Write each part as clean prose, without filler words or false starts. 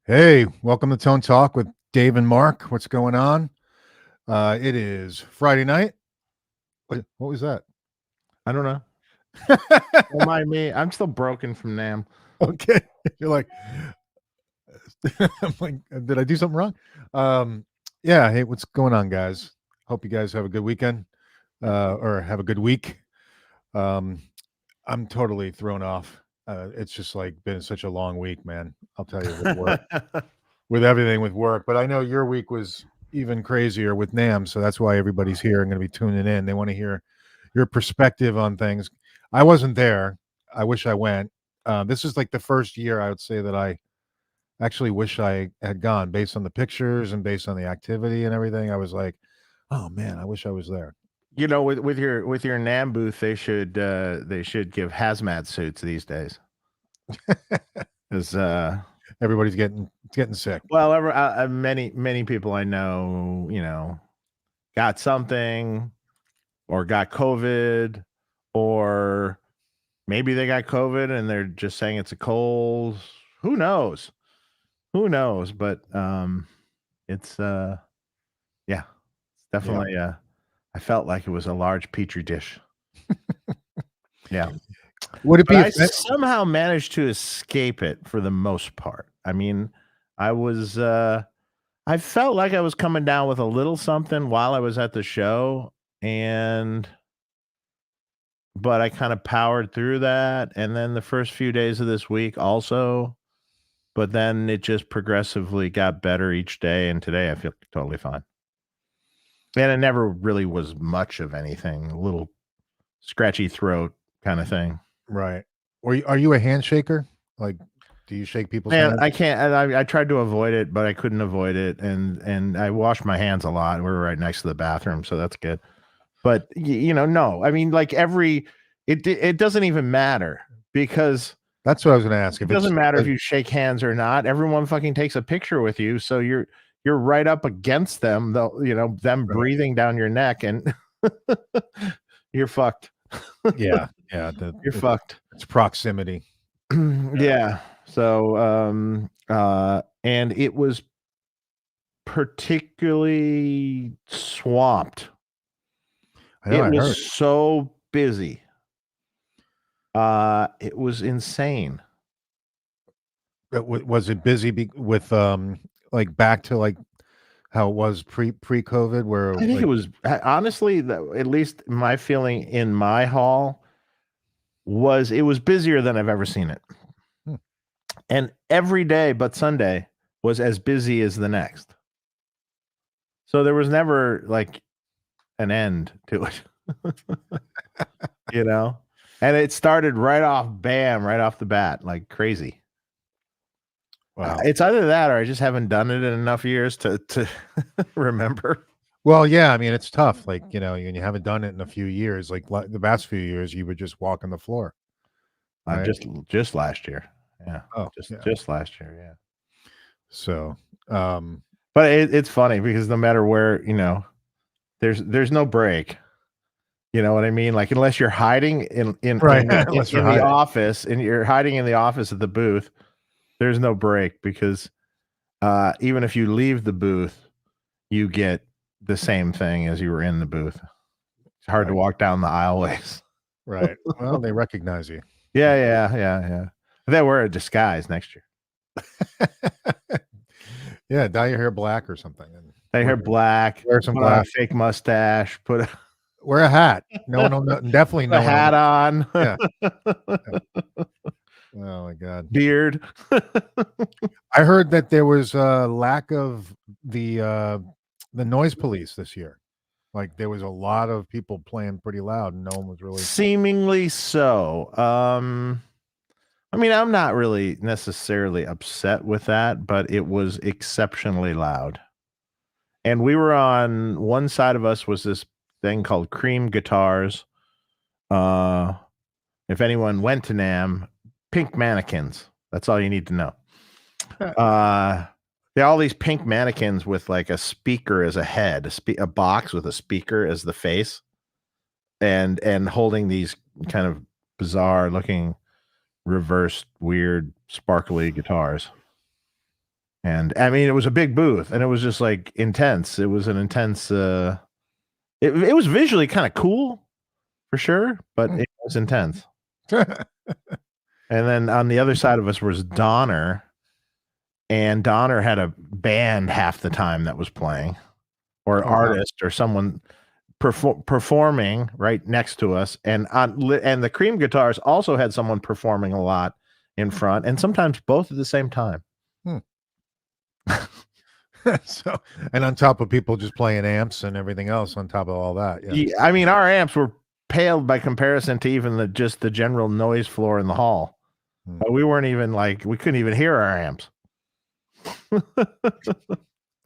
Hey, welcome to Tone Talk with Dave and Mark. What's going on? It is Friday night. What was that? I don't know. Don't mind me. I'm still broken from NAMM. Okay, you're like, I'm like, did I do something wrong? Yeah. Hey, what's going on, guys? Hope you guys have a good weekend, or have a good week. Um, I'm totally thrown off. It's just like been such a long week, man. I'll tell you, with work, with everything with work. But I know your week was even crazier with NAMM, so that's why everybody's here and going to be tuning in. They want to hear your perspective on things. I wasn't there. I wish I went. This is like the first year I would say that I actually wish I had gone, based on the pictures and based on the activity and everything. I was like, oh man, I wish I was there. You know, with your NAMM booth, they should give hazmat suits these days. Because Everybody's getting sick. well, many people I know, got something or got COVID, or maybe they got COVID and they're just saying it's a cold. Who knows? But it's yeah, definitely. I felt like it was a large petri dish. Yeah. Would it be? But I somehow managed to escape it for the most part. I mean, I felt like I was coming down with a little something while I was at the show, but I kind of powered through that. And then the first few days of this week also, but then it just progressively got better each day. And today I feel totally fine. And it never really was much of anything, a little scratchy throat kind of thing. Right. Or are you a handshaker? Like, do you shake people's hands? I can't. I tried to avoid it, but I couldn't avoid it. And I wash my hands a lot. We're right next to the bathroom, so that's good. But no. I mean, like it doesn't even matter, because that's what I was going to ask. It doesn't matter if you shake hands or not. Everyone fucking takes a picture with you, so you're right up against them, though. Them breathing down your neck, and you're fucked. Yeah. You're fucked. It's proximity. Yeah. So, and it was particularly swamped. It was so busy. It was insane. Was it busy with like back to like how it was pre-COVID? Where I think it was, honestly, at least my feeling in my hall was it was busier than I've ever seen it. And every day but Sunday was as busy as the next. So there was never like an end to it. And it started right off the bat, like crazy. Wow. It's either that or I just haven't done it in enough years to remember. Well, yeah, I mean, it's tough. Like, when you haven't done it in a few years, like the past few years, you would just walk on the floor. Right? Just last year. Yeah. Oh, just last year. Yeah. So, but it's funny because no matter where, there's no break. You know what I mean? Like, unless you're hiding in the office, and you're hiding in the office at the booth, there's no break, because even if you leave the booth, you get the same thing as you were in the booth. It's hard to walk down the aisleways. Right. Well, they recognize you. Yeah. They wear a disguise next year. Yeah, dye your hair black or something. And dye hair black. Wear some black. Fake mustache. Wear a hat. No one will know. Definitely no one. A hat on. Yeah. Oh my God. Beard. I heard that there was a lack of the noise police this year. Like, there was a lot of people playing pretty loud, and no one was really. Seemingly so. I mean, I'm not really necessarily upset with that, but it was exceptionally loud. And we were on one side of us was this thing called Cream Guitars. If anyone went to NAMM, pink mannequins. That's all you need to know. There are all these pink mannequins with like a speaker as a head, a box with a speaker as the face, and holding these kind of bizarre looking, reversed, weird, sparkly guitars. And I mean, it was a big booth, and it was just like intense. It was an intense. It was visually kind of cool for sure, but it was intense. And then on the other side of us was Donner, and Donner had a band half the time that was playing, or Oh, wow. artist, or someone performing right next to us, and the Cream guitars also had someone performing a lot in front, and sometimes both at the same time. So, and on top of people just playing amps and everything else on top of all that. Yeah. I mean, our amps were paled by comparison to even just the general noise floor in the hall. We weren't even like, we couldn't even hear our amps.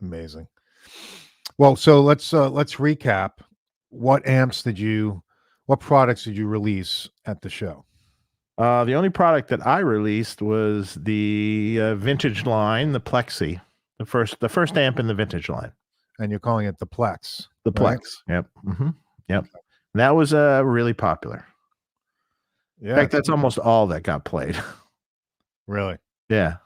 Amazing. Well, so let's recap. What products did you release at the show? The only product that I released was the vintage line, the Plexi, the first amp in the vintage line. And you're calling it the Plex. The right? Plex. Yep. Mm-hmm. Yep. That was really popular. Yeah. In fact, that's almost all that got played. Really? Yeah.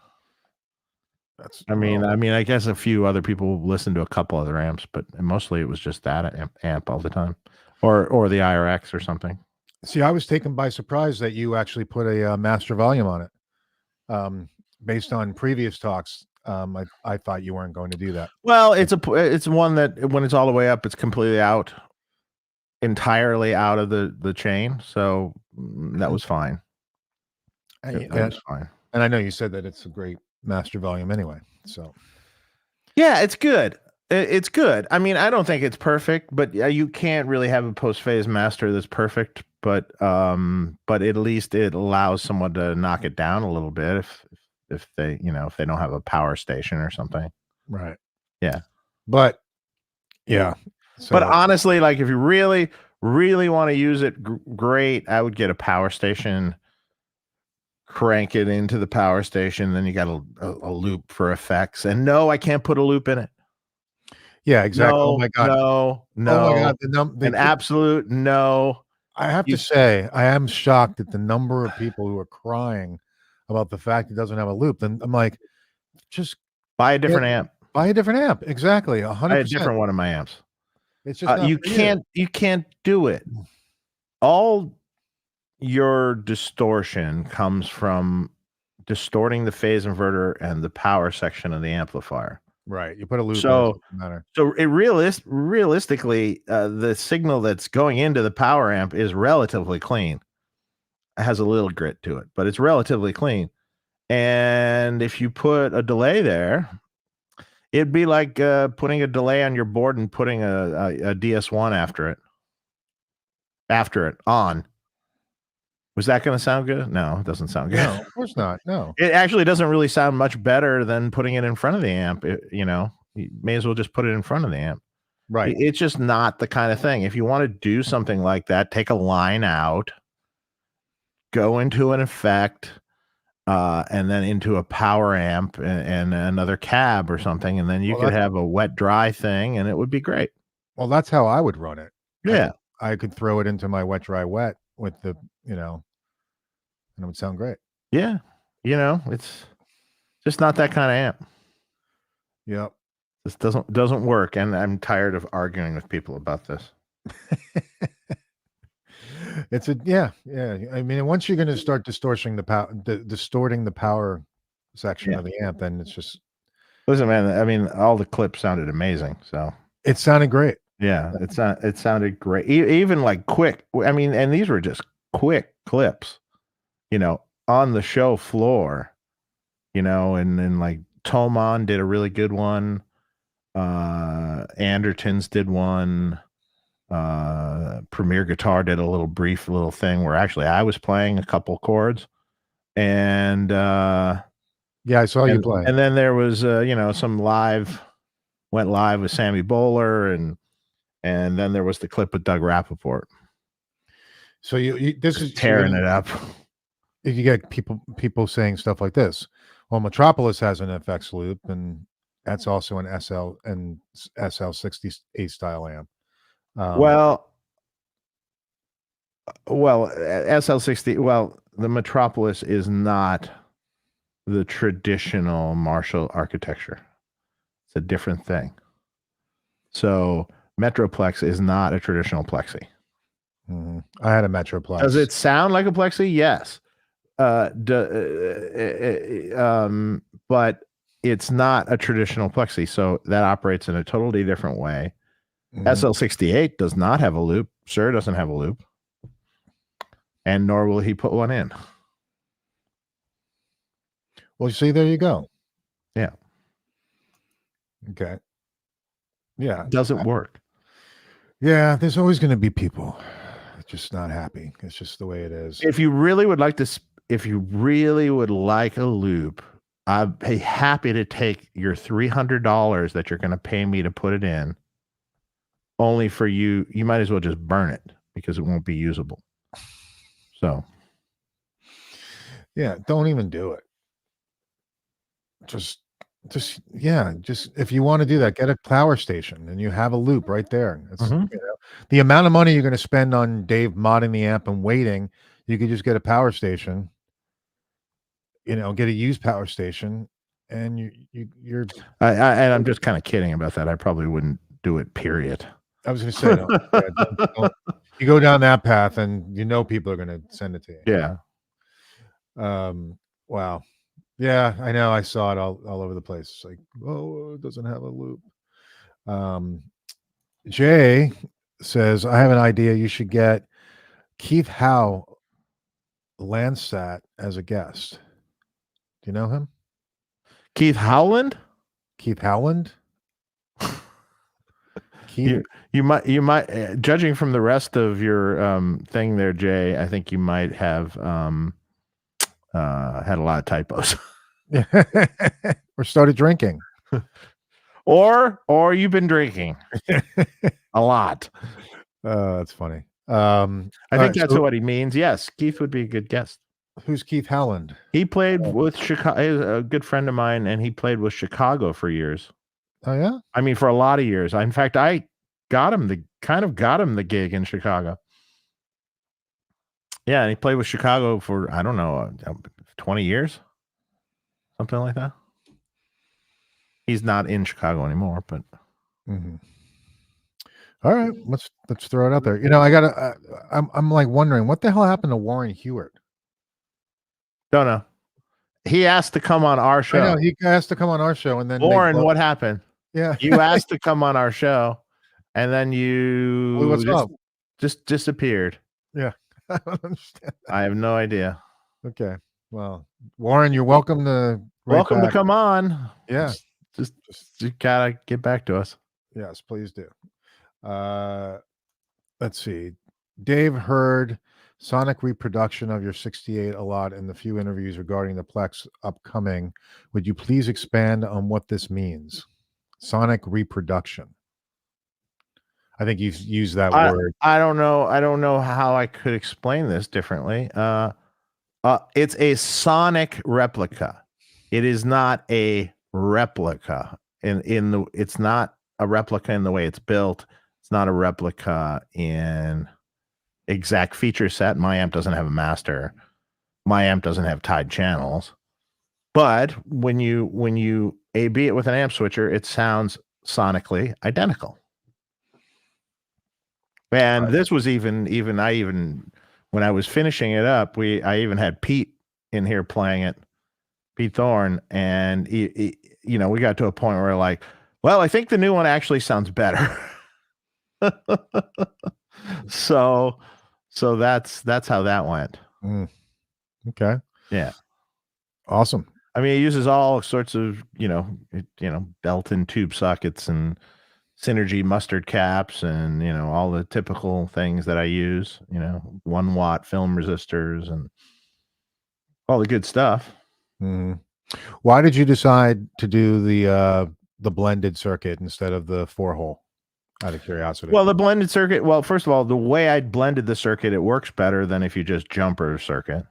I mean, I guess a few other people listened to a couple other amps, but mostly it was just that amp all the time, or the IRX or something. See, I was taken by surprise that you actually put a master volume on it. Based on previous talks, I thought you weren't going to do that. Well, it's one that when it's all the way up, it's completely entirely out of the chain. So that was fine. That was fine. And I know you said that it's a great master volume anyway. So yeah, it's good. It's good. I mean, I don't think it's perfect, but you can't really have a post-phase master that's perfect. But at least it allows someone to knock it down a little bit if they don't have a power station or something. Right. Yeah. But yeah. So, but honestly, like if you really, really want to use it, great. I would get a power station, crank it into the power station. Then you got a loop for effects. And no, I can't put a loop in it. Yeah, exactly. No, oh my God. No. Oh my God. An absolute no. I have to say, I am shocked at the number of people who are crying about the fact it doesn't have a loop. And I'm like, just buy a different amp. Buy a different amp. Exactly. 100%. Buy a different one of my amps. It's just you can't do it. All your distortion comes from distorting the phase inverter and the power section of the amplifier. Right. You put a loop so in, matter. So realistically, the signal that's going into the power amp is relatively clean. It has a little grit to it, but it's relatively clean. And if you put a delay there, it'd be like putting a delay on your board and putting a DS1 after it on. Was that going to sound good? No, it doesn't sound good. No, of course not. No. It actually doesn't really sound much better than putting it in front of the amp. You may as well just put it in front of the amp. Right. It's just not the kind of thing. If you want to do something like that, take a line out, go into an effect, and then into a power amp and another cab or something, and then you could have a wet dry thing, and it would be great. Well, that's how I would run it. Yeah, I could throw it into my wet dry wet with the and it would sound great. Yeah, it's just not that kind of amp. Yep. This doesn't work, and I'm tired of arguing with people about this. It's yeah. I mean, once you're going to start distorting the power section of the amp, then it's just. Listen, man. I mean, all the clips sounded amazing. So it sounded great. Yeah, it sounded great. Even like quick. I mean, and these were just quick clips, on the show floor, and then like Thomann did a really good one. Andertons did one. Premier Guitar did a brief little thing where actually I was playing a couple chords, and yeah, I saw you play. And then there was some went live with Sammy Bowler, and then there was the clip with Doug Rappaport. So this is tearing it up. If you get people saying stuff like this, well, Metropolis has an FX loop, and that's also an SL68 style amp. Well, SL60. Well, the Metropolis is not the traditional Marshall architecture. It's a different thing. So Metroplex is not a traditional plexi. I had a Metroplex. Does it sound like a plexi? Yes. But it's not a traditional plexi, so that operates in a totally different way. SL68 does not have a loop. Sure doesn't have a loop. And nor will he put one in. Well, see, there you go. Yeah. Okay. Yeah. It doesn't work. Yeah, there's always going to be people just not happy. It's just the way it is. If you really would like to, if you really would like a loop, I'd be happy to take your $300 that you're going to pay me to put it in. Only for you, you might as well just burn it because it won't be usable. So, yeah, don't even do it. Just if you want to do that, get a power station and you have a loop right there. It's, you know, the amount of money you're going to spend on Dave modding the amp and waiting, you could just get a power station, you know, get a used power station, and you're. And I'm just kind of kidding about that. I probably wouldn't do it. Period. I was going to say, don't, you go down that path, and you know people are going to send it to you. Yeah. Wow. Yeah, I know. I saw it all over the place. It's like, oh, it doesn't have a loop. Jay says, I have an idea. You should get Keith Howe Landsat as a guest. Do you know him? Keith Howland? Keith Howland? Keith? You might, judging from the rest of your thing there, Jay, I think you might have had a lot of typos. Or started drinking. or you've been drinking a lot. That's funny. I think that's what he means. Yes, Keith would be a good guest. Who's Keith Howland? He played with Chicago, a good friend of mine, and he played with Chicago for years. Oh yeah? I mean, for a lot of years. In fact, I got him the gig in Chicago. Yeah, and he played with Chicago for, I don't know, 20 years, something like that. He's not in Chicago anymore, but. All right, let's throw it out there. You know, I'm like wondering what the hell happened to Warren Hewitt. Don't know. He asked to come on our show. I know, he asked to come on our show, and then Warren, what happened? Yeah, you asked to come on our show, and then you just disappeared. Yeah, I don't understand that. I have no idea. Okay, well, Warren, you're welcome to come on. Yeah, just you gotta get back to us. Yes, please do. Let's see. Dave heard sonic reproduction of your 68 a lot in the few interviews regarding the Plex upcoming. Would you please expand on what this means? Sonic reproduction. I think you've used that word. I don't know how I could explain this differently. It's a sonic replica. It is not a replica. It's not a replica in the way it's built. It's not a replica in exact feature set. My amp doesn't have a master. My amp doesn't have tied channels. But when you AB it with an amp switcher, it sounds sonically identical. And this was even when I was finishing it up, I even had Pete in here playing it, Pete Thorne, and we got to a point where we're like, well, I think the new one actually sounds better. so that's how that went. Okay. Yeah. Awesome. I mean, it uses all sorts of, belt and tube sockets and Synergy mustard caps and, all the typical things that I use, 1 watt film resistors and all the good stuff. Why did you decide to do the blended circuit instead of the 4-hole? Out of curiosity. Well, the blended circuit, well, first of all, the way I blended the circuit, it works better than if you just jumper a circuit.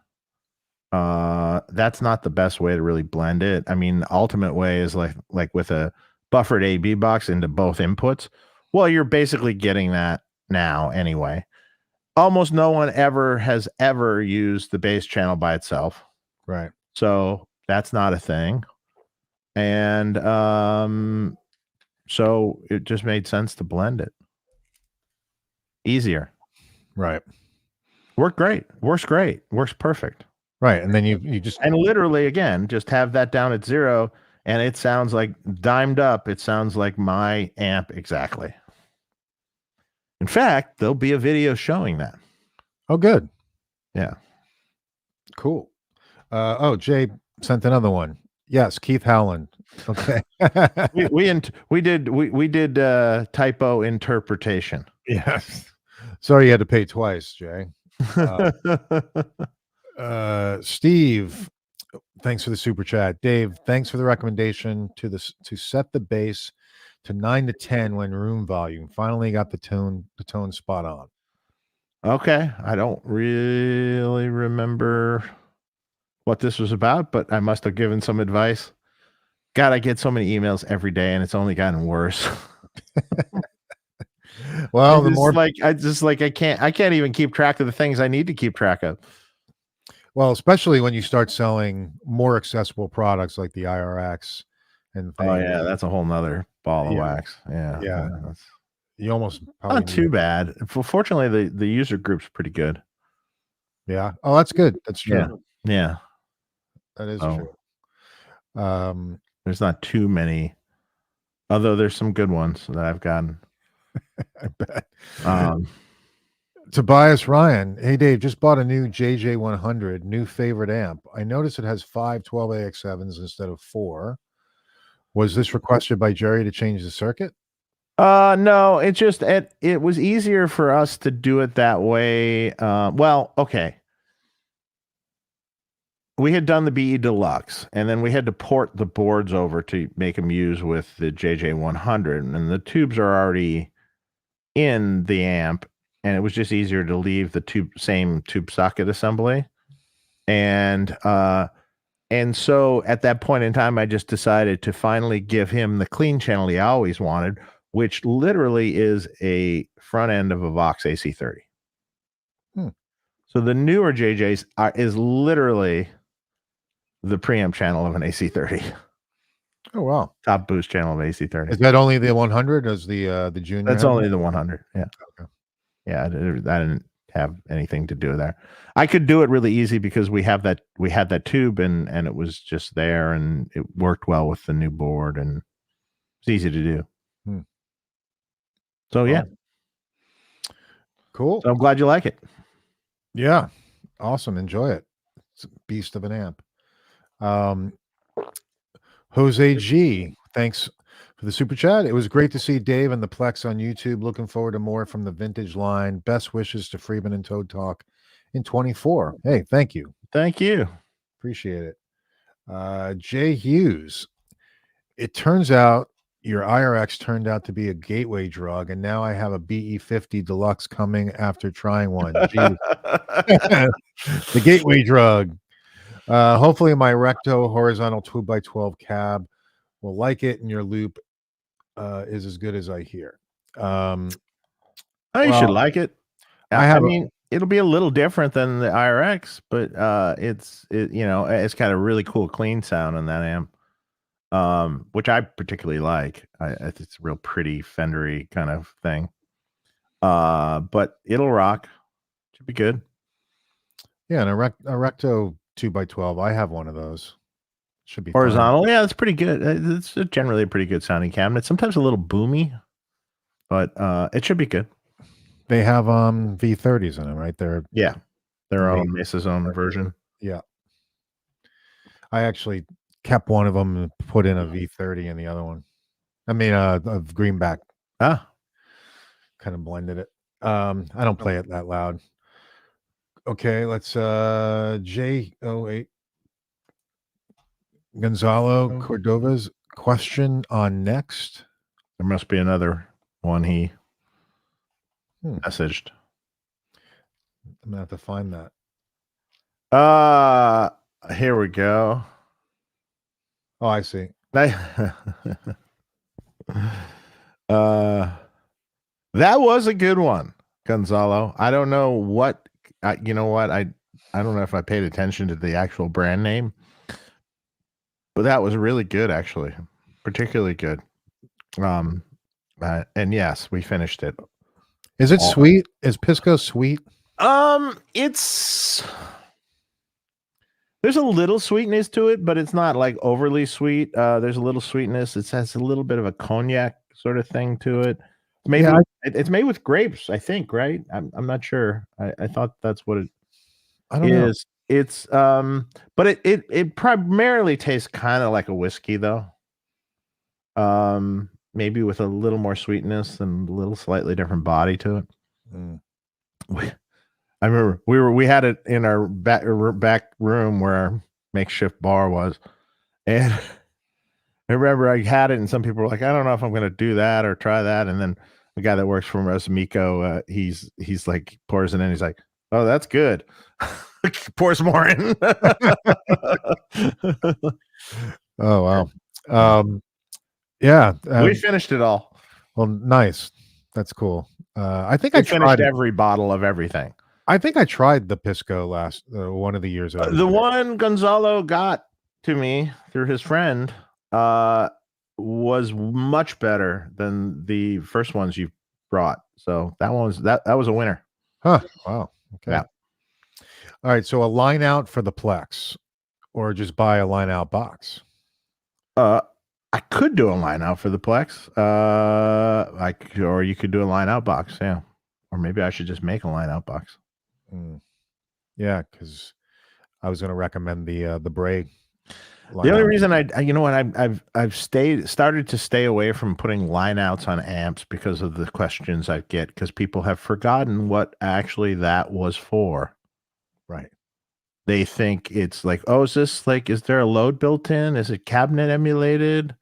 That's not the best way to really blend it. I mean, the ultimate way is like with a buffered AB box into both inputs. Well, you're basically getting that now anyway. Almost no one has ever used the bass channel by itself. Right. So That's not a thing. And so it just made sense to blend it. Easier. Right. Worked great. Works great. Works perfect. Right. And then you just And literally, again, just have that down at 0, and it sounds like dimed up. It sounds like my amp exactly. In fact, there'll be a video showing that. Oh, good. Yeah. Cool. Jay sent another one. Yes, Keith Howland. Okay. we did typo interpretation. Yes. Sorry you had to pay twice, Jay. Steve, thanks for the super chat. Dave, thanks for the recommendation to set the bass to 9 to 10 when room volume. Finally got the tone spot on. Okay, I don't really remember what this was about, but I must have given some advice. God, I get so many emails every day, and it's only gotten worse. Well, the more I can't even keep track of the things I need to keep track of. Well, especially when you start selling more accessible products like the IRX and things. Oh yeah, that's a whole nother ball of wax. Yeah. That's You almost probably not too bad. Fortunately, the user group's pretty good. Yeah. Oh, that's good. That's true. Yeah. That is true. There's not too many, although there's some good ones that I've gotten. I bet. Tobias Ryan, hey Dave, just bought a new JJ100, new favorite amp. I noticed it has 5 12AX7s instead of 4. Was this requested by Jerry to change the circuit? No, it was easier for us to do it that way. Well, okay. We had done the BE Deluxe, and then we had to port the boards over to make them use with the JJ100, and the tubes are already in the amp, and it was just easier to leave the same tube socket assembly. And so at that point in time, I just decided to finally give him the clean channel he always wanted, which literally is a front end of a Vox AC30. So the newer JJs is literally the preamp channel of an AC30. Oh wow! Top boost channel of AC30. Is that only the 100? As the junior? That's only the 100. Yeah. Okay. Yeah, I didn't have anything to do with that. I could do it really easy because we had that tube and it was just there and it worked well with the new board and it's easy to do. So yeah. Cool. So I'm glad you like it. Yeah. Awesome. Enjoy it. It's a beast of an amp. Jose G, thanks for the super chat. It was great to see Dave and the Plex on YouTube. Looking forward to more from the vintage line. Best wishes to Freeman and Toad Talk in 24. Hey, thank you. Thank you. Appreciate it. Jay Hughes, it turns out your IRX turned out to be a gateway drug, and now I have a BE50 Deluxe coming after trying one. The gateway drug. Hopefully my Recto horizontal 2x12 cab will like it, and your loop is as good as I hear. You should like it. I mean, it'll be a little different than the IRX, but it's got a really cool clean sound in that amp. Which I particularly like. It's a real pretty Fendery kind of thing. But it'll rock. Should be good. Yeah, and a Recto 2x12. I have one of those. Should be horizontal. fine. Yeah, it's pretty good. It's generally a pretty good sounding cabinet. Sometimes a little boomy, but it should be good. They have V30s in them, right? They're their own Mesa's own version. Yeah. I actually kept one of them and put in a V30 in the other one. I mean, of greenback. Kind of blended it. I don't play it that loud. Okay, let's J08 Gonzalo Cordova's question on next. There must be another one he messaged. I'm gonna have to find that. Here we go. Oh, I see. That was a good one, Gonzalo. I don't know what you know what I don't know if I paid attention to the actual brand name, But that was really good, actually, particularly good. And yes, we finished it. Is it sweet? Is pisco sweet? It's there's a little sweetness to it, but it's not like overly sweet. There's a little sweetness. It has a little bit of a cognac sort of thing to it. Maybe it's made with grapes, I think, right? I'm not sure. I thought that's what it I don't know. is. It's but it primarily tastes kind of like a whiskey though. Maybe with a little more sweetness and a little slightly different body to it. Mm. I remember we had it in our back room where our makeshift bar was, and I remember I had it, and some people were like, "I don't know if I'm going to do that or try that." And then the guy that works for us, Miko, he's like pours it in. He's like, "Oh, that's good." Pours more in. Oh wow. Yeah. We finished it all. Well, nice. That's cool. I think We I finished tried it. every bottle of everything. I think I tried the pisco last one of the years. The one Gonzalo got to me through his friend was much better than the first ones you brought. So that one was that was a winner. Huh. Wow. Okay. Yeah. All right. So a line out for the Plex, or just buy a line out box. I could do a line out for the Plex. Or you could do a line out box. Yeah. Or maybe I should just make a line out box. Yeah, because I was going to recommend the Bray. The only reason you know what, I've started to stay away from putting line outs on amps because of the questions I get, because people have forgotten what actually that was for. Right. They think it's like, oh, is there a load built in? Is it cabinet emulated?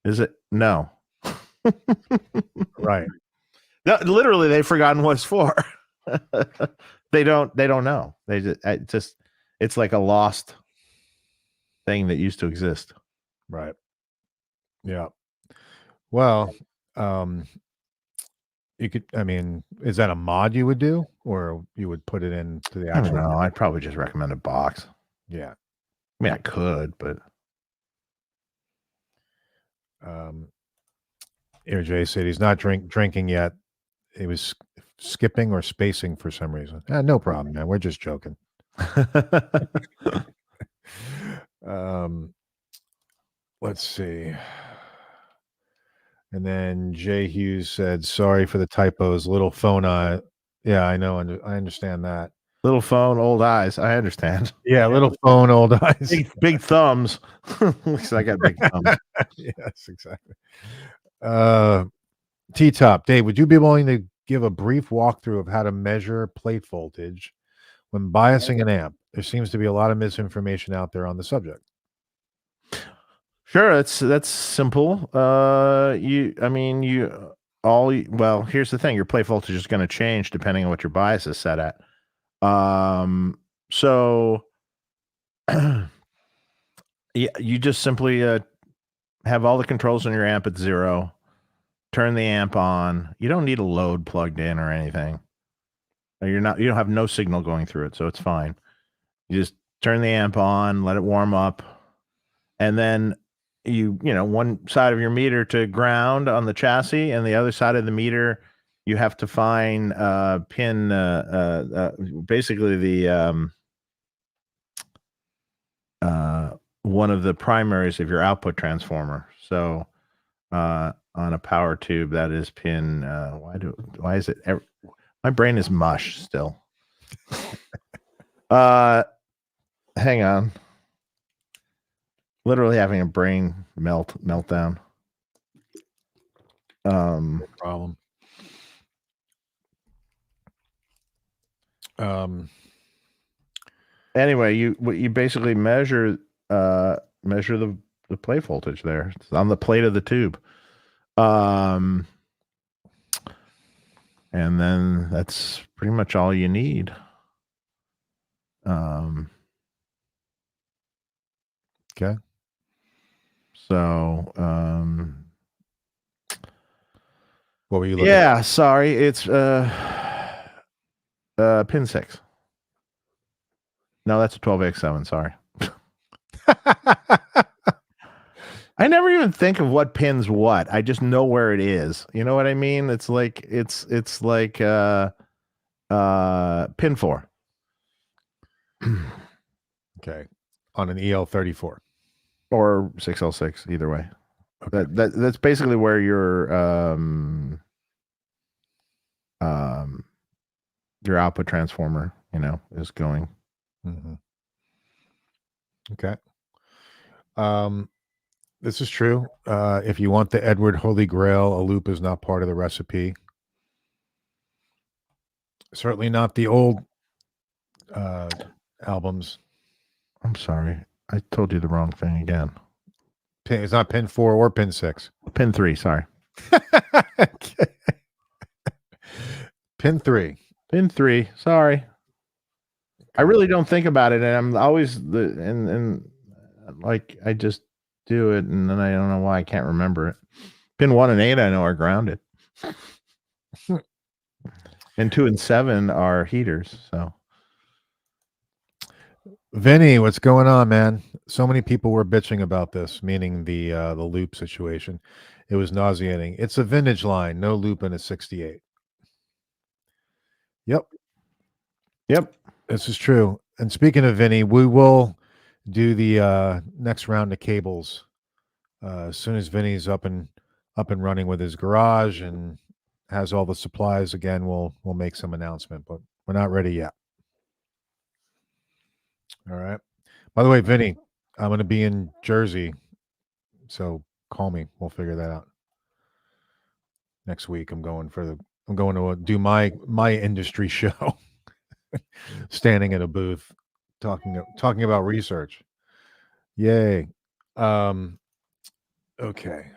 Is it? No. Right. No, literally, they've forgotten what it's for. They don't know. It's like a lost thing that used to exist. Right. Yeah. Well, you could. I mean, is that a mod you would do, or you would put it into the I don't actual? know. I'd probably just recommend a box. Yeah. I mean, I could, but Jay said he's not drinking yet. He was skipping or spacing for some reason. No problem, man. We're just joking. Let's see. And then Jay Hughes said, "Sorry for the typos. Little phone eye." Yeah, I know. I understand that. Little phone, old eyes. I understand. Yeah, little phone, old eyes. Big thumbs. Looks like I got big thumbs. Yes, exactly. T-Top, Dave, would you be willing to give a brief walkthrough of how to measure plate voltage when biasing an amp? There seems to be a lot of misinformation out there on the subject. Sure, that's simple. Well, here's the thing. Your plate voltage is going to change depending on what your bias is set at. So yeah, you just simply have all the controls on your amp at 0. Turn the amp on. You don't need a load plugged in or anything. You don't have no signal going through it, so it's fine. You just turn the amp on, let it warm up, and then one side of your meter to ground on the chassis, and the other side of the meter you have to find pin basically the one of the primaries of your output transformer. So on a power tube, that is pin why is it my brain is mush still. Hang on. Literally having a brain meltdown. No problem. Anyway, you basically measure the plate voltage there. It's on the plate of the tube. And then that's pretty much all you need. Okay. So, what were you looking yeah, sorry. It's pin 6. No, that's a 12X7, sorry. I never even think of what pin's what. I just know where it is. You know what I mean? It's like pin 4. Okay. On an EL34. Or 6L6, either way. Okay. That's basically where your output transformer, is going. Mm-hmm. Okay. This is true. If you want the Edward Holy Grail, a loop is not part of the recipe. Certainly not the old albums. I'm sorry. I told you the wrong thing again. It's not pin 4 or pin 6. Pin 3, sorry. Okay. Pin 3. Pin 3, sorry. I really don't think about it, and I'm always and like I just do it, and then I don't know why I can't remember it. Pin 1 and 8 I know are grounded. And 2 and 7 are heaters, so. Vinny, what's going on, man? So many people were bitching about this, meaning the loop situation. It was nauseating. It's a vintage line, no loop in a 68. Yep. This is true. And speaking of Vinny, we will do the next round of cables as soon as Vinny's up and running with his garage and has all the supplies again. We'll make some announcement, but we're not ready yet. All right. By the way, Vinny, I'm going to be in Jersey, so call me. We'll figure that out next week. I'm going to do my industry show, standing in a booth, talking about research. Yay. Okay.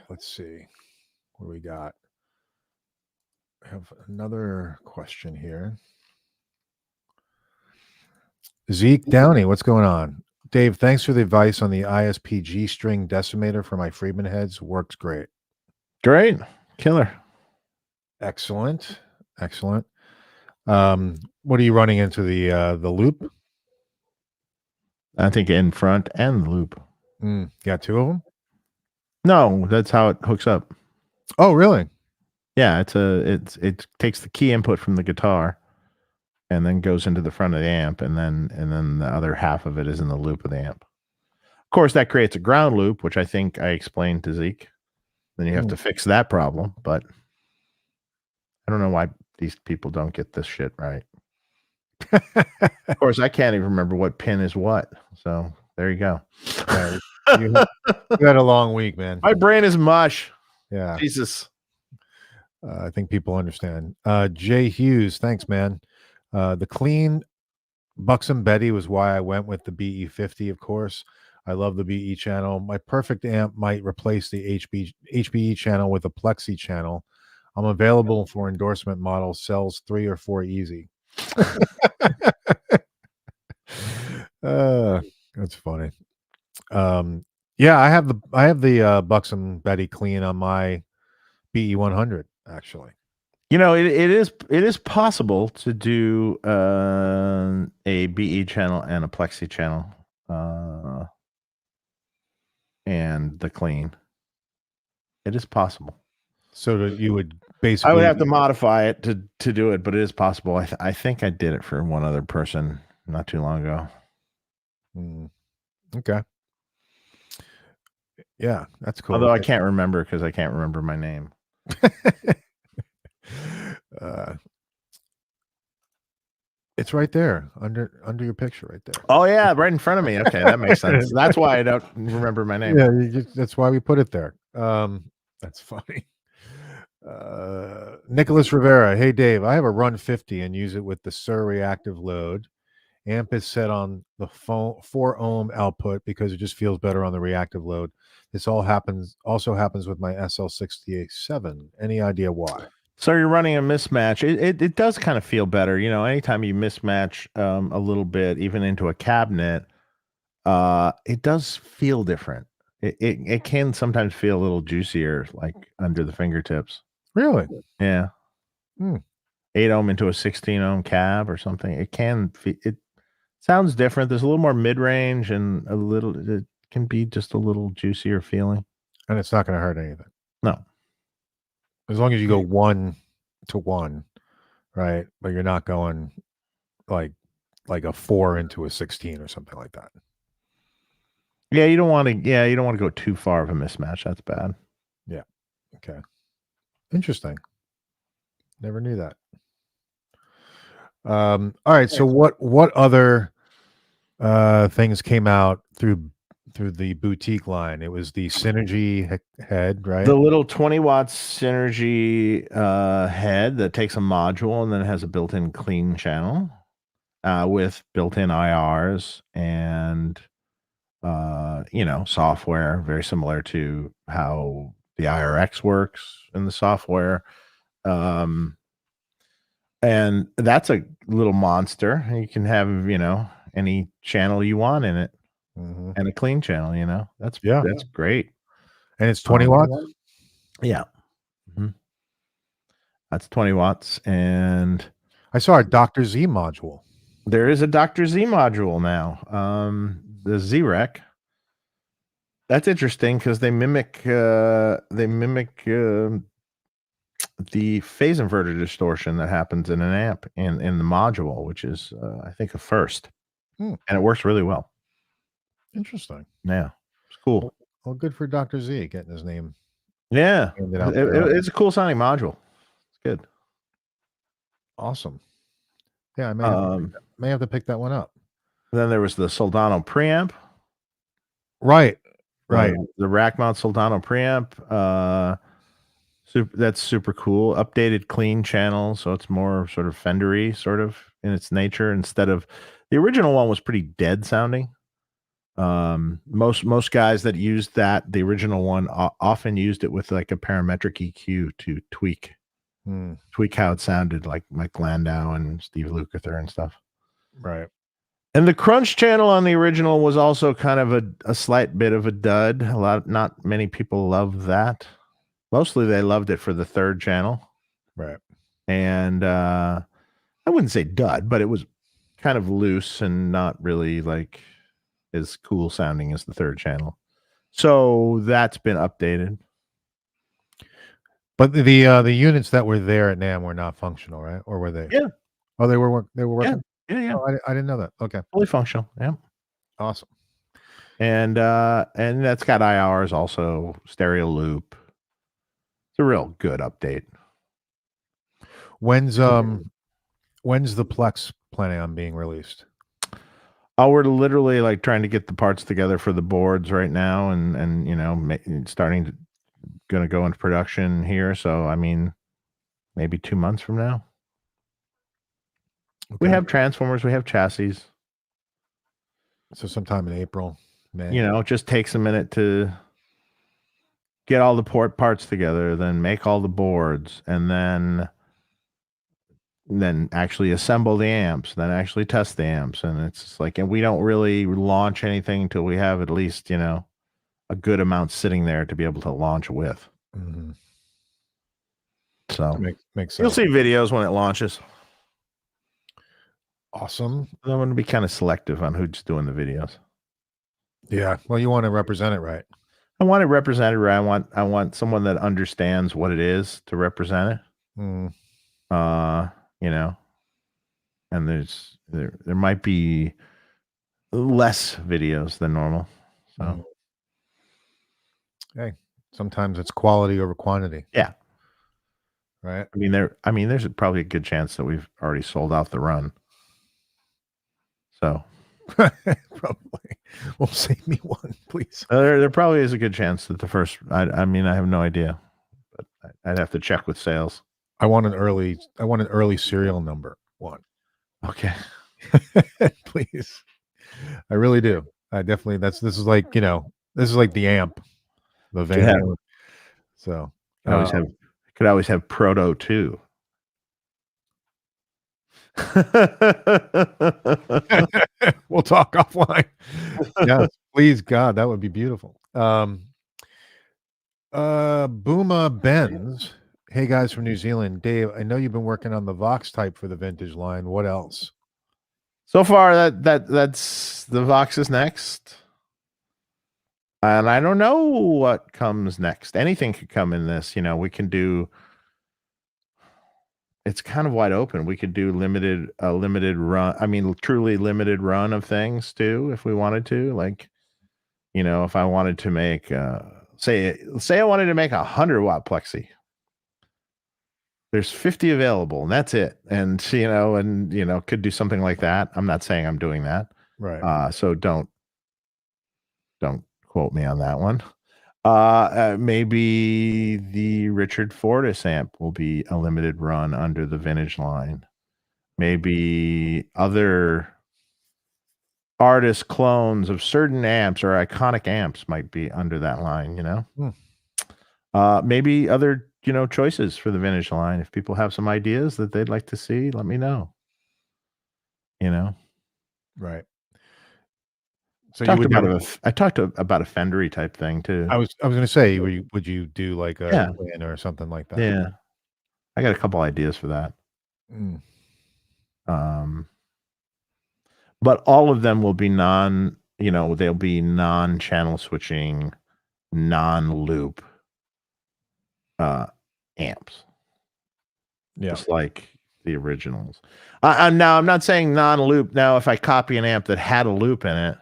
Let's see what we got. I have another question here. Zeke Downey, what's going on? Dave, thanks for the advice on the ISPG string decimator for my Friedman heads. Works great. Great. Killer. Excellent. What are you running into the loop? I think in front and the loop. Got 2 of them? No, that's how it hooks up. Oh, really? Yeah, it takes the key input from the guitar and then goes into the front of the amp, and then the other half of it is in the loop of the amp. Of course, that creates a ground loop, which I think I explained to Zeke. Then you have to fix that problem, but I don't know why these people don't get this shit right. Of course, I can't even remember what pin is what. So there you go. You had a long week, man. My brain is mush. Yeah. Jesus. I think people understand. Jay Hughes, thanks, man. The clean Buxom Betty was why I went with the BE50, of course. I love the BE channel. My perfect amp might replace the HBE channel with a Plexi channel. I'm available for endorsement model, sells 3 or 4 easy. That's funny. Yeah, I have the Buxom Betty clean on my BE100 actually. It is possible to do a BE channel and a Plexi channel, and the clean. It is possible. So that you would basically, I would have to modify it to do it, but it is possible. I think I did it for one other person not too long ago. Okay. Yeah, that's cool. Although I can't remember because I can't remember my name. It's right there under your picture right there. Oh yeah, right in front of me. Okay, that makes sense. That's why I don't remember my name. Yeah, that's why we put it there. That's funny. Nicholas Rivera, hey Dave, I have a Run 50 and use it with the SIR reactive load. Amp is set on the 4 ohm output because it just feels better on the reactive load. This also happens with my SL68-7. Any idea why? So you're running a mismatch. It does kind of feel better. Anytime you mismatch a little bit, even into a cabinet, it does feel different. It can sometimes feel a little juicier, like under the fingertips. Really? Yeah. 8 ohm into a 16 ohm cab or something. It sounds different. There's a little more mid range and it can be just a little juicier feeling. And it's not going to hurt anything. No. As long as you go 1-to-1, right? But you're not going like a 4 into a 16 or something like that. Yeah, you don't want to. Yeah, you don't want to go too far of a mismatch. That's bad. Yeah. Okay. Interesting. Never knew that. All right. So what other things came out through the boutique line? It was the Synergy head, right? The little 20 watts Synergy head that takes a module and then it has a built-in clean channel with built-in IRs and software very similar to how the IRX works in the software. And that's a little monster. You can have, any channel you want in it and a clean channel, that's great. And it's 20 watts? Yeah. Mm-hmm. That's 20 watts. And I saw a Dr. Z module. There is a Dr. Z module now. The Z-Rec. That's interesting because they mimic the phase inverter distortion that happens in an amp in the module, which is I think a first, and it works really well. Interesting. Yeah, it's cool. Well, good for Dr. Z getting his name. Yeah, it's a cool sounding module. It's good. Awesome. Yeah, I may have to pick that one up. Then there was the Soldano preamp. Right. The rack mount Soldano preamp. That's super cool. Updated clean channel, so it's more sort of Fendery sort of in its nature. Instead of the original one was pretty dead sounding. Most guys that used the original one often used it with like a parametric EQ to tweak how it sounded, like Mike Landau and Steve Lukather and stuff. Right. And the crunch channel on the original was also kind of a slight bit of a dud. Not many people love that. Mostly they loved it for the third channel. Right. And I wouldn't say dud, but it was kind of loose and not really like as cool sounding as the third channel. So that's been updated. But the units that were there at NAMM were not functional, right? Or were they? Yeah. Oh, they were working? Yeah. Oh, I didn't know that. Okay. Fully functional. Yeah. Awesome. And that's got IRs also, stereo loop. It's a real good update. When's the Plex planning on being released? Oh, we're literally like trying to get the parts together for the boards right now, and going to go into production here. So I mean, maybe 2 months from now. Okay. We have transformers, we have chassis. So sometime in April, May. It just takes a minute to get all the parts together, then make all the boards, and then actually assemble the amps, then actually test the amps. And it's just like, and we don't really launch anything until we have at least, a good amount sitting there to be able to launch with. Mm-hmm. So makes sense. You'll see videos when it launches. Awesome. I'm going to be kind of selective on who's doing the videos. Yeah. Well, you want to represent it right. I want it represented right. I want someone that understands what it is to represent it. And there might be less videos than normal. So hey, sometimes it's quality over quantity. Yeah. Right. I mean, there's probably a good chance that we've already sold out the run. So probably. Well, save me one, please. There probably is a good chance that the first. I have no idea, but I'd have to check with sales. I want an early serial number one. Okay. Please. I really do. I definitely. This is like the amp, the van. Yeah. So could always have Proto 2. We'll talk offline. Yes, please, God, that would be beautiful. Booma Benz. Hey guys from New Zealand. Dave, I know you've been working on the Vox type for the vintage line. What else? So far that's the Vox is next. And I don't know what comes next. Anything could come in this. We can do. It's kind of wide open. We could do a limited run. I mean, truly limited run of things too, if we wanted to. Like, if I wanted to make, say I wanted to make 100-watt plexi. There's 50 available, and that's it. And could do something like that. I'm not saying I'm doing that. Right. So don't quote me on that one. Maybe the Richard Fortis amp will be a limited run under the vintage line. Maybe other artist clones of certain amps or iconic amps might be under that line, maybe other, choices for the vintage line. If people have some ideas that they'd like to see, let me know. Right. So I talked about a Fendery type thing too. I was going to say, would you do like a Yeah. twin or something like that? Yeah. I got a couple ideas for that. Mm. But all of them will be they'll be non-channel switching, non-loop amps. Yeah. Just like the originals. Now, I'm not saying non-loop. Now, if I copy an amp that had a loop in it,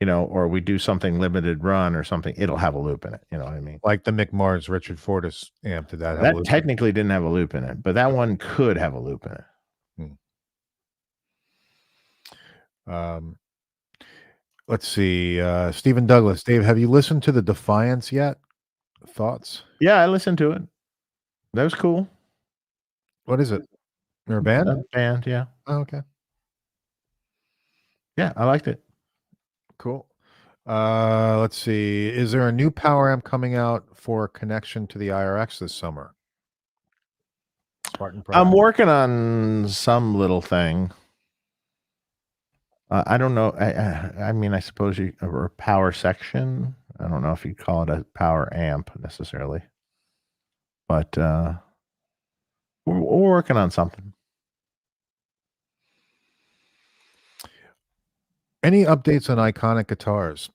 or we do something limited run or something, it'll have a loop in it. You know what I mean? Like the Mars Richard Fortis amp, did that have a That loop? technically didn't have a loop in it, but that one could have a loop in it. Let's see. Stephen Douglas. Dave, have you listened to the Defiance yet? Thoughts? Yeah, I listened to it. That was cool. What is it? Your band? A band, yeah. Oh, okay. Yeah, I liked it. Cool. Let's see. Is there a new power amp coming out for connection to the IRX this summer? Spartan Pro. I'm working on some little thing. I don't know. I mean, I suppose or a power section. I don't know if you'd call it a power amp necessarily, but we're working on something. Any updates on Iconic Guitars?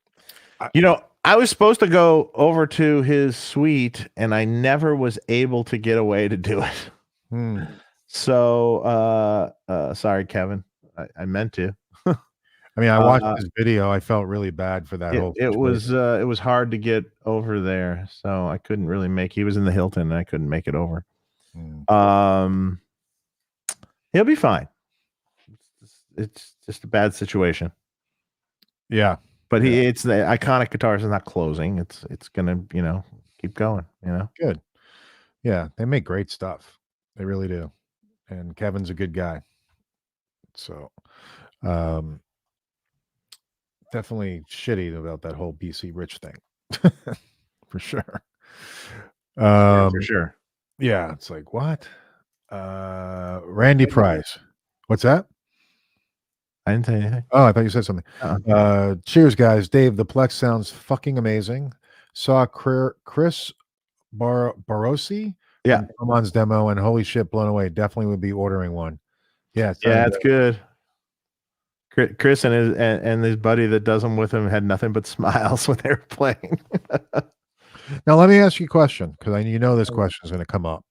I was supposed to go over to his suite, and I never was able to get away to do it. So, sorry, Kevin. I meant to. I mean, I watched his video. I felt really bad for that whole situation. It was hard to get over there, so I couldn't really make. He was in the Hilton, and I couldn't make it over. He'll be fine. It's just a bad situation. Yeah, but it's the Iconic Guitars is not closing. It's gonna keep going. Good. Yeah, they make great stuff. They really do, and Kevin's a good guy. So, definitely shitty about that whole BC Rich thing, for sure. For sure. Yeah, it's like what? Randy Price. What's that? I didn't say anything. Oh, I thought you said something. Cheers, guys. Dave, the Plex sounds fucking amazing. Saw Chris Barossi from Thomann's demo, and holy shit, blown away. Definitely would be ordering one. Yeah, it's good. Chris and his buddy that does them with him had nothing but smiles when they were playing. Now, let me ask you a question, because this question is going to come up.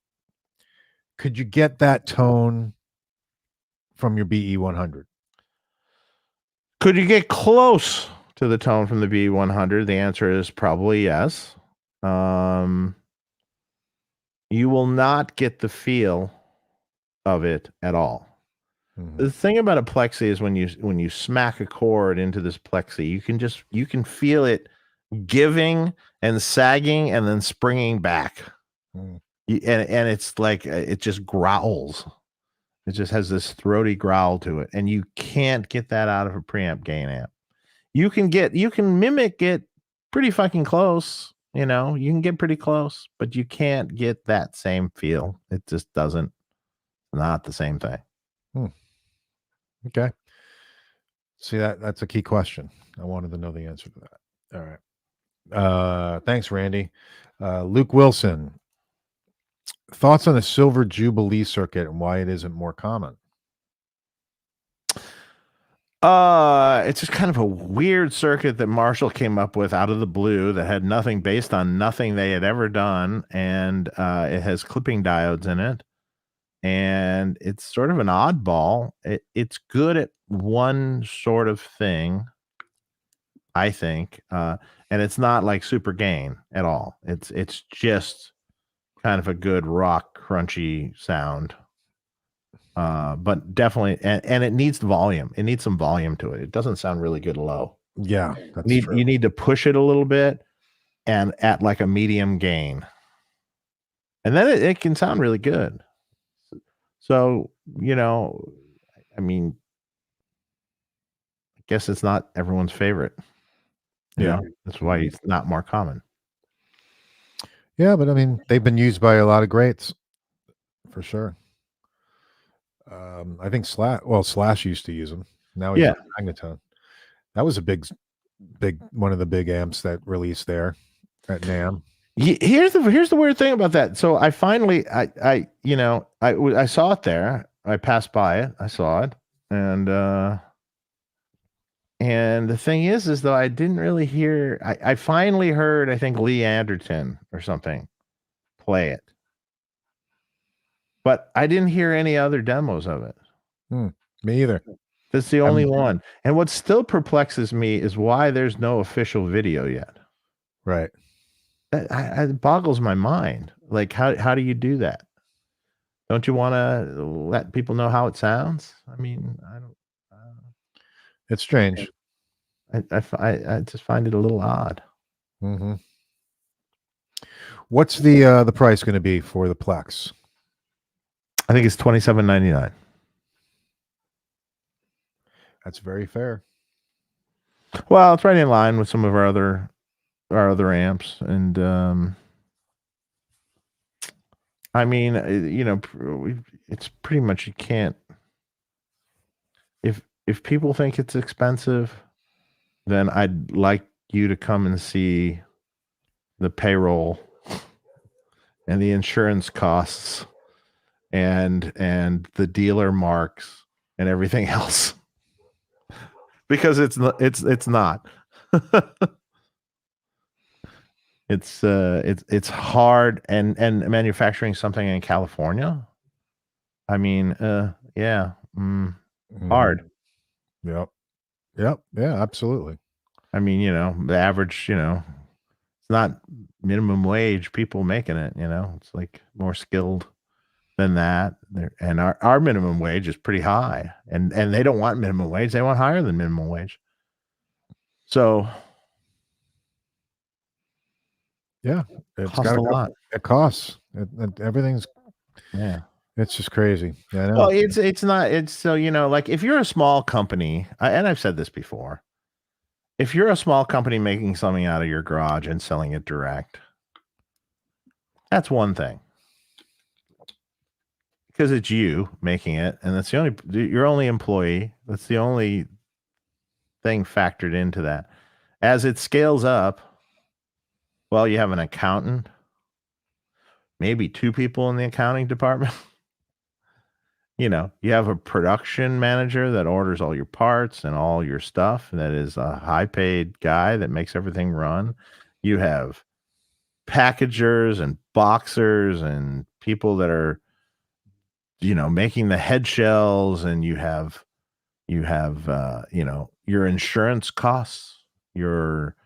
Could you get that tone from your BE100? Could you get close to the tone from the BE100? The answer is probably yes. You will not get the feel of it at all. The thing about a plexi is when you smack a chord into this plexi, you can feel it giving and sagging and then springing back. And it's like it just growls. It just has this throaty growl to it, and you can't get that out of a preamp gain amp. You can mimic it pretty fucking close. You can get pretty close, but you can't get that same feel. It just doesn't. Not the same thing. Okay. See, that's a key question. I wanted to know the answer to that. All right. Thanks, Randy. Luke Wilson. Thoughts on the Silver Jubilee circuit and why it isn't more common? It's just kind of a weird circuit that Marshall came up with out of the blue that had nothing based on nothing they had ever done, and it has clipping diodes in it, and it's sort of an oddball. It's good at one sort of thing, I think, and it's not like super gain at all. It's just kind of a good rock crunchy sound. But definitely, and it needs volume. It needs some volume to it. It doesn't sound really good low. Yeah, that's You true. need to push it a little bit and at like a medium gain, and then it can sound really good. So I mean, I guess it's not everyone's favorite. Yeah. That's why it's not more common. Yeah, but I mean, they've been used by a lot of greats for sure. I think Slash used to use them. Now he's Yeah. on Magnetone. That was a big one of the big amps that released there at NAMM. Here's the weird thing about that. So I finally I saw it there. I passed by it. I saw it, and the thing is though I didn't really hear. I finally heard, I think, Lee Anderton or something play it, but I didn't hear any other demos of it. Me either. That's the only one. And what still perplexes me is why there's no official video yet. Right. It boggles my mind. Like, how do you do that? Don't you want to let people know how it sounds? I mean, I don't. It's strange. I just find it a little odd. Mm-hmm. What's the price going to be for the Plex? I think it's $27.99. That's very fair. Well, it's right in line with some of our other amps, and I mean, it's pretty much, you can't. If people think it's expensive, then I'd like you to come and see the payroll and the insurance costs and the dealer marks and everything else, because it's not. It's hard, and manufacturing something in California. I mean, yeah, hard. Yep. Yeah, absolutely. I mean, the average, it's not minimum wage people making it. It's like more skilled than that. And our minimum wage is pretty high, and they don't want minimum wage; they want higher than minimum wage. So, yeah, it's costs a lot. It costs. Everything's. Yeah. It's just crazy. Yeah, I know. Well, it's not. It's so, like, if you're a small company, and I've said this before, if you're a small company making something out of your garage and selling it direct, that's one thing, because it's you making it, and that's your only employee. That's the only thing factored into that. As it scales up, well, you have an accountant, maybe two people in the accounting department. You have a production manager that orders all your parts and all your stuff. That is a high paid guy that makes everything run. You have packagers and boxers and people that are, making the head shells, and you have your insurance costs, your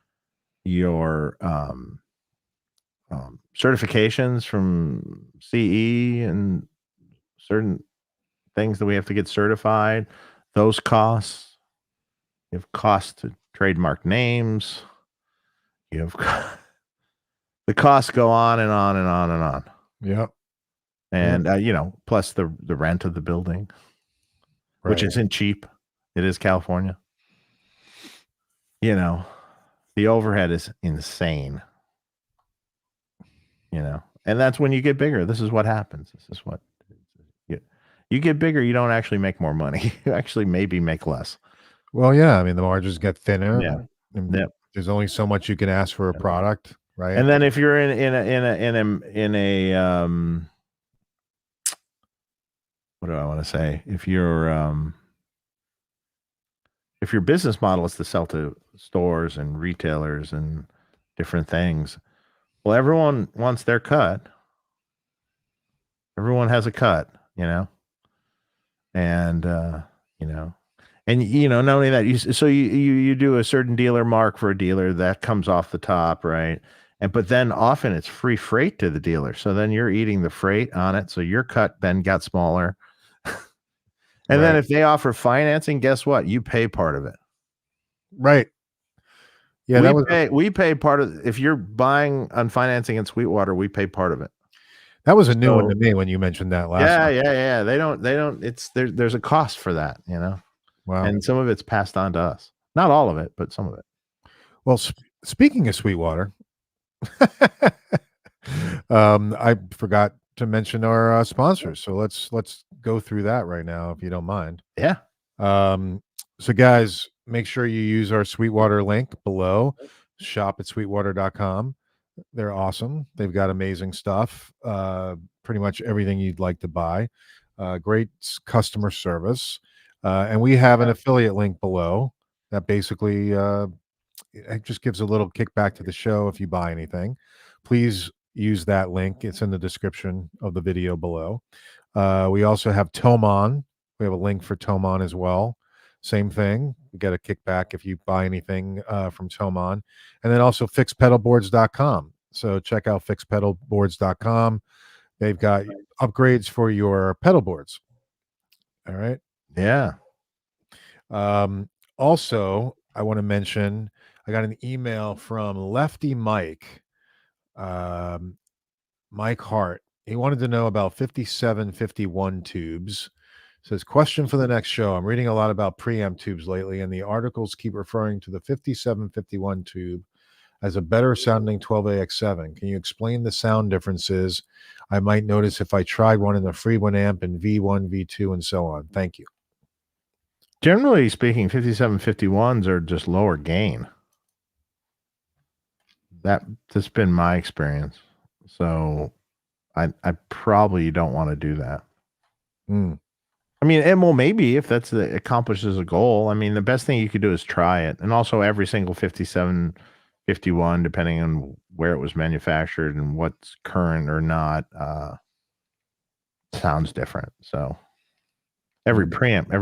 certifications from CE, and certain things that we have to get certified, those costs. You have costs to trademark names. You have the costs go on and on and on and on. Yep. And plus the rent of the building, which Right. isn't cheap. It is California. The overhead is insane. And that's when you get bigger. This is what happens. This is what you get bigger. You don't actually make more money. You actually maybe make less. Well, yeah. I mean, the margins get thinner. Yeah. and Yep. There's only so much you can ask for a product, right? And then if you're in a what do I want to say? If you're if your business model is to sell to stores and retailers and different things, well, everyone wants their cut. Everyone has a cut, and not only that, you do a certain dealer mark for a dealer that comes off the top, right? But then often it's free freight to the dealer, so then you're eating the freight on it, so your cut then got smaller. And then if they offer financing, guess what? You pay part of it. Right. Yeah, we pay part of. If you're buying on financing in Sweetwater, we pay part of it. That was a new one to me when you mentioned that last time. Yeah. They don't. It's there's a cost for that, Wow. And some of it's passed on to us. Not all of it, but some of it. Well, speaking of Sweetwater, I forgot to mention our sponsors. So let's go through that right now, if you don't mind. Yeah. So guys, make sure you use our Sweetwater link below. Shop at sweetwater.com. They're awesome. They've got amazing stuff. Pretty much everything you'd like to buy. Great customer service. And we have an affiliate link below that basically it just gives a little kickback to the show if you buy anything. Please use that link. It's in the description of the video below. We also have Thomann. We have a link for Thomann as well. Same thing. You get a kickback if you buy anything from Thomann. And then also fixpedalboards.com. So check out fixpedalboards.com. They've got upgrades for your pedal boards. All right. Yeah. Also, I want to mention I got an email from Lefty Mike, Mike Hart. He wanted to know about 5751 tubes. Says, question for the next show. I'm reading a lot about preamp tubes lately, and the articles keep referring to the 5751 tube as a better sounding 12AX7. Can you explain the sound differences I might notice if I tried one in the Freeman amp and V1, V2, and so on? Thank you. Generally speaking, 5751s are just lower gain. That's been my experience. So I probably don't want to do that. I mean, and well, maybe if that's accomplishes a goal. I mean, the best thing you could do is try it. And also every single 5751, depending on where it was manufactured and what's current or not, sounds different. So every brand of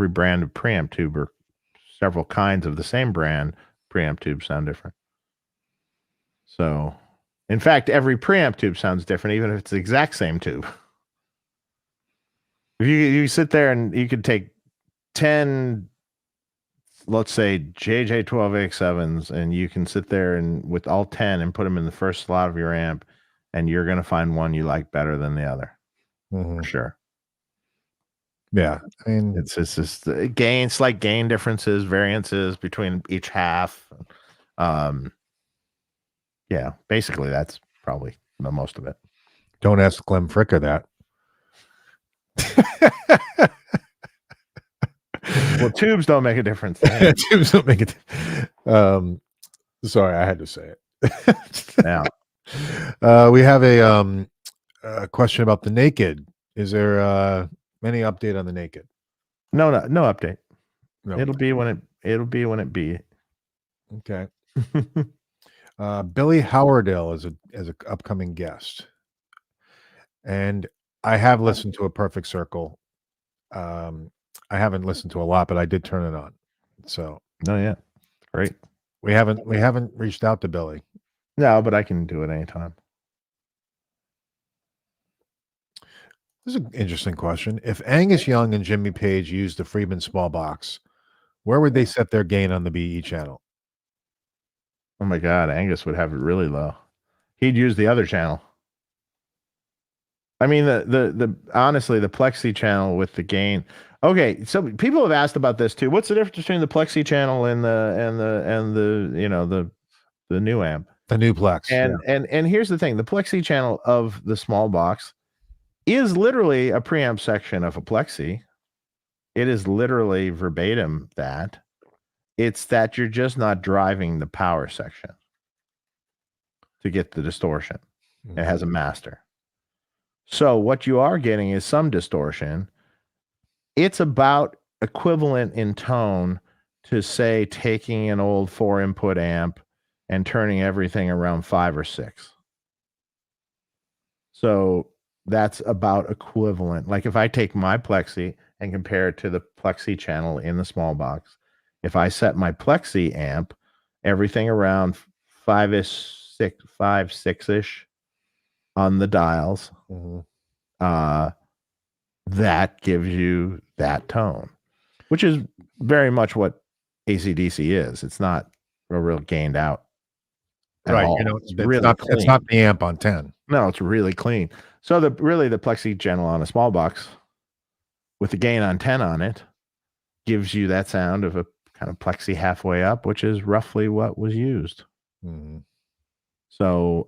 preamp tube, or several kinds of the same brand preamp tube, sound different. So, in fact, every preamp tube sounds different, even if it's the exact same tube. If you sit there and you could take 10, let's say JJ12AX7s, and you can sit there and with all 10 and put them in the first slot of your amp, and you're going to find one you like better than the other. For sure. Yeah. I mean, it's just slight gain differences, variances between each half. Yeah, basically that's probably the most of it. Don't ask Clem Fricker that. Well, tubes don't make a difference. Tubes don't make it. Sorry, I had to say it. Now, we have a question about the Naked. Is there any update on the Naked? No update. No. It'll be when it be. Okay. Billy Howardale is an upcoming guest, and I have listened to A Perfect Circle. I haven't listened to a lot, but I did turn it on. So, yeah, great. We haven't reached out to Billy. No, but I can do it anytime. This is an interesting question. If Angus Young and Jimmy Page used the Friedman small box, where would they set their gain on the BE channel? Oh my God, Angus would have it really low. He'd use the other channel. I mean, the honestly, the Plexi channel with the gain. Okay, so people have asked about this too. What's the difference between the Plexi channel and the new amp? The new Plex. And here's the thing: the Plexi channel of the small box is literally a preamp section of a Plexi. It is literally verbatim that. It's that you're just not driving the power section to get the distortion. It has a master. So what you are getting is some distortion. It's about equivalent in tone to say taking an old 4-input amp and turning everything around 5 or 6. So that's about equivalent. Like if I take my Plexi and compare it to the Plexi channel in the small box, if I set my Plexi amp, everything around 5-ish, 6-ish on the dials, that gives you that tone, which is very much what AC/DC is. It's not a real gained out at Right. all. You know, It's it's really not clean. it's not the amp on 10. No, it's really clean. So the Plexi channel on a small box with the gain on 10 on it gives you that sound of a kind of Plexi halfway up, which is roughly what was used. So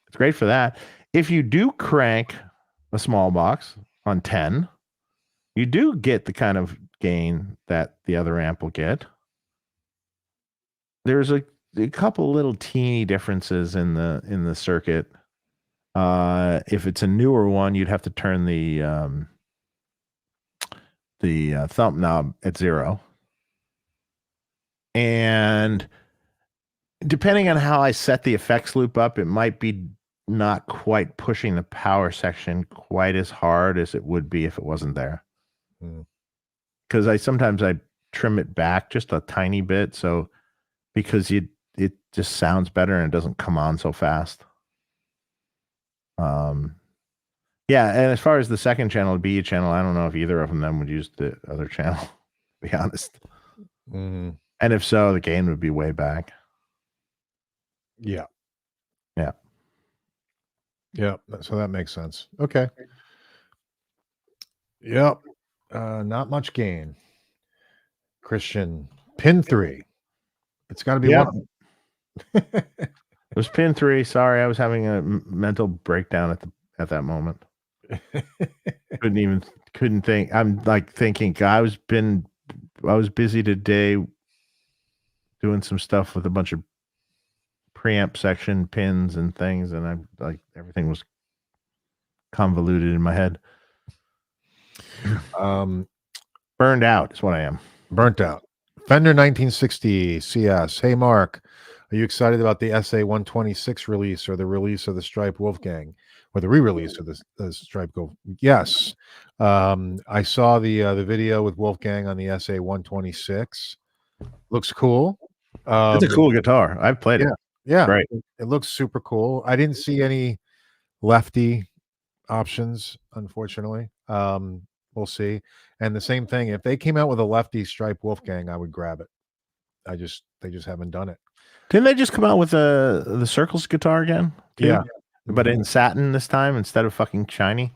it's great for that. If you do crank a small box on 10, you do get the kind of gain that the other amp will get. There's a couple little teeny differences in the circuit. If it's a newer one, you'd have to turn the thumb knob at 0. And depending on how I set the effects loop up, it might be not quite pushing the power section quite as hard as it would be if it wasn't there. Because sometimes I trim it back just a tiny bit, so because it just sounds better and it doesn't come on so fast. Yeah, and as far as the second channel, the B channel, I don't know if either of them would use the other channel, to be honest. And if so, the gain would be way back. Yeah. Yeah. Yeah. So that makes sense. Okay. Yep. Not much gain. Christian, pin 3. It's got to be one. It was pin 3. Sorry, I was having a mental breakdown at that moment. Couldn't think. I'm like thinking. I was busy today doing some stuff with a bunch of preamp section pins and things, and I'm like everything was convoluted in my head. Burned out is what I am. Burnt out. Fender 1960 CS. Hey Mark, are you excited about the SA-126 release or the release of the Stripe Wolfgang, or the re-release of the Stripe Go? Yes. I saw the video with Wolfgang on the SA-126. Looks cool. It's a cool guitar. I've played it. Yeah, Great. It looks super cool. I didn't see any lefty options, unfortunately. We'll see. And the same thing, if they came out with a lefty Stripe Wolfgang, I would grab it. They just haven't done it. Didn't they just come out with the Circles guitar again? Too? Yeah. But in satin this time instead of fucking shiny.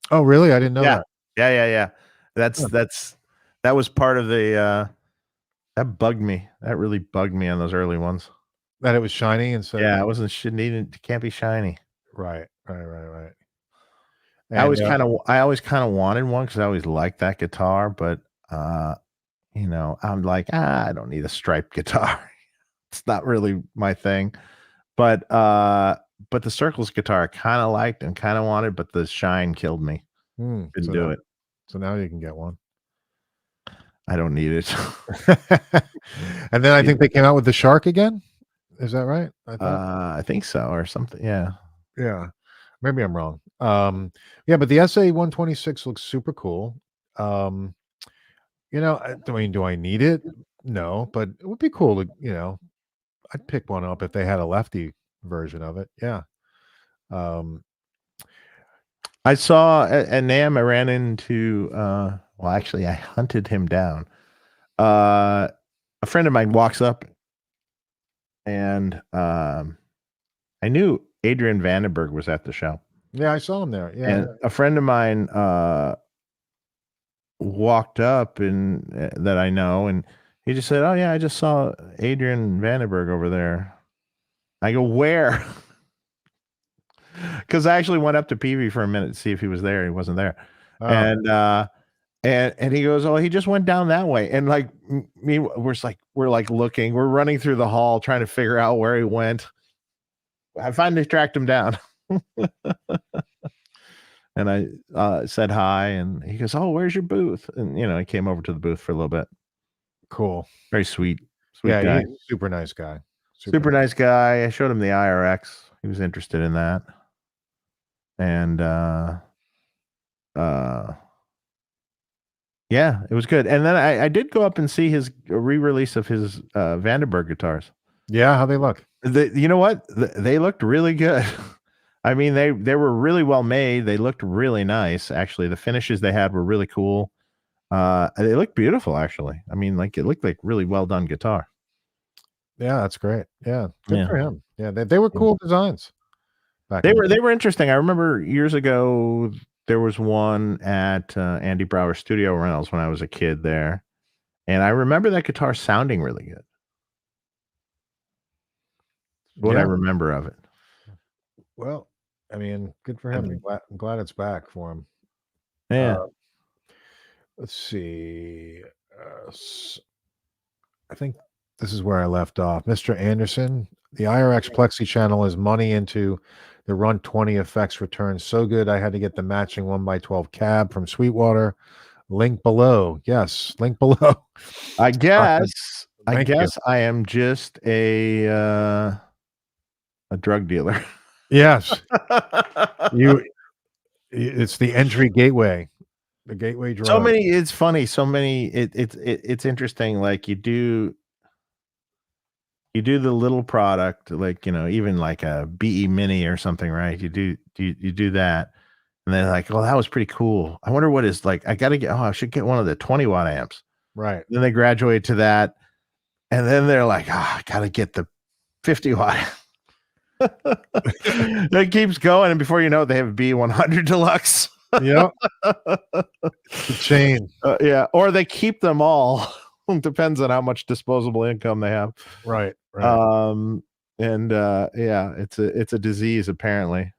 Oh, really? I didn't know that. Yeah. That was part of the that bugged me. That really bugged me on those early ones. That it was shiny instead. Yeah, it can't be shiny. Right. And, I always kind of wanted one because I always liked that guitar, but I'm like, I don't need a striped guitar. It's not really my thing. But the Circles guitar I kind of liked and kind of wanted, but the shine killed me. Didn't do it. So now you can get one. I don't need it. And then I think they came out with the Shark again. Is that right? I think so, or something. Yeah. Maybe I'm wrong. Yeah, but the SA-126 looks super cool. Do I need it? No, but it would be cool to, I'd pick one up if they had a lefty version of it. Yeah. I saw at NAMM, I ran into actually I hunted him down. A friend of mine walks up and I knew Adrian Vandenberg was at the show. Yeah, I saw him there. Yeah. And a friend of mine walked up and that I know, and he just said, "Oh yeah, I just saw Adrian Vandenberg over there." I go, "Where?" Because I actually went up to Peavy for a minute to see if he was there. He wasn't there. And he goes, "Oh, he just went down that way." And like me, we're looking, we're running through the hall trying to figure out where he went. I finally tracked him down. And I said hi, and he goes, "Oh, where's your booth?" And he came over to the booth for a little bit. Cool. Very sweet Yeah, guy. he's a super nice guy. Super nice guy. I showed him the IRX. He was interested in that. And yeah, it was good. And then I did go up and see his re-release of his Vandenberg guitars. Yeah, how they look? You know what? They looked really good. I mean, they were really well made. They looked really nice. Actually, the finishes they had were really cool. They looked beautiful. Actually, I mean, like it looked like really well done guitar. Yeah, that's great. Yeah, good Yeah. for him. Yeah, they were cool designs. They were interesting. I remember years ago there was one at Andy Brower Studio Rentals when I was a kid there, and I remember that guitar sounding really good. What I remember of it. Well, I mean, good for him. I'm glad it's back for him. Yeah. Let's see. I think this is where I left off. Mr. Anderson, the IRX Plexi channel is money into the Run 20 effects return. So good, I had to get the matching 1x12 cab from Sweetwater. Link below. Yes, link below. I guess Thank you. I am just a drug dealer. Yes. It's the entry gateway. The gateway drug. So many. It's funny. So many. It's interesting. Like you do the little product, like even like a BE Mini or something, right? You do that, and they're like, "Well, that was pretty cool. I wonder what is like. I gotta get. Oh, I should get one of the 20-watt amps." Right. Then they graduate to that, and then they're like, "Oh, I gotta get the 50-watt." That keeps going, and before you know it, they have B100 Deluxe. Yep. The chain. Yeah, or they keep them all. Depends on how much disposable income they have. Right. And yeah, it's a disease apparently.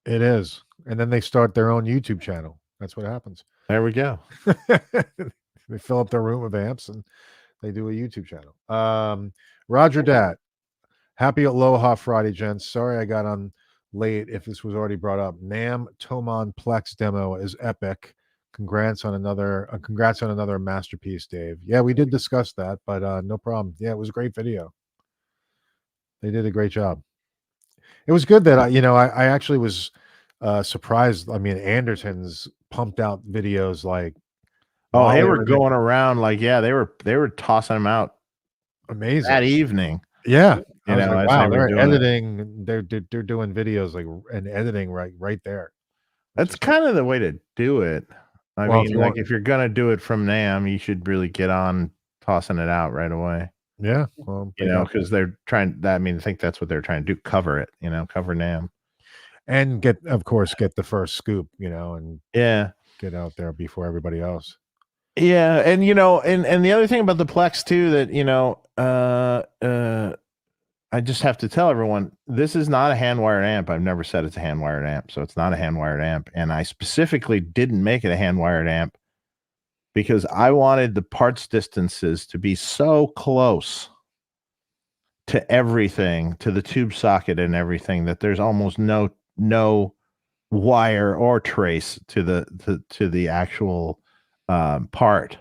It is. And then they start their own YouTube channel. That's what happens. There we go. They fill up their room with amps and they do a YouTube channel. Roger Dat. Happy Aloha Friday, gents. Sorry I got on late if this was already brought up. NAMM Thomann Plex demo is epic. Congrats on another masterpiece, Dave. Yeah, we did discuss that, but no problem. Yeah, it was a great video. They did a great job. It was good that I actually was surprised. I mean, Anderson's pumped out videos like they were going around like they were tossing them out amazing that evening. Yeah, I was like, wow, they're editing. They're doing videos like and editing right there. That's kind of the way to do it. I mean, like if you're gonna do it from NAMM, you should really get on tossing it out right away. Yeah, well, because they're trying. I mean, I think that's what they're trying to do. Cover it. Cover NAMM, and get the first scoop. And get out there before everybody else. Yeah, and and the other thing about the Plex too that I just have to tell everyone this is not a hand wired amp. I've never said it's a hand wired amp, so it's not a hand wired amp. And I specifically didn't make it a hand wired amp because I wanted the parts distances to be so close to everything, to the tube socket and everything, that there's almost no wire or trace to the actual part.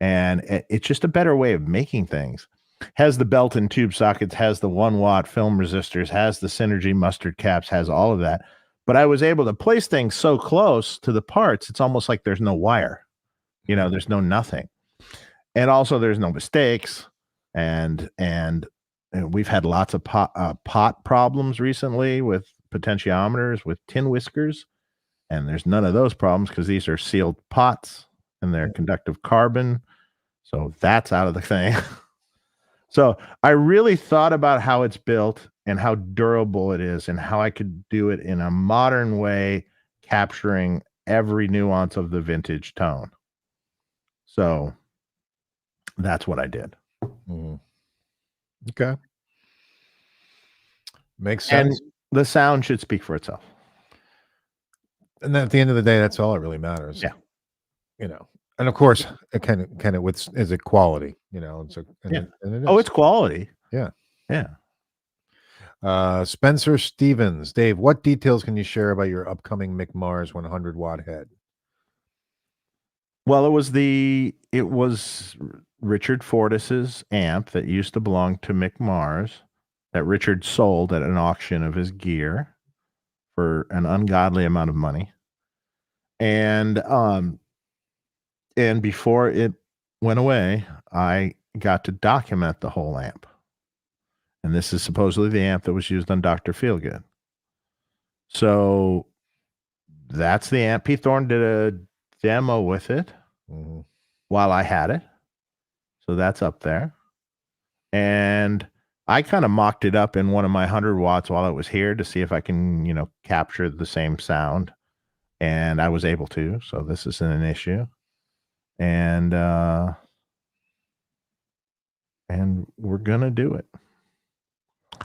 And it's just a better way of making things. Has the belt and tube sockets, has the 1-watt film resistors, has the Synergy mustard caps, has all of that. But I was able to place things so close to the parts, it's almost like there's no wire. There's no nothing. And also there's no mistakes. And we've had lots of pot problems recently with potentiometers, with tin whiskers. And there's none of those problems because these are sealed pots and they're conductive carbon. So that's out of the thing. So I really thought about how it's built and how durable it is and how I could do it in a modern way, capturing every nuance of the vintage tone. So that's what I did. Mm-hmm. Okay. Makes sense. And the sound should speak for itself. And then at the end of the day, that's all that really matters. Yeah. And of course, it kind of is it quality, it's it's quality. Yeah. Yeah. Spencer Stevens, Dave, what details can you share about your upcoming McMars 100-watt head? Well, it was Richard Fortis's amp that used to belong to McMars that Richard sold at an auction of his gear for an ungodly amount of money. And before it went away, I got to document the whole amp. And this is supposedly the amp that was used on Dr. Feelgood. So that's the amp. Pete Thorne did a demo with it while I had it. So that's up there. And I kind of mocked it up in one of my 100 watts while it was here to see if I can, capture the same sound. And I was able to. So this isn't an issue. And we're going to do it.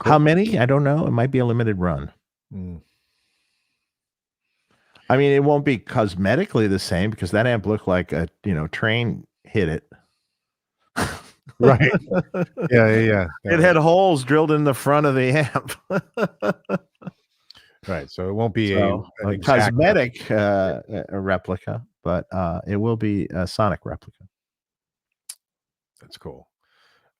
Cool. How many? I don't know. It might be a limited run. I mean, it won't be cosmetically the same because that amp looked like a train hit it. Right. Yeah. It had holes drilled in the front of the amp. Right. So it won't be a cosmetic a replica, but it will be a sonic replica. That's cool.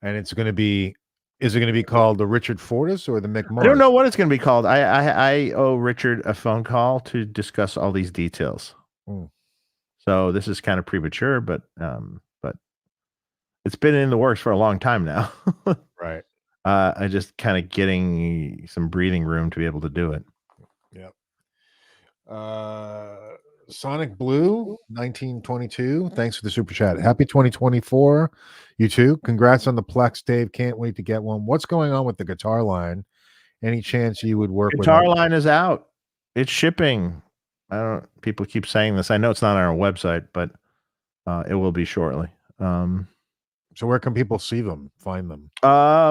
And it's going to be. Is it going to be called the Richard Fortis or the McMars? I don't know what it's going to be called. I owe Richard a phone call to discuss all these details. So this is kind of premature, but it's been in the works for a long time now. Right. I just kind of getting some breathing room to be able to do it. Yep. Sonic Blue 1922. Thanks for the super chat. Happy 2024. You too. Congrats on the Plex, Dave. Can't wait to get one. What's going on with the guitar line? Any chance you would work with guitar line is out. It's shipping. People keep saying this. I know it's not on our website, but it will be shortly. So where can people see them, find them?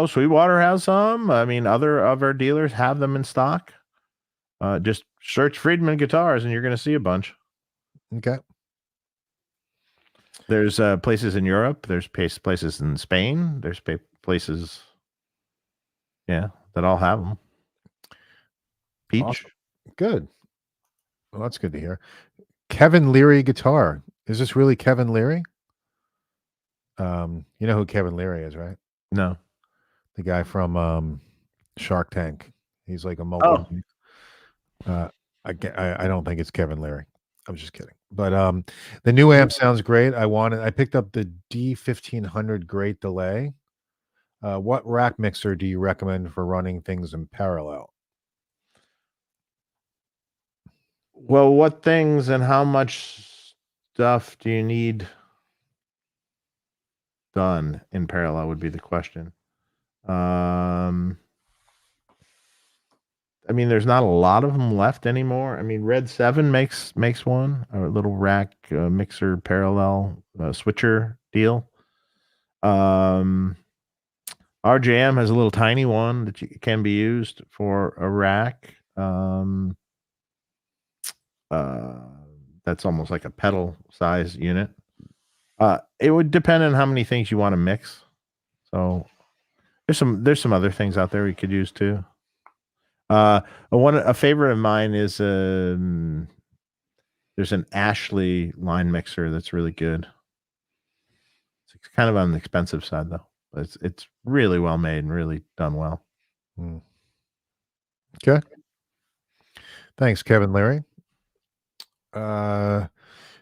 Sweetwater has some. I mean, other of our dealers have them in stock. Just search Friedman Guitars and you're going to see a bunch. Okay. There's places in Europe. There's places in Spain. There's places, that all have them. Peach. Awesome. Good. Well, that's good to hear. Kevin Leary guitar. Is this really Kevin Leary? You know who Kevin Leary is, right? No. The guy from Shark Tank. He's like a multi. I don't think it's Kevin Leary. I'm just kidding. But the new amp sounds great. I picked up the D1500 Great Delay. What rack mixer do you recommend for running things in parallel? Well, what things and how much stuff do you need done in parallel would be the question. I mean, there's not a lot of them left anymore. I mean, Red 7 makes one, a little rack mixer parallel switcher deal. RJM has a little tiny one that can be used for a rack. That's almost like a pedal size unit. It would depend on how many things you want to mix. So there's some other things out there you could use too. A favorite of mine is there's an Ashley line mixer that's really good. It's kind of on the expensive side though, but it's really well made and really done well. Okay. Thanks, Kevin Leary.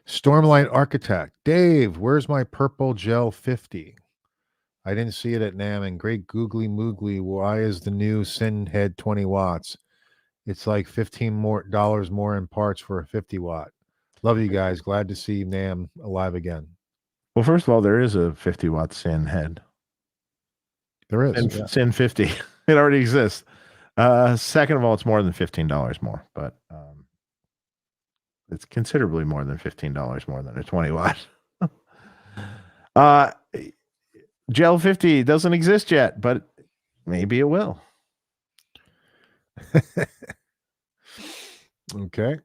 Stormlight Architect. Dave, where's my purple gel 50? I didn't see it at NAMM. And great googly moogly. Why is the new Sin head 20 watts? It's like $15 more in parts for a 50 watt. Love you guys. Glad to see NAMM alive again. Well, first of all, there is a 50 watt Sin head. There is. Sin 50. It already exists. Second of all, it's more than $15 more, but it's considerably more than $15 more than a 20 watt. Gel 50 doesn't exist yet, but maybe it will. Okay.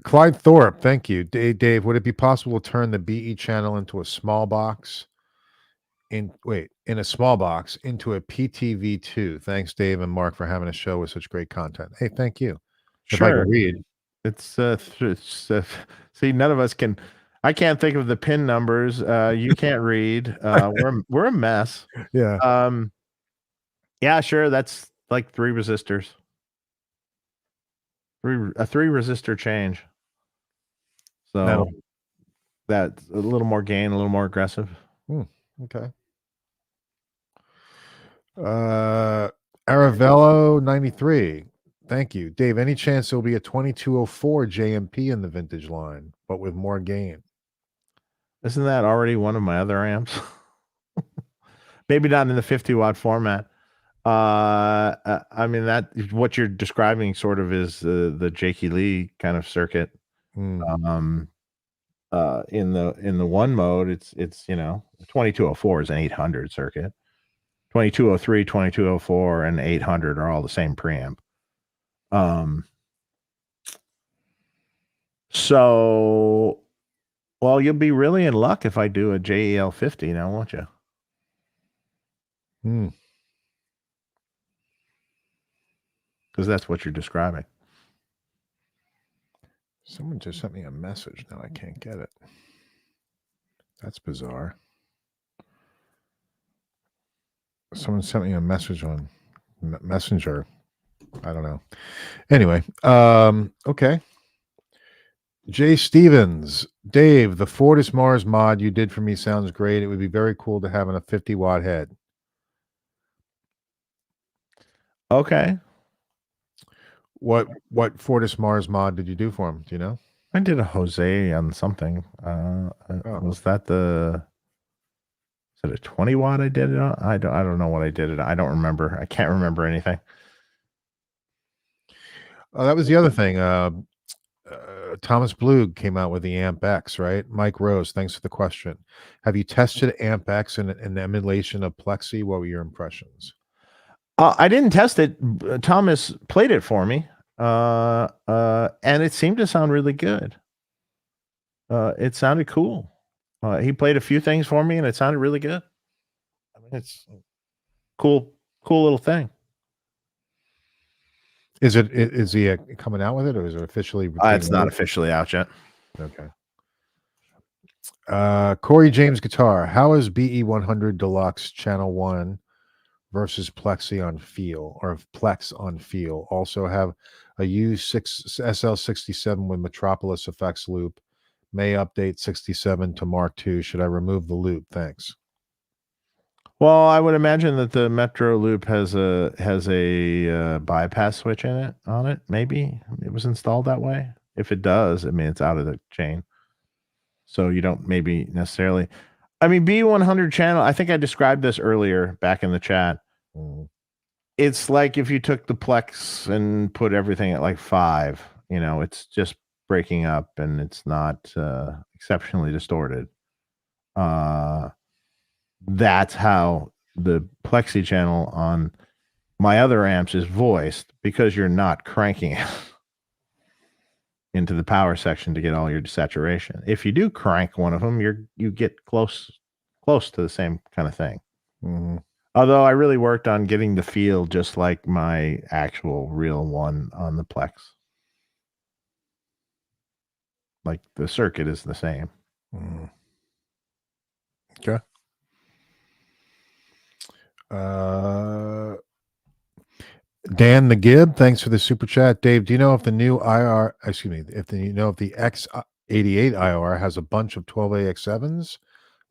Clyde Thorpe, thank you. Dave, would it be possible to turn the BE channel into a small box? in a small box into a PTV2. Thanks, Dave and Mark, for having a show with such great content. Hey, thank you. If I Sure. can read. It's see, none of us can. I can't think of the pin numbers. You can't read. We're a mess. Yeah. Yeah, sure. That's like 3 resistors. A 3 resistor change. So That'll that's a little more gain, a little more aggressive. okay. Aravello 93. Thank you. Dave, any chance there'll be a 2204 JMP in the vintage line, but with more gain? Isn't that already one of my other amps? Maybe not in the 50-watt format. I mean, that what you're describing sort of is the Jakey Lee kind of circuit. In the one mode, it's 2204 is an 800 circuit. 2203, 2204, and 800 are all the same preamp. So, well, you'll be really in luck if I do a JEL 50 now, won't you? Because that's what you're describing. Someone just sent me a message. Now I can't get it. That's bizarre. Someone sent me a message on Messenger. I don't know. Anyway, okay. Jay Stevens, Dave, the Fortis Mars mod you did for me sounds great. It would be very cool to have in a 50-watt head. Okay. What Fortis Mars mod did you do for him? Do you know? I did a Jose on something. Was that is it a 20 watt I did it on? I don't know what I did it. I don't remember. I can't remember anything. Oh, that was the other thing. Thomas Blue came out with the Amp X, right? Mike Rose, thanks for the question. Have you tested Amp X in an emulation of Plexi? What were your impressions? I didn't test it. Thomas played it for me, and it seemed to sound really good. It sounded cool. He played a few things for me, and it sounded really good. I mean, it's cool little thing. Is he coming out with it, or is it officially? It's not officially out yet. Okay. Corey James Guitar. How is BE100 Deluxe Channel 1 versus Plexi on feel, or Plex on feel? Also have a U6 SL67 with Metropolis effects loop. May update 67 to Mark II. Should I remove the loop? Thanks. Well, I would imagine that the Metro loop has a bypass switch on it. Maybe it was installed that way. If it does, I mean, it's out of the chain. So you don't maybe necessarily. I mean, B100 channel, I think I described this earlier back in the chat. It's like if you took the Plex and put everything at like 5, it's just breaking up and it's not exceptionally distorted. That's how the Plexi channel on my other amps is voiced, because you're not cranking it into the power section to get all your saturation. If you do crank one of them, you get close to the same kind of thing. Although I really worked on getting the feel just like my actual real one on the Plex. Like the circuit is the same. Okay. Dan the Gib, thanks for the super chat. Dave, do you know if the new if the X88 IR has a bunch of 12AX7s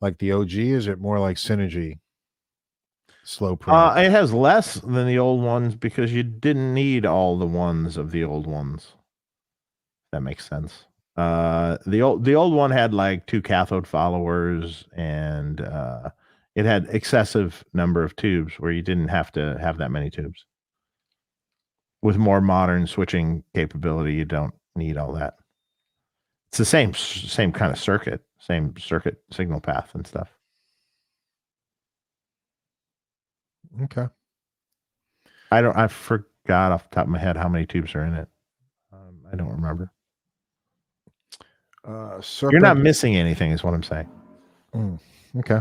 like the OG? Is it more like Synergy? Slow preamp. It has less than the old ones because you didn't need all the ones of the old ones. That makes sense. The old one had like 2 cathode followers, and it had excessive number of tubes where you didn't have to have that many tubes. With more modern switching capability, you don't need all that. It's the same kind of circuit, same circuit signal path and stuff. Okay. I forgot off the top of my head how many tubes are in it. I don't remember. You're not missing anything, is what I'm saying. Okay.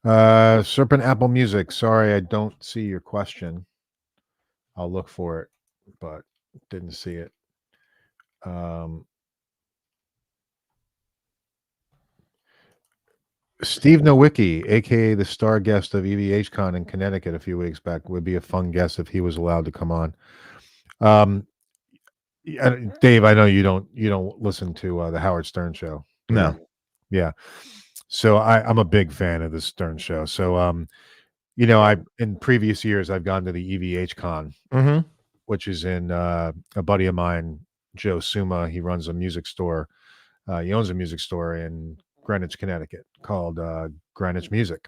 Serpent Apple Music. Sorry, I don't see your question. I'll look for it, but didn't see it. Steve Nowicki, aka the star guest of EVHCon in Connecticut a few weeks back, would be a fun guest if he was allowed to come on. Dave, I know you don't listen to the Howard Stern show. No. Yeah. So I'm a big fan of the Stern show. So I in previous years I've gone to the EVHCon, which is in a buddy of mine, Joe Suma. He runs a music store. He owns a music store in Greenwich, Connecticut called Greenwich Music.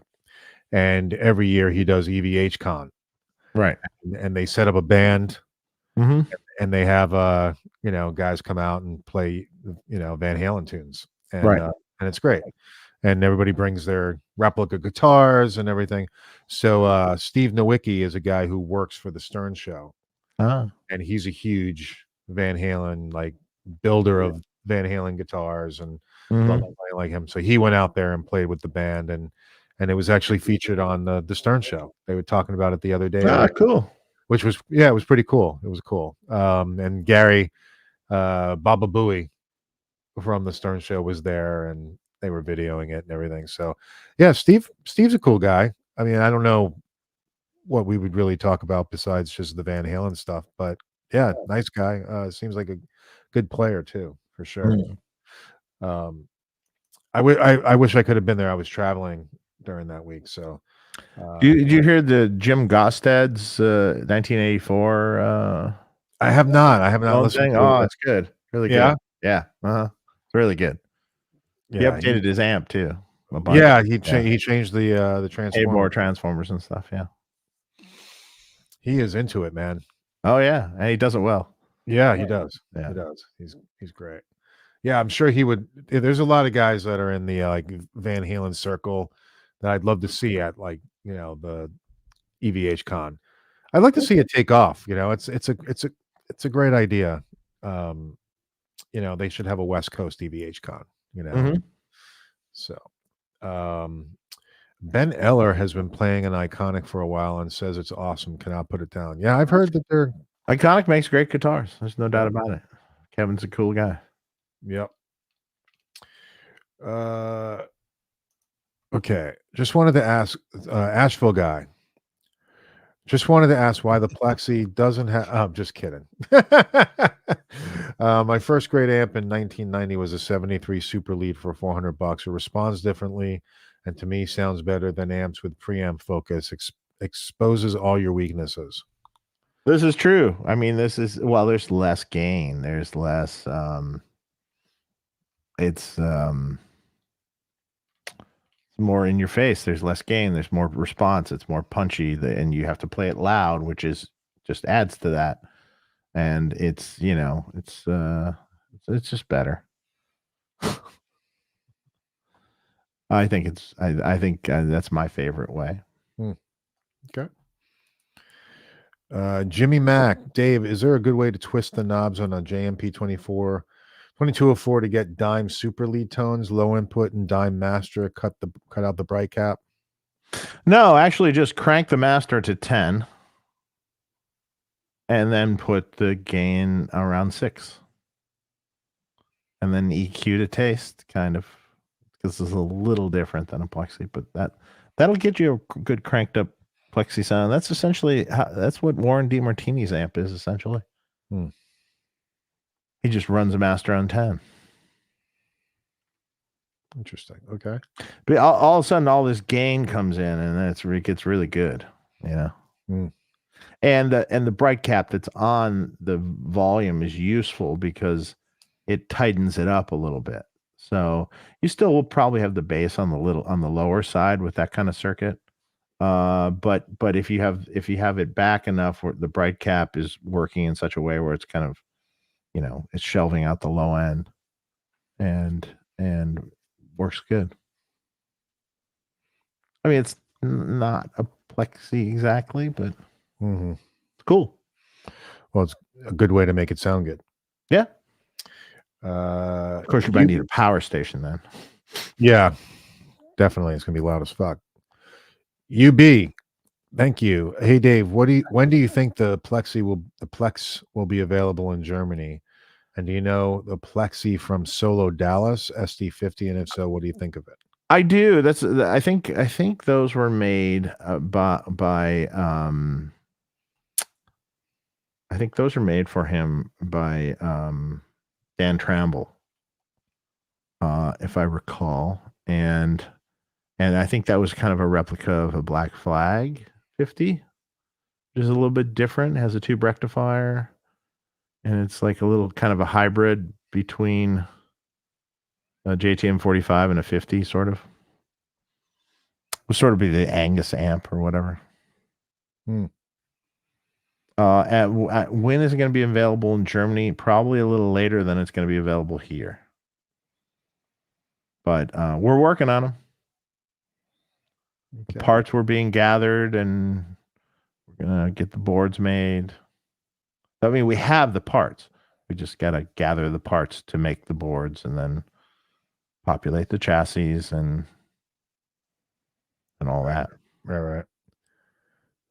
And every year he does EVHCon. Right. And they set up a band. Mm-hmm. And they have guys come out and play Van Halen tunes, and Right. And it's great, and everybody brings their replica guitars and everything. So Steve Nowicki is a guy who works for the Stern Show, and he's a huge Van Halen builder of Van Halen guitars and blah, blah, blah, like him. So he went out there and played with the band, and it was actually featured on the Stern Show. They were talking about it the other day. Cool. Which was, it was pretty cool. It was cool. And Gary Baba Booey from the Stern Show was there, and they were videoing it and everything. So yeah, Steve's a cool guy. I mean, I don't know what we would really talk about besides just the Van Halen stuff, but yeah, nice guy. Seems like a good player too, for sure. I wish I could have been there. I was traveling during that week, so. Did you hear the Jim Gostad's 1984? I have not. I have not listened to it. It's good. Really good. Yeah? Yeah. It's really good. Yeah, he updated his amp too. Yeah, he changed the transformer. More transformers and stuff. Yeah. He is into it, man. Oh yeah, and he does it well. Yeah, he does. Yeah. He does. He's great. Yeah, I'm sure he would. There's a lot of guys that are in the Van Halen circle that I'd love to see at the EVHCon. I'd like to see it take off. It's a great idea. They should have a West Coast EVHCon. So, Ben Eller has been playing an Iconic for a while and says it's awesome. Cannot put it down. Yeah, I've heard that they're Iconic makes great guitars. There's no doubt about it. Kevin's a cool guy. Yep. Okay. Just wanted to ask Asheville guy. Just wanted to ask why the Plexi doesn't have. I'm just kidding. My first grade amp in 1990 was a 73 Super Lead for $400. It responds differently, and to me sounds better than amps with preamp focus. Exposes all your weaknesses. This is true. I mean, there's less gain. There's less. It's more in your face. There's less gain. There's more response. It's more punchy, and you have to play it loud, which just adds to that. And it's just better. I think that's my favorite way. Okay. Jimmy Mack, Dave, is there a good way to twist the knobs on a JMP 2204 to get dime super lead tones, low input and dime master, cut out the bright cap? No, actually just crank the master to 10 and then put the gain around 6. And then EQ to taste, kind of, because it's a little different than a Plexi, but that'll get you a good cranked up Plexi sound. That's essentially that's what Warren DeMartini's amp is, essentially. He just runs a master on 10. Interesting. Okay. But all of a sudden, all this gain comes in, and then it gets really good. And the bright cap that's on the volume is useful because it tightens it up a little bit. So you still will probably have the bass on the lower side with that kind of circuit. But if you have it back enough where the bright cap is working in such a way where it's kind of, it's shelving out the low end and works good. I mean, it's not a Plexi exactly, but it's cool. Well, it's a good way to make it sound good. Yeah. Of course, you might need a power station then. Yeah, definitely. It's going to be loud as fuck. UB. Thank you. Hey Dave, when do you think the Plex will be available in Germany? And do you know the Plexi from Solo Dallas SD50? And if so, what do you think of it? I do. I think those were made by I think those are made for him by Dan Tramble, if I recall, and I think that was kind of a replica of a Black Flag 50, which is a little bit different. It has a tube rectifier, and it's like a little kind of a hybrid between a JTM 45 and a 50, sort of. It would sort of be the Angus amp or whatever. Hmm. When is it going to be available in Germany? Probably a little later than it's going to be available here. But we're working on them. Okay. The parts were being gathered, and we're going to get the boards made. I mean, we have the parts. We just got to gather the parts to make the boards and then populate the chassis and all that. Right.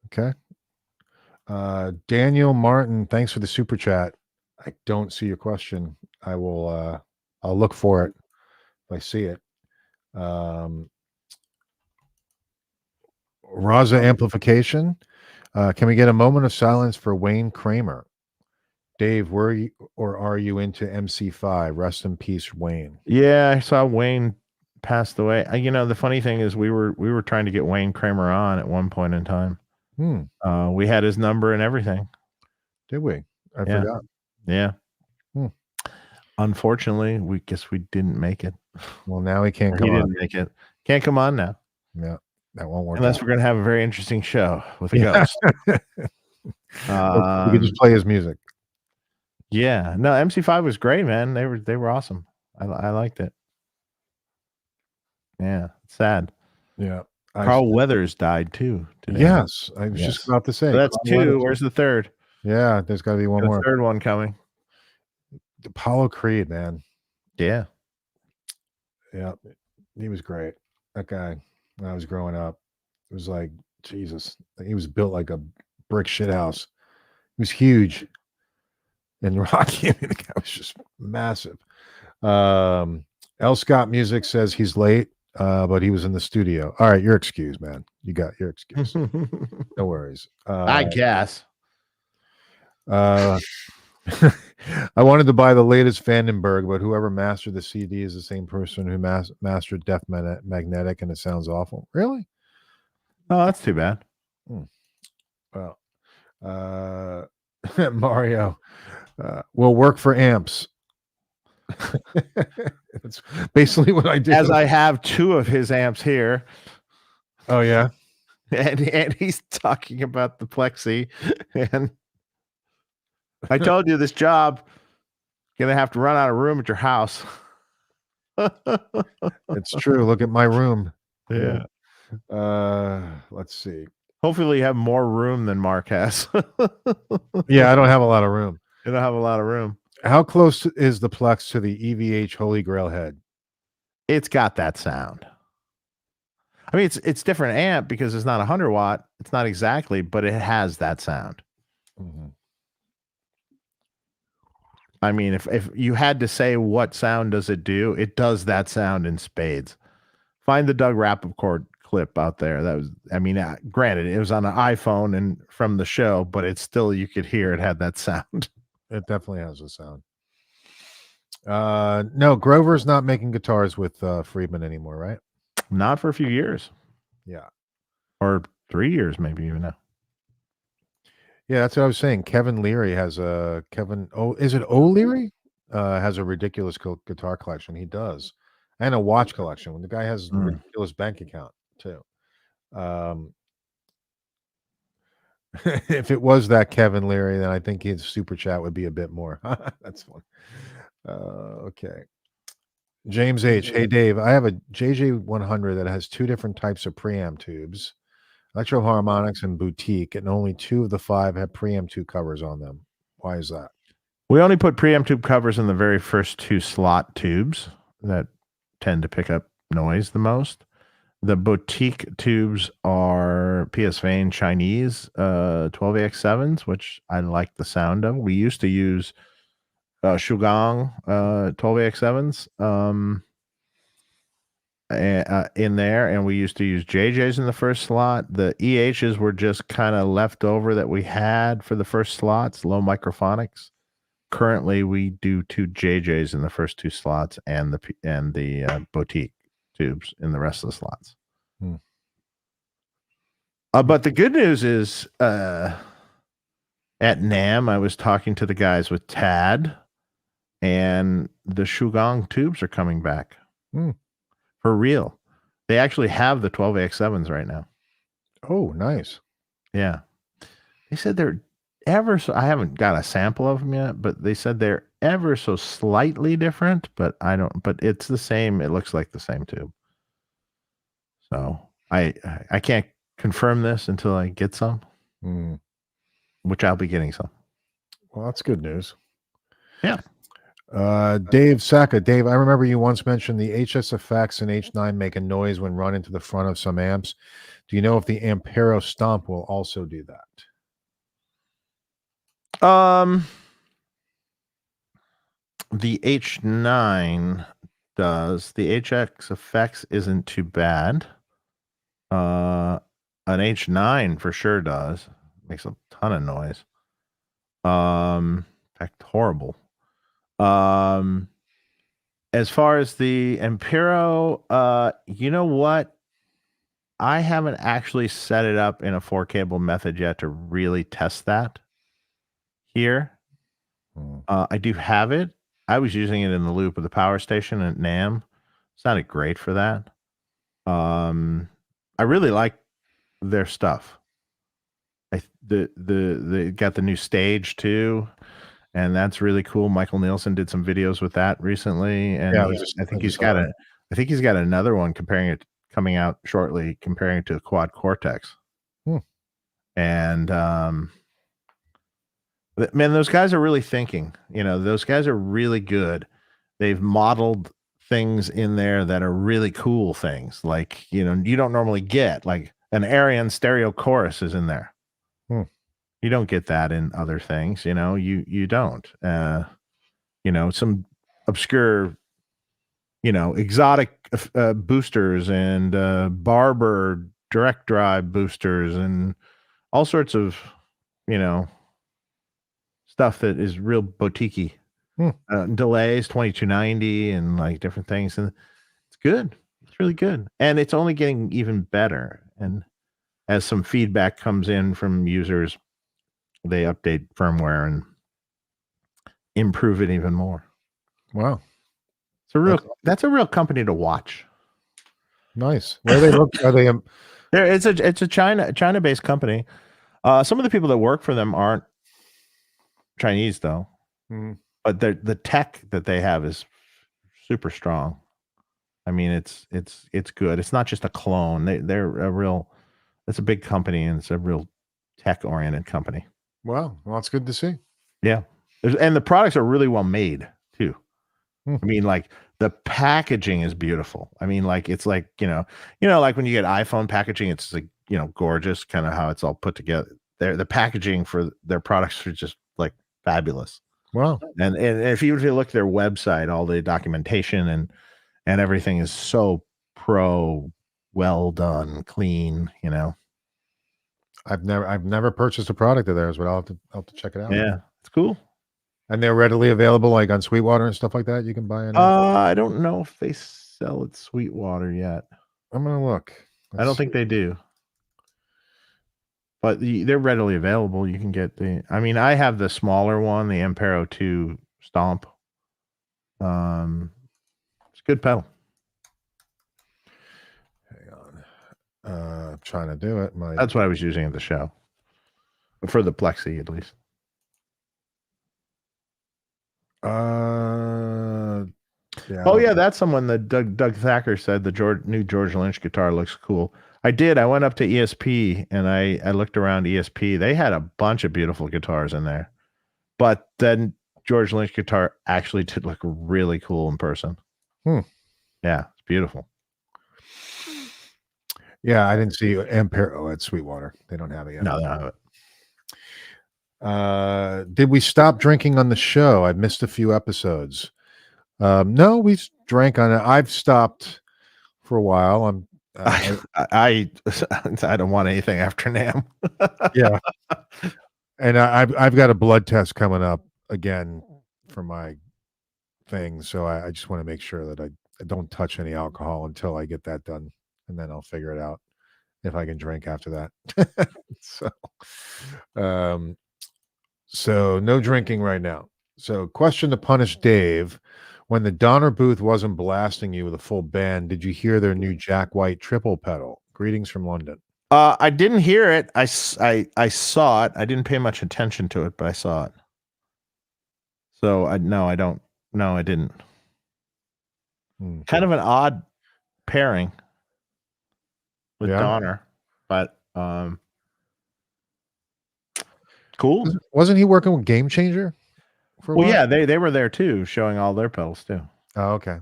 Okay. Daniel Martin, thanks for the super chat. I don't see your question. I'll look for it if I see it. Raza amplification. Can we get a moment of silence for Wayne Kramer? Dave, were you or are you into MC5? Rest in peace, Wayne. Yeah, I saw Wayne passed away. The funny thing is we were trying to get Wayne Kramer on at one point in time. We had his number and everything. Did we? I forgot. Yeah. Unfortunately, we didn't make it. Well, now he can't come on. He didn't make it. Can't come on now. Yeah, that won't work. Unless we're going to have a very interesting show with a ghost. We could just play his music. Yeah. No, MC5 was great, man. They were awesome. I liked it. Yeah. Sad. Yeah. Carl Weathers died too today. Yes. I was just about to say. So that's Carl 2. Weathers. Where's the third? Yeah, there's got to be one more. Third one coming. Apollo Creed, man. Yeah. Yeah. He was great. That guy, when I was growing up, it was like, Jesus. He was built like a brick shit house. He was huge. And Rocky, I mean, the guy was just massive. L. Scott Music says he's late, but he was in the studio. All right, you're excused, man. You got your excuse. No worries. I guess. I wanted to buy the latest Vandenberg, but whoever mastered the CD is the same person who mastered Def Magnetic, and it sounds awful. Really? Oh, that's too bad. Well, Mario will work for amps. That's basically what I did. As I have 2 of his amps here. Oh yeah, and he's talking about the Plexi, and I told you this job gonna have to run out of room at your house. It's true. Look at my room. Yeah. Let's see. Hopefully you have more room than Mark has. Yeah, I don't have a lot of room. You don't have a lot of room. How close is the Plex to the EVH Holy Grail head? It's got that sound. I mean, it's different amp because it's not 100 watt. It's not exactly, but it has that sound. Mm-hmm. I mean, if you had to say what sound does it do, it does that sound in spades. Find the Doug Rappaport clip out there. That was, I mean, granted, it was on an iPhone and from the show, but it's still, you could hear it had that sound. It definitely has a sound. No, Grover's not making guitars with Friedman anymore, right? Not for a few years. Yeah. Or 3 years, maybe even now. Yeah, that's what I was saying. Kevin Leary has a is it O'Leary? Has a ridiculous guitar collection. He does. And a watch collection. When the guy has a ridiculous bank account too. If it was that Kevin Leary, then I think his super chat would be a bit more. That's fun. Okay. James H. Hey Dave, I have a JJ100 that has 2 different types of preamp tubes, Electro Harmonics and Boutique, and only 2 of the 5 have preamp tube covers on them. Why is that? We only put preamp tube covers in the very first 2 slot tubes that tend to pick up noise the most. The boutique tubes are PS Vane Chinese 12AX7s, which I like the sound of. We used to use Shugang 12AX7s in there, and we used to use JJs in the first slot. The EHs were just kind of left over that we had for the first slots, low microphonics. Currently, we do 2 JJs in the first 2 slots and the boutique tubes in the rest of the slots. But the good news is at NAMM, I was talking to the guys with TAD, and the Shugang tubes are coming back for real. They actually have the 12AX7s right now. Oh, nice. Yeah. They said they're ever so, I haven't got a sample of them yet, but they said they're ever so slightly different, but but it's the same. It looks like the same tube. So I can't confirm this until I get some, which I'll be getting some. Well, that's good news. Yeah. Dave Saka. Dave, I remember you once mentioned the HSFX and H9 make a noise when run into the front of some amps. Do you know if the Ampero Stomp will also do that? The H9 does. The HXFX isn't too bad. An H9 for sure does. Makes a ton of noise. In fact, horrible. As far as the Ampero, you know what? I haven't actually set it up in a 4-cable method yet to really test that here. I do have it. I was using it in the loop of the power station at NAMM. Sounded great for that. I really like their stuff. They got the new stage too, and that's really cool. Michael Nielsen did some videos with that recently, and Yeah, I think he's got another one coming out shortly, comparing it to the Quad Cortex. And man, those guys are really thinking. Those guys are really good. They've modeled things in there that are really cool things, like you don't normally get, like an Arion stereo chorus is in there. You don't get that in other things, you don't. Some obscure, exotic boosters and Barber direct drive boosters and all sorts of, stuff that is real boutique-y. Delays 2290 and like different things, and it's good. It's really good, and it's only getting even better. And as some feedback comes in from users, they update firmware and improve it even more. Wow, that's a real company to watch. Nice. Where they look? Are they? It's a China-based company. Some of the people that work for them aren't Chinese though, but the tech that they have is super strong. I mean, it's good. It's not just a clone. They're a real. It's a big company, and it's a real tech-oriented company. Wow, well, that's good to see. Yeah, and the products are really well made too. I mean, like the packaging is beautiful. I mean, like it's like like when you get iPhone packaging, it's like gorgeous, kind of how it's all put together. The packaging for their products are just like fabulous. Wow. And if you look at their website, all the documentation and everything is so well done, clean. I've never purchased a product of theirs, but I'll have to check it out. Yeah, it's cool. And they're readily available, like on Sweetwater and stuff like that. You can buy it. I don't know if they sell at Sweetwater yet. I'm gonna look. I don't think they do, but they're readily available. You can get I have the smaller one, the Ampero 2 Stomp. It's a good pedal. Hang on. I'm trying to do it. That's what I was using at the show. For the Plexi, at least. Yeah. Oh yeah, that's someone that Doug Thacker said the new George Lynch guitar looks cool. I did. I went up to ESP and I looked around ESP. They had a bunch of beautiful guitars in there, but then George Lynch guitar actually did look really cool in person. Yeah, it's beautiful. Yeah, I didn't see Ampere. Oh, at Sweetwater. They don't have it yet. No, they don't have it. Did we stop drinking on the show? I missed a few episodes. No, we drank on it. I've stopped for a while. I'm I don't want anything after NAMM. yeah, and I've got a blood test coming up again for my thing, so I just want to make sure that I don't touch any alcohol until I get that done, and then I'll figure it out if I can drink after that. So, so no drinking right now. So, question to punish Dave: when the Donner booth wasn't blasting you with a full band, did you hear their new Jack White triple pedal? Greetings from London. I didn't hear it. I saw it. I didn't pay much attention to it, but I saw it. So I don't. No, I didn't. Kind of an odd pairing with Donner, but cool. Wasn't he working with Game Changer? For a while? Yeah, they were there too, showing all their pedals too. Oh, okay.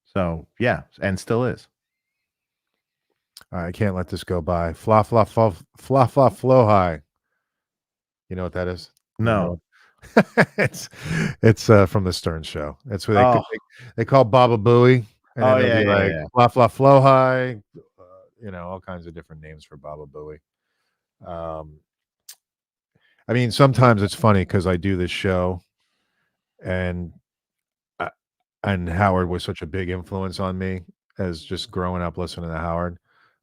So yeah, and still is. I can't let this go by. Fla fla fla fla fla flow high. You know what that is? No. it's from the Stern Show. That's what they call Baba Booey. And then they'll be like fla fla flow high. All kinds of different names for Baba Booey. I mean, sometimes it's funny because I do this show, and Howard was such a big influence on me as just growing up listening to Howard.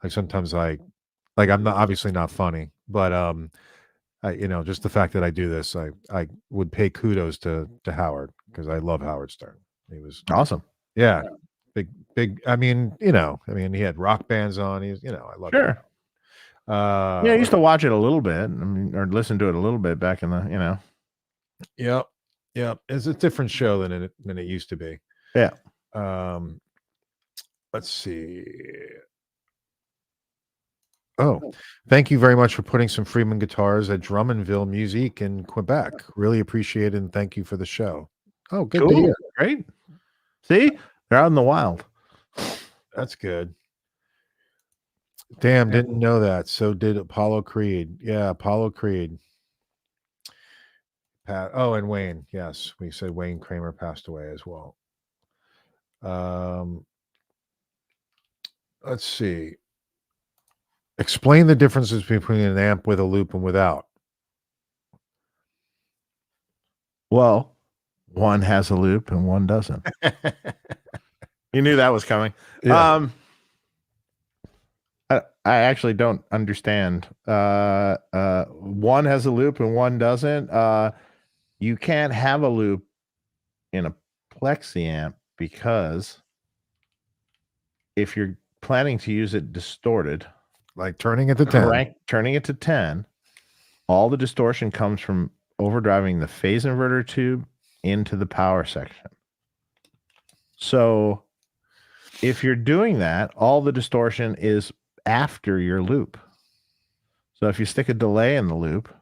Like sometimes like I'm not obviously not funny, but just the fact that I do this, I would pay kudos to Howard because I love Howard Stern. He was awesome. Yeah. Big. I mean, he had rock bands on. I love it. Sure. I used to watch it a little bit. I mean, or listen to it a little bit back in the, Yep. Yep. It's a different show than it used to be. Yeah. Let's see. Oh, thank you very much for putting some Freeman guitars at Drummondville Musique in Quebec. Really appreciate it, and thank you for the show. Oh, good to hear. Great. See? They're out in the wild. That's good. Damn, didn't know that. So did Apollo Creed. Yeah, Apollo Creed. And Wayne. Yes, we said Wayne Kramer passed away as well. Let's see. Explain the differences between an amp with a loop and without. Well, one has a loop and one doesn't. You knew that was coming. Yeah. I actually don't understand. One has a loop and one doesn't. You can't have a loop in a plexi amp because if you're planning to use it distorted, like turning it to 10. Turning it to 10, all the distortion comes from overdriving the phase inverter tube into the power section. So if you're doing that, all the distortion is after your loop. So if you stick a delay in the loop,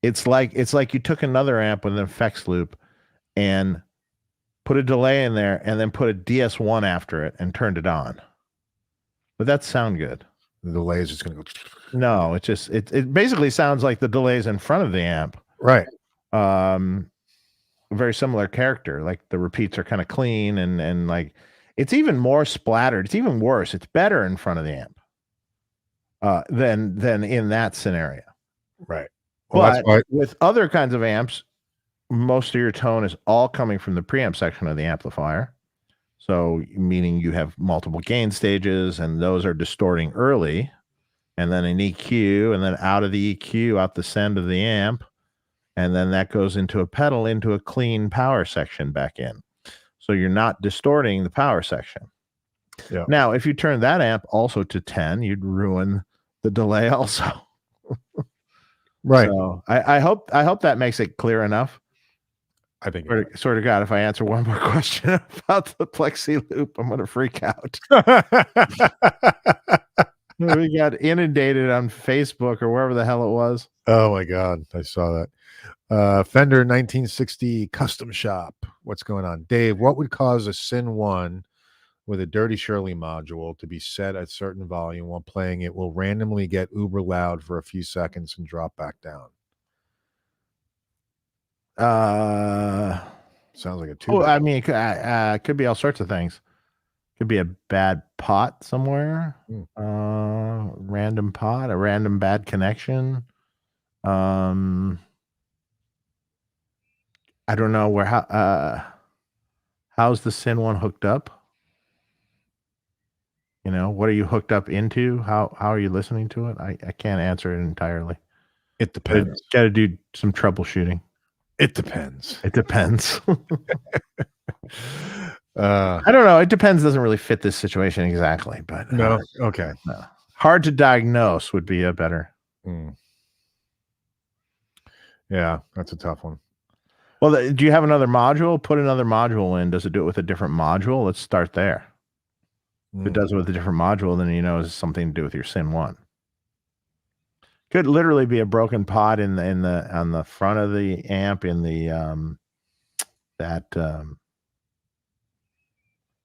it's like you took another amp with an effects loop and put a delay in there and then put a DS1 after it and turned it on. But that sound good. The delay is just going to go. No, it basically sounds like the delays in front of the amp. Right. Very similar character. Like the repeats are kind of clean and like it's even more splattered. It's even worse. It's better in front of the amp than in that scenario. Right. Well, but with other kinds of amps, most of your tone is all coming from the preamp section of the amplifier. So meaning you have multiple gain stages and those are distorting early, and then an EQ, and then out of the EQ, out the send of the amp, and then that goes into a pedal, into a clean power section back in. So you're not distorting the power section. Yeah. Now, if you turn that amp also to 10, you'd ruin the delay also. Right. So I hope that makes it clear enough. I think sort of God, if I answer one more question about the plexi loop, I'm going to freak out. We got inundated on Facebook or wherever the hell it was. Oh my God, I saw that. Fender 1960 custom shop. What's going on, Dave? What would cause a Sin 1 with a Dirty Shirley module to be set at certain volume. While playing, it will randomly get uber loud for a few seconds and drop back down. Sounds like a tuba. I mean, it could be all sorts of things. Could be a bad pot somewhere. Random pot, a random bad connection. I don't know how's the Sin one hooked up? You know, what are you hooked up into? How are you listening to it? I can't answer it entirely. It depends. Got to do some troubleshooting. It depends. It depends. I don't know. It depends doesn't really fit this situation exactly, but no. Okay. Hard to diagnose would be a better. Yeah, that's a tough one. Well, do you have another module? Put another module in. Does it do it with a different module? Let's start there. If it does it with a different module, then you know it's something to do with your Sin 1. Could literally be a broken pot on the front of the amp in the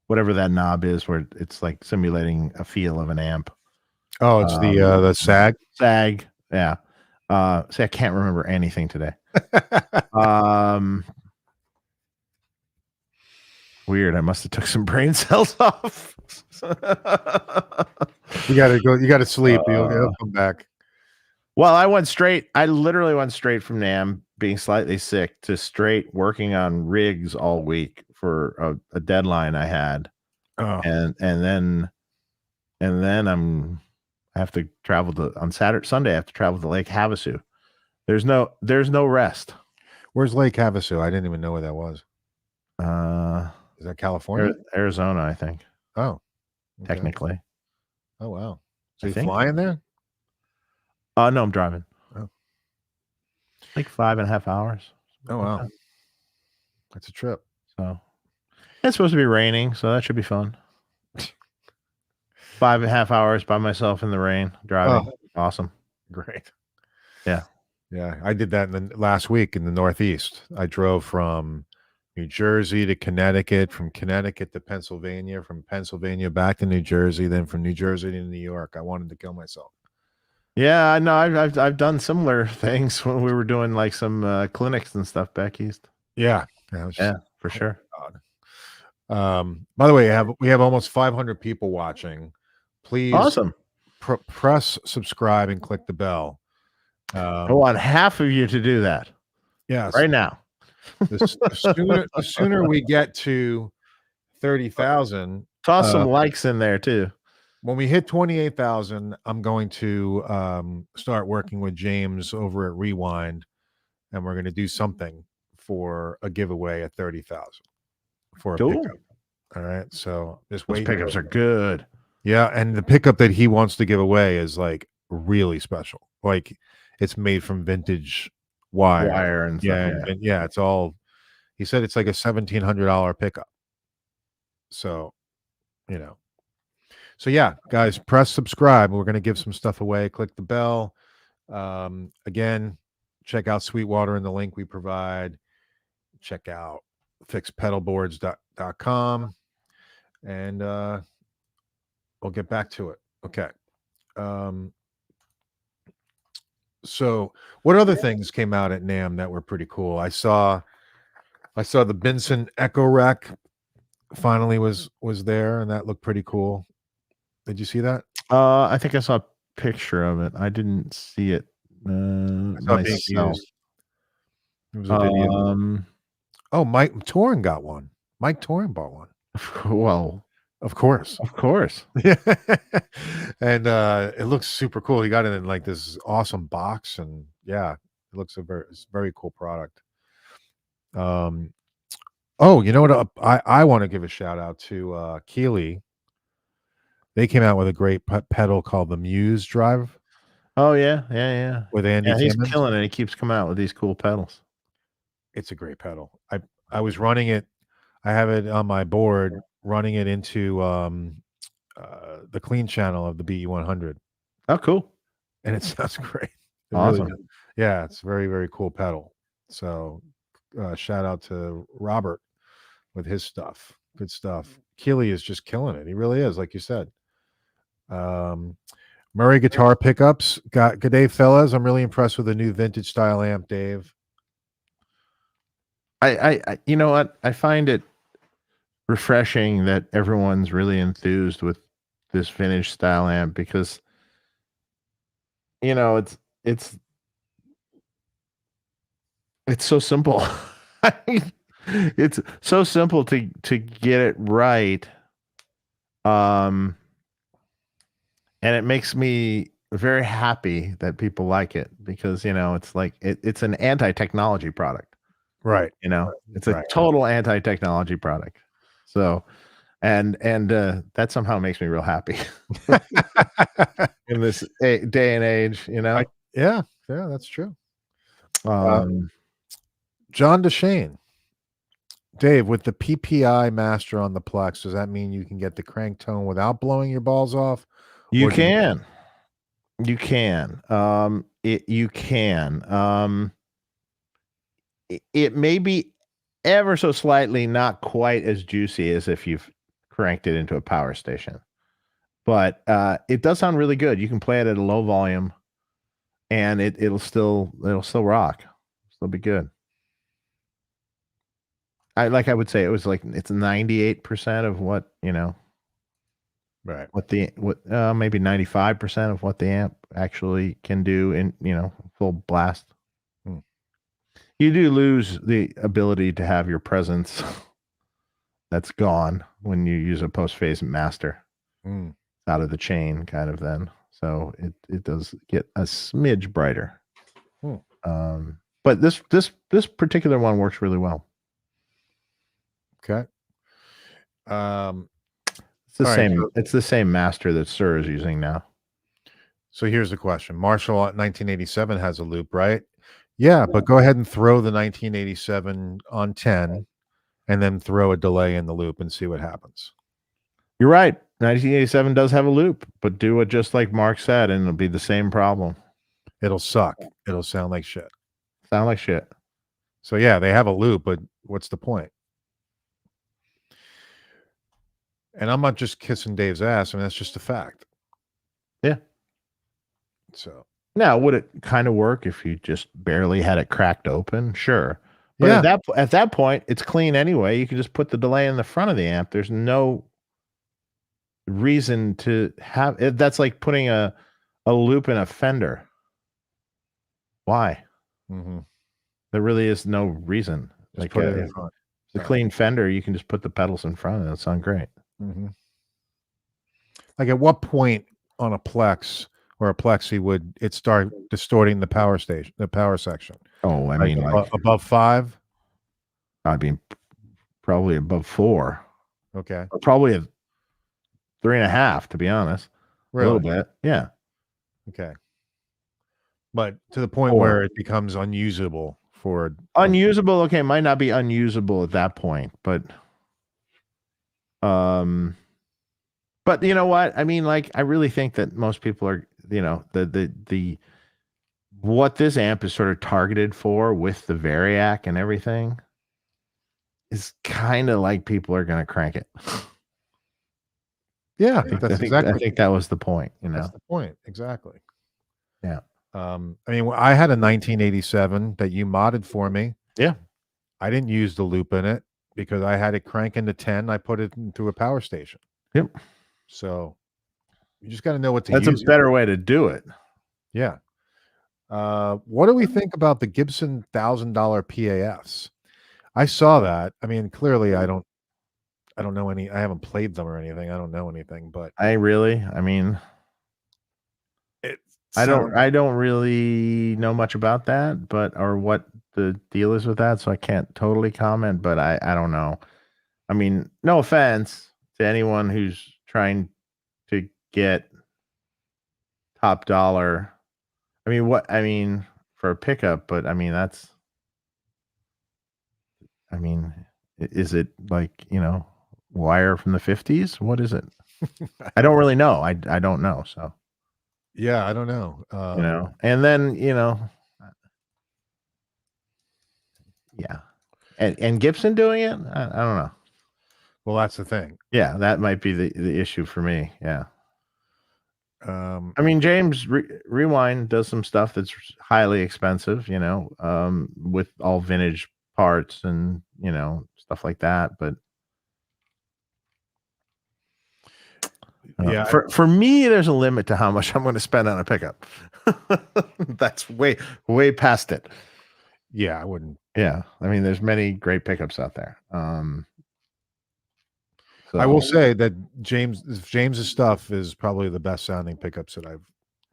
whatever that knob is, where it's like simulating a feel of an amp. Oh, it's the sag. Sag, yeah. See, I can't remember anything today. Weird. I must have took some brain cells off. You gotta go. You gotta sleep. You'll come back. Well, I literally went straight from NAMM being slightly sick to straight working on rigs all week for a deadline I had. And then I have to travel on Sunday. I have to travel to Lake Havasu. There's no rest. Where's Lake Havasu? I didn't even know where that was. Is that California? Arizona, I think. Oh, okay. Technically. Oh wow. So you flying there? No, I'm driving. Oh. Like 5.5 hours. Oh wow. That's a trip. So it's supposed to be raining, so that should be fun. 5.5 hours by myself in the rain driving. Oh, awesome. Great. Yeah. Yeah. I did that last week in the Northeast. I drove from New Jersey to Connecticut, from Connecticut to Pennsylvania, from Pennsylvania back to New Jersey, then from New Jersey to New York. I wanted to kill myself. Yeah, I know. I've done similar things when we were doing like some clinics and stuff back east. Yeah. Yeah, for sure. By the way, we have almost 500 people watching. Please, awesome. Press subscribe and click the bell. I want half of you to do that. Yes, right now. The sooner we get to 30,000, toss some likes in there too. When we hit 28,000, I'm going to start working with James over at Rewind, and we're going to do something for a giveaway at 30,000 for a pickup. All right, so just wait. Those pickups are good. Yeah, and the pickup that he wants to give away is like really special. Like it's made from vintage wire and stuff. Yeah, it's all. He said it's like a $1,700 pickup. So, you know. So yeah, guys, press subscribe. We're going to give some stuff away. Click the bell. Again, check out Sweetwater in the link we provide. Check out fixpedalboards.com, and we'll get back to it. Okay. So what other things came out at NAMM that were pretty cool? I saw the Benson Echo Rec finally was there, and that looked pretty cool. Did you see that? I think I saw a picture of it. I didn't see it myself. It was a video. Oh, Mike Torrin got one. Mike Torrin bought one. Well, of course. Yeah. And it looks super cool. He got it in like this awesome box, and yeah, it looks it's a very cool product. Oh, you know what? I want to give a shout out to Keeley. They came out with a great pedal called the Muse Drive. Oh yeah. With Andy, he's killing it. He keeps coming out with these cool pedals. It's a great pedal. I was running it. I have it on my board, running it into the clean channel of the BE100. Oh, cool! And it sounds great. Awesome. Really, yeah, it's a very, very cool pedal. So shout out to Robert with his stuff. Good stuff. Keeley is just killing it. He really is, like you said. Murray guitar pickups. Good day, fellas. I'm really impressed with the new vintage style amp, Dave. I you know what? I find it refreshing that everyone's really enthused with this vintage style amp because it's so simple. It's so simple to get it right. And it makes me very happy that people like it because it's like it's an anti-technology product. Right. It's a total anti-technology product. So and that somehow makes me real happy in this day and age, Yeah, that's true. Um, John DeShane. Dave, with the PPI master on the Plex, does that mean you can get the crank tone without blowing your balls off? you Or do you- can. You can. You can. It may be ever so slightly not quite as juicy as if you've cranked it into a power station. But it does sound really good. You can play it at a low volume and it'll still rock. Still be good. I would say it was like it's 98% of what, right. what maybe 95% of what the amp actually can do in, full blast. You do lose the ability to have your presence that's gone when you use a post-phase master out of the chain kind of then. So it does get a smidge brighter. But this particular one works really well. Okay. It's the same. It's the same master that Sir is using now. So here's the question: Marshall 1987 has a loop, right? Yeah, but go ahead and throw the 1987 on 10, and then throw a delay in the loop and see what happens. You're right. 1987 does have a loop, but do it just like Mark said, and it'll be the same problem. It'll suck. It'll sound like shit. Sound like shit. So yeah, they have a loop, but what's the point? And I'm not just kissing Dave's ass. I mean, that's just a fact. Yeah. So now, would it kind of work if you just barely had it cracked open? Sure. But at that point, it's clean anyway. You can just put the delay in the front of the amp. There's no reason to have it. That's like putting a loop in a Fender. Why? There really is no reason. Just like put it in front. The clean Fender, you can just put the pedals in front, and it'll sound great. Like at what point on a Plex or a Plexi would it start distorting the power section? Oh, I mean, like above 5? I mean, probably above 4. Okay. Or probably a 3.5, to be honest. Really? A little bit. Yeah. Okay. But to the point where it becomes unusable for unusable. Okay. Might not be unusable at that point, but you know what? I mean, like, I really think that most people are, the what this amp is sort of targeted for with the Variac and everything is kind of like people are going to crank it. Yeah, I think that was the point. That's the point. Exactly. Yeah. I mean, I had a 1987 that you modded for me. Yeah. I didn't use the loop in it because I had it crank into 10. I put it into a power station. Yep. So you just got to know what to use. That's a better way to do it. Yeah. What do we think about the Gibson $1,000 PAFs? I saw that. I mean, clearly I don't know any. I haven't played them or anything. I don't know anything, but I mean, I don't really know much about that, or what the deal is with that, so I can't totally comment, but I don't know. I mean, no offense to anyone who's trying to get top dollar. I mean, for a pickup, but I mean, is it like, wire from the 50s? What is it? I don't really know. I don't know. So yeah, I don't know. And then, yeah. And Gibson doing it? I don't know. Well, that's the thing. Yeah, that might be the issue for me. Yeah. Um, I mean, James Rewind does some stuff that's highly expensive, with all vintage parts and, stuff like that. But yeah, for me, there's a limit to how much I'm going to spend on a pickup. That's way past it. yeah, I wouldn't. Yeah. I mean, there's many great pickups out there. I will say that James's stuff is probably the best sounding pickups that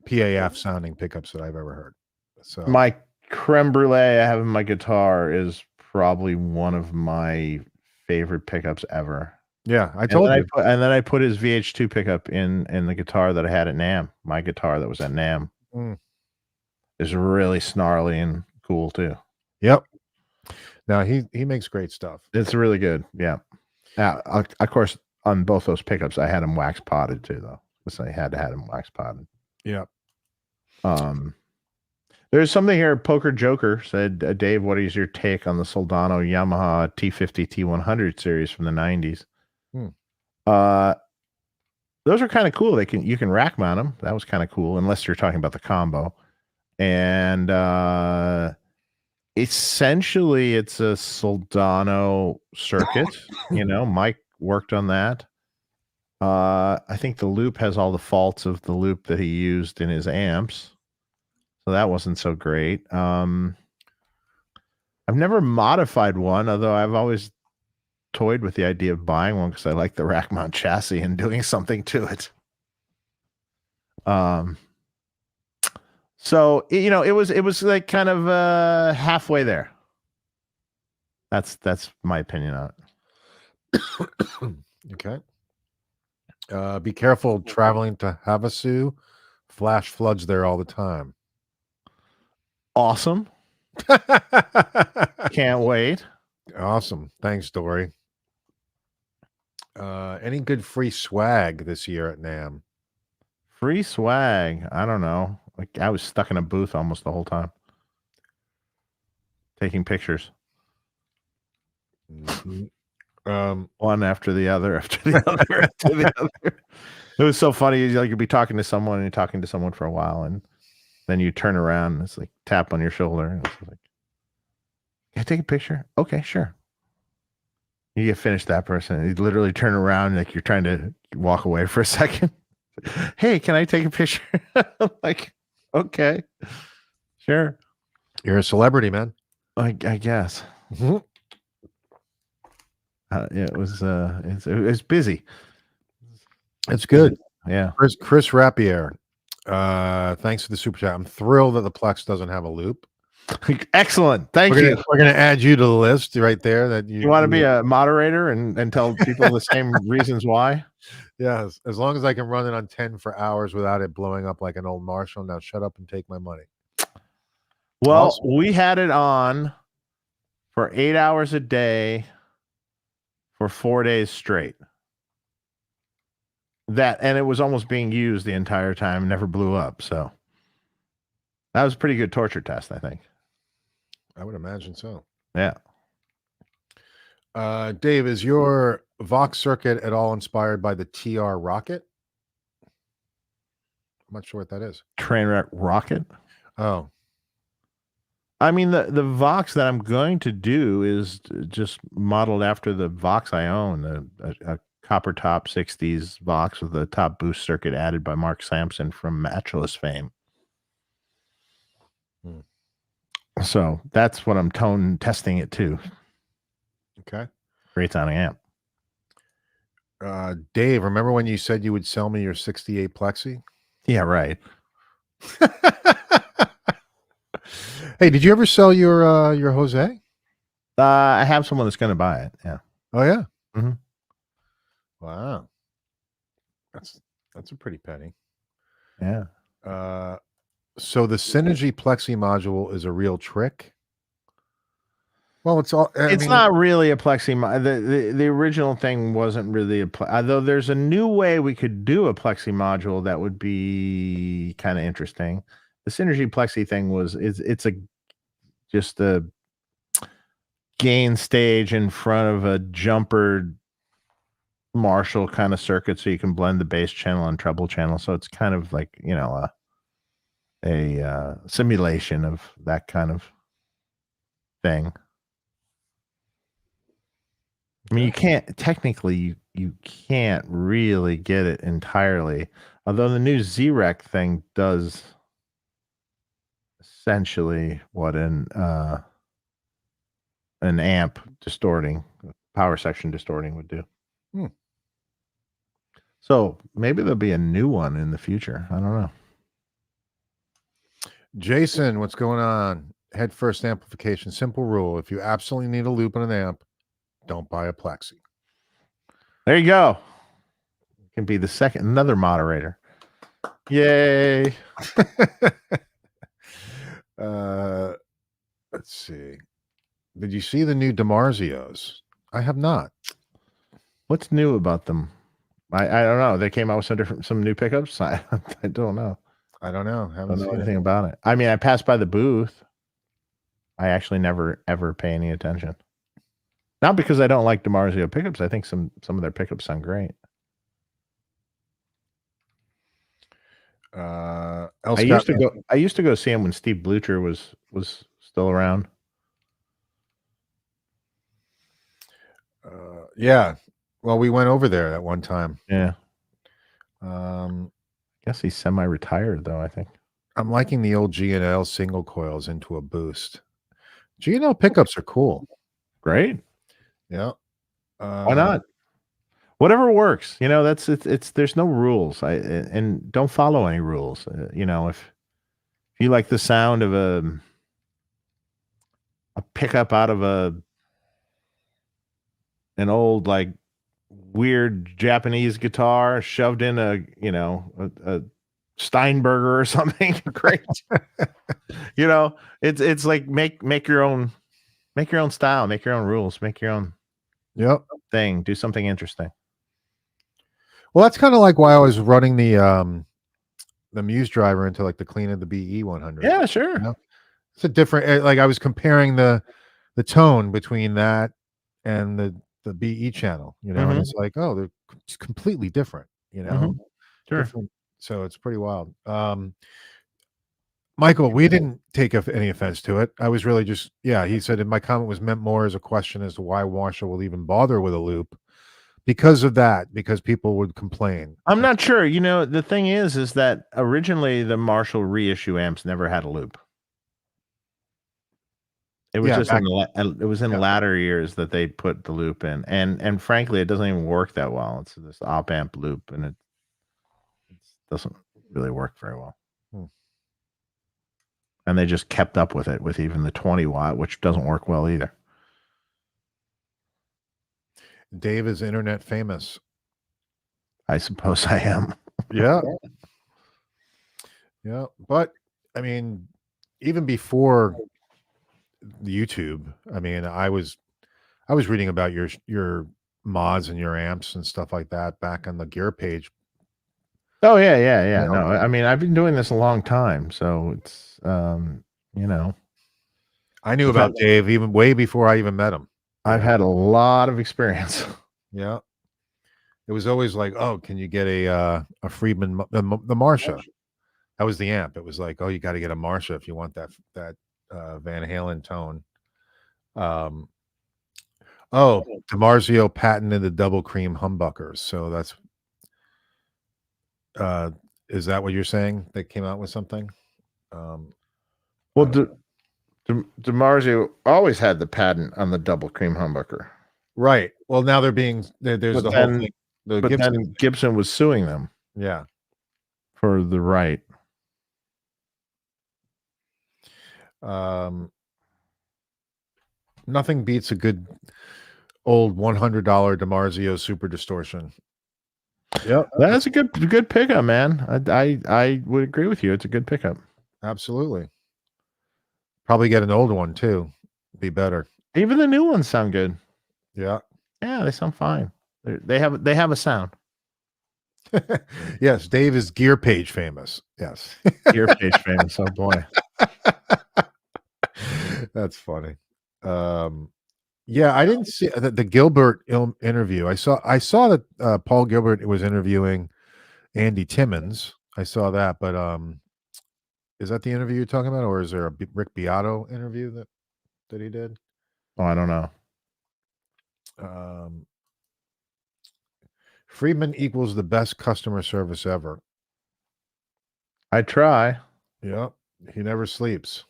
PAF sounding pickups that I've ever heard. So my creme brulee I have in my guitar is probably one of my favorite pickups ever. Yeah, I told you. And then I put his VH2 pickup in the guitar that I had at NAMM. My guitar that was at NAMM is really snarly and cool too. Yep. Now he makes great stuff. It's really good. Yeah. Now, of course, on both those pickups, I had them wax potted too, though. Because I had to have them wax potted. Yep. There's something here. Poker Joker said, Dave, what is your take on the Soldano Yamaha T50 T100 series from the 90s? Those are kind of cool. You can rack mount them. That was kind of cool, unless you're talking about the combo. And essentially, it's a Soldano circuit. Mike worked on that. I think the loop has all the faults of the loop that he used in his amps. So that wasn't so great. I've never modified one, although I've always toyed with the idea of buying one because I like the rack mount chassis and doing something to it. So it was like kind of halfway there. That's my opinion on it. Okay. Be careful traveling to Havasu. Flash floods there all the time. Awesome. Can't wait. Awesome. Thanks, Dory. Any good free swag this year at NAMM? Free swag? I don't know. Like I was stuck in a booth almost the whole time, taking pictures. One after the other, after the other, after the other. It was so funny. You'd be talking to someone and you're talking to someone for a while, and then you turn around and it's like tap on your shoulder, and it's like, "Can I take a picture?" Okay, sure. You get finished that person. You literally turn around like you're trying to walk away for a second. Hey, can I take a picture? I'm like, okay, sure. You're a celebrity, man. I guess. Mm-hmm. It was busy. It's good. Yeah. Chris Rapier. Thanks for the super chat. I'm thrilled that the Plex doesn't have a loop. Excellent. Thank you. We're gonna add you to the list right there. That you want to be a moderator and tell people the same reasons why. Yeah, as long as I can run it on 10 for hours without it blowing up like an old Marshall. Now shut up and take my money. Well, awesome. We had it on for 8 hours a day for 4 days straight. And it was almost being used the entire time, never blew up. So that was a pretty good torture test, I think. I would imagine so. Yeah. Dave, is your Vox circuit at all inspired by the TR Rocket? I'm not sure what that is. Trainwreck Rocket? Oh. I mean, the Vox that I'm going to do is just modeled after the Vox I own, a copper top 60s Vox with a top boost circuit added by Mark Sampson from Matchless fame. So that's what I'm tone testing it to. Okay. Great sounding amp. Dave, remember when you said you would sell me your 68 Plexi? Yeah, right. Hey, did you ever sell your Jose? I have someone that's going to buy it. Yeah. Oh yeah. Mm-hmm. Wow. That's a pretty penny. Yeah. So the Synergy Plexi module is a real trick. Well, it's not really a Plexi. The original thing wasn't really although there's a new way we could do a Plexi module that would be kind of interesting. The Synergy Plexi thing it's just a gain stage in front of a jumper Marshall kind of circuit, so you can blend the bass channel and treble channel. So it's kind of like, you know, a simulation of that kind of thing. I mean, you can't technically you can't really get it entirely, although the new Z-Rec thing does essentially what an amp distorting, power section distorting would do. Hmm. So maybe there'll be a new one in the future. I don't know. Jason, what's going on? Head first amplification. Simple rule. If you absolutely need a loop on an amp, don't buy a Plexi. There you go. Can be another moderator. Yay. Let's see. Did you see the new DiMarzios? I have not. What's new about them? I don't know. They came out with some new pickups. I don't know. I don't know. I don't know anything about it. I mean, I passed by the booth. I actually never ever pay any attention. Not because I don't like DiMarzio pickups. I think some of their pickups sound great. I used to go see him when Steve Blucher was still around. Yeah. Well, we went over there at one time. Yeah. I guess he's semi-retired though, I think. I'm liking the old G&L single coils into a boost. G&L pickups are cool. Great. Yeah. Why not? Whatever works. You know, it's there's no rules. And don't follow any rules. You know, if you like the sound of a pickup out of an old like weird Japanese guitar shoved in a Steinberger or something, great. You know, it's like make your own style, make your own rules, make your own thing, do something interesting. Well, that's kind of like why I was running the Muse driver into like the clean of the BE 100. Yeah, sure. You know? It's a different, like I was comparing the tone between that and the BE channel, you know, and it's like, oh, they're completely different, you know. Sure. Different, so it's pretty wild. Michael, we didn't take any offense to it. I was really just, he said, and my comment was meant more as a question as to why Marshall will even bother with a loop. Because of that, because people would complain. I'm not sure. You know, the thing is that originally the Marshall reissue amps never had a loop. It was just in latter years that they put the loop in, and frankly, it doesn't even work that well. It's this op amp loop, and it doesn't really work very well. And they just kept up with it with even the 20 watt, which doesn't work well either. Dave is internet famous. I suppose I am. Yeah. Yeah. But I mean, even before YouTube, I mean, I was reading about your mods and your amps and stuff like that back on the gear page. Oh yeah. You know? No, I mean, I've been doing this a long time, so it's you know. I knew about Dave even way before I even met him. I've had a lot of experience. Yeah. It was always like, oh, can you get a Friedman, the Marsha? That was the amp. It was like, oh, you got to get a Marsha if you want that Van Halen tone. DiMarzio patented the double cream humbuckers. So that's is that what you're saying? They came out with something? Well, DiMarzio always had the patent on the double cream humbucker. Right. Well, now there's the whole thing. But then Gibson was suing them. Yeah. For the right. Nothing beats a good old $100 DiMarzio Super Distortion. Yep. That's a good pickup, man. I would agree with you. It's a good pickup. Absolutely. Probably get an old one too. Be better. Even the new ones sound good. Yeah. Yeah, they sound fine. They have a sound. Yes, Dave is gear page famous. Yes. Gear page famous. Oh boy. That's funny. Yeah, I didn't see the Gilbert interview. I saw that Paul Gilbert was interviewing Andy Timmons. I saw that, but is that the interview you're talking about, or is there a Rick Beato interview that he did? Oh, I don't know. Um, Friedman equals the best customer service ever. I try. Yep, he never sleeps.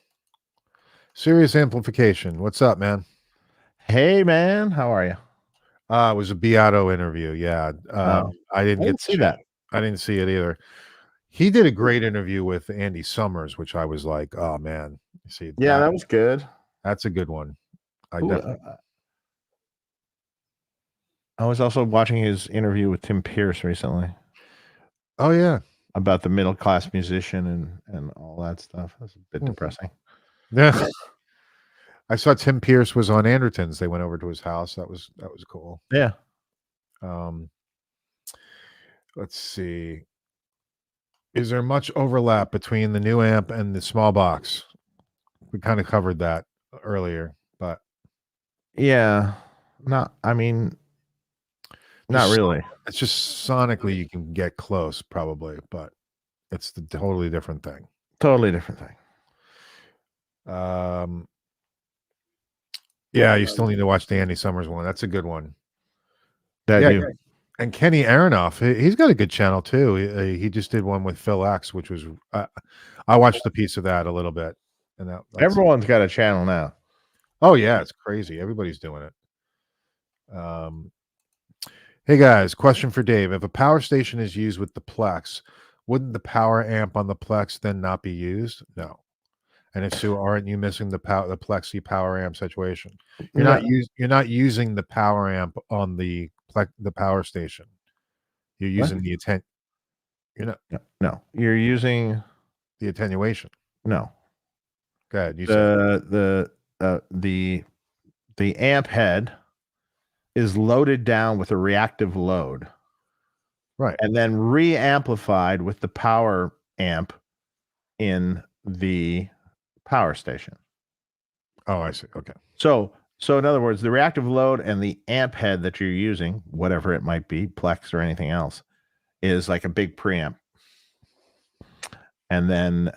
Serious amplification. What's up, man? Hey, man, how are you? It was a Beato interview. Yeah, Oh, I didn't I get didn't see that. I didn't see it either. He did a great interview with Andy Summers, which I was like, oh man, you see Yeah, that was good. that's a good one. I Ooh, definitely. I was also watching his interview with Tim Pierce recently Oh yeah, about the middle class musician and all that stuff. That's a bit depressing. yeah. I saw Tim Pierce was on Anderton's. They went over to his house. That was cool. Yeah. Um, let's see. Is there much overlap between the new amp and the small box? We kind of covered that earlier, but Yeah. I mean, not really. it's just sonically you can get close, probably, but it's the totally different thing. Totally different thing. Yeah, you still need to watch the Andy Summers one. That's a good one. That Yeah, you. and Kenny Aronoff, he's got a good channel too. He just did one with Phil X, which was I watched a piece of that a little bit, and that's Everyone's got a channel now. oh yeah, it's crazy. Everybody's doing it. Hey guys, question for Dave: if a power station is used with the Plex, wouldn't the power amp on the Plex then not be used? No. And if so, aren't you missing the Plexi power amp situation? No. You're not using the power amp on the power station. You're using What? you're not No. You're using the attenuation. no. Go ahead. You said The amp head is loaded down with a reactive load. right. And then re-amplified with the power amp in the power station. Oh, I see. Okay. So in other words, the reactive load and the amp head that you're using, whatever it might be, Plex or anything else, is like a big preamp. And then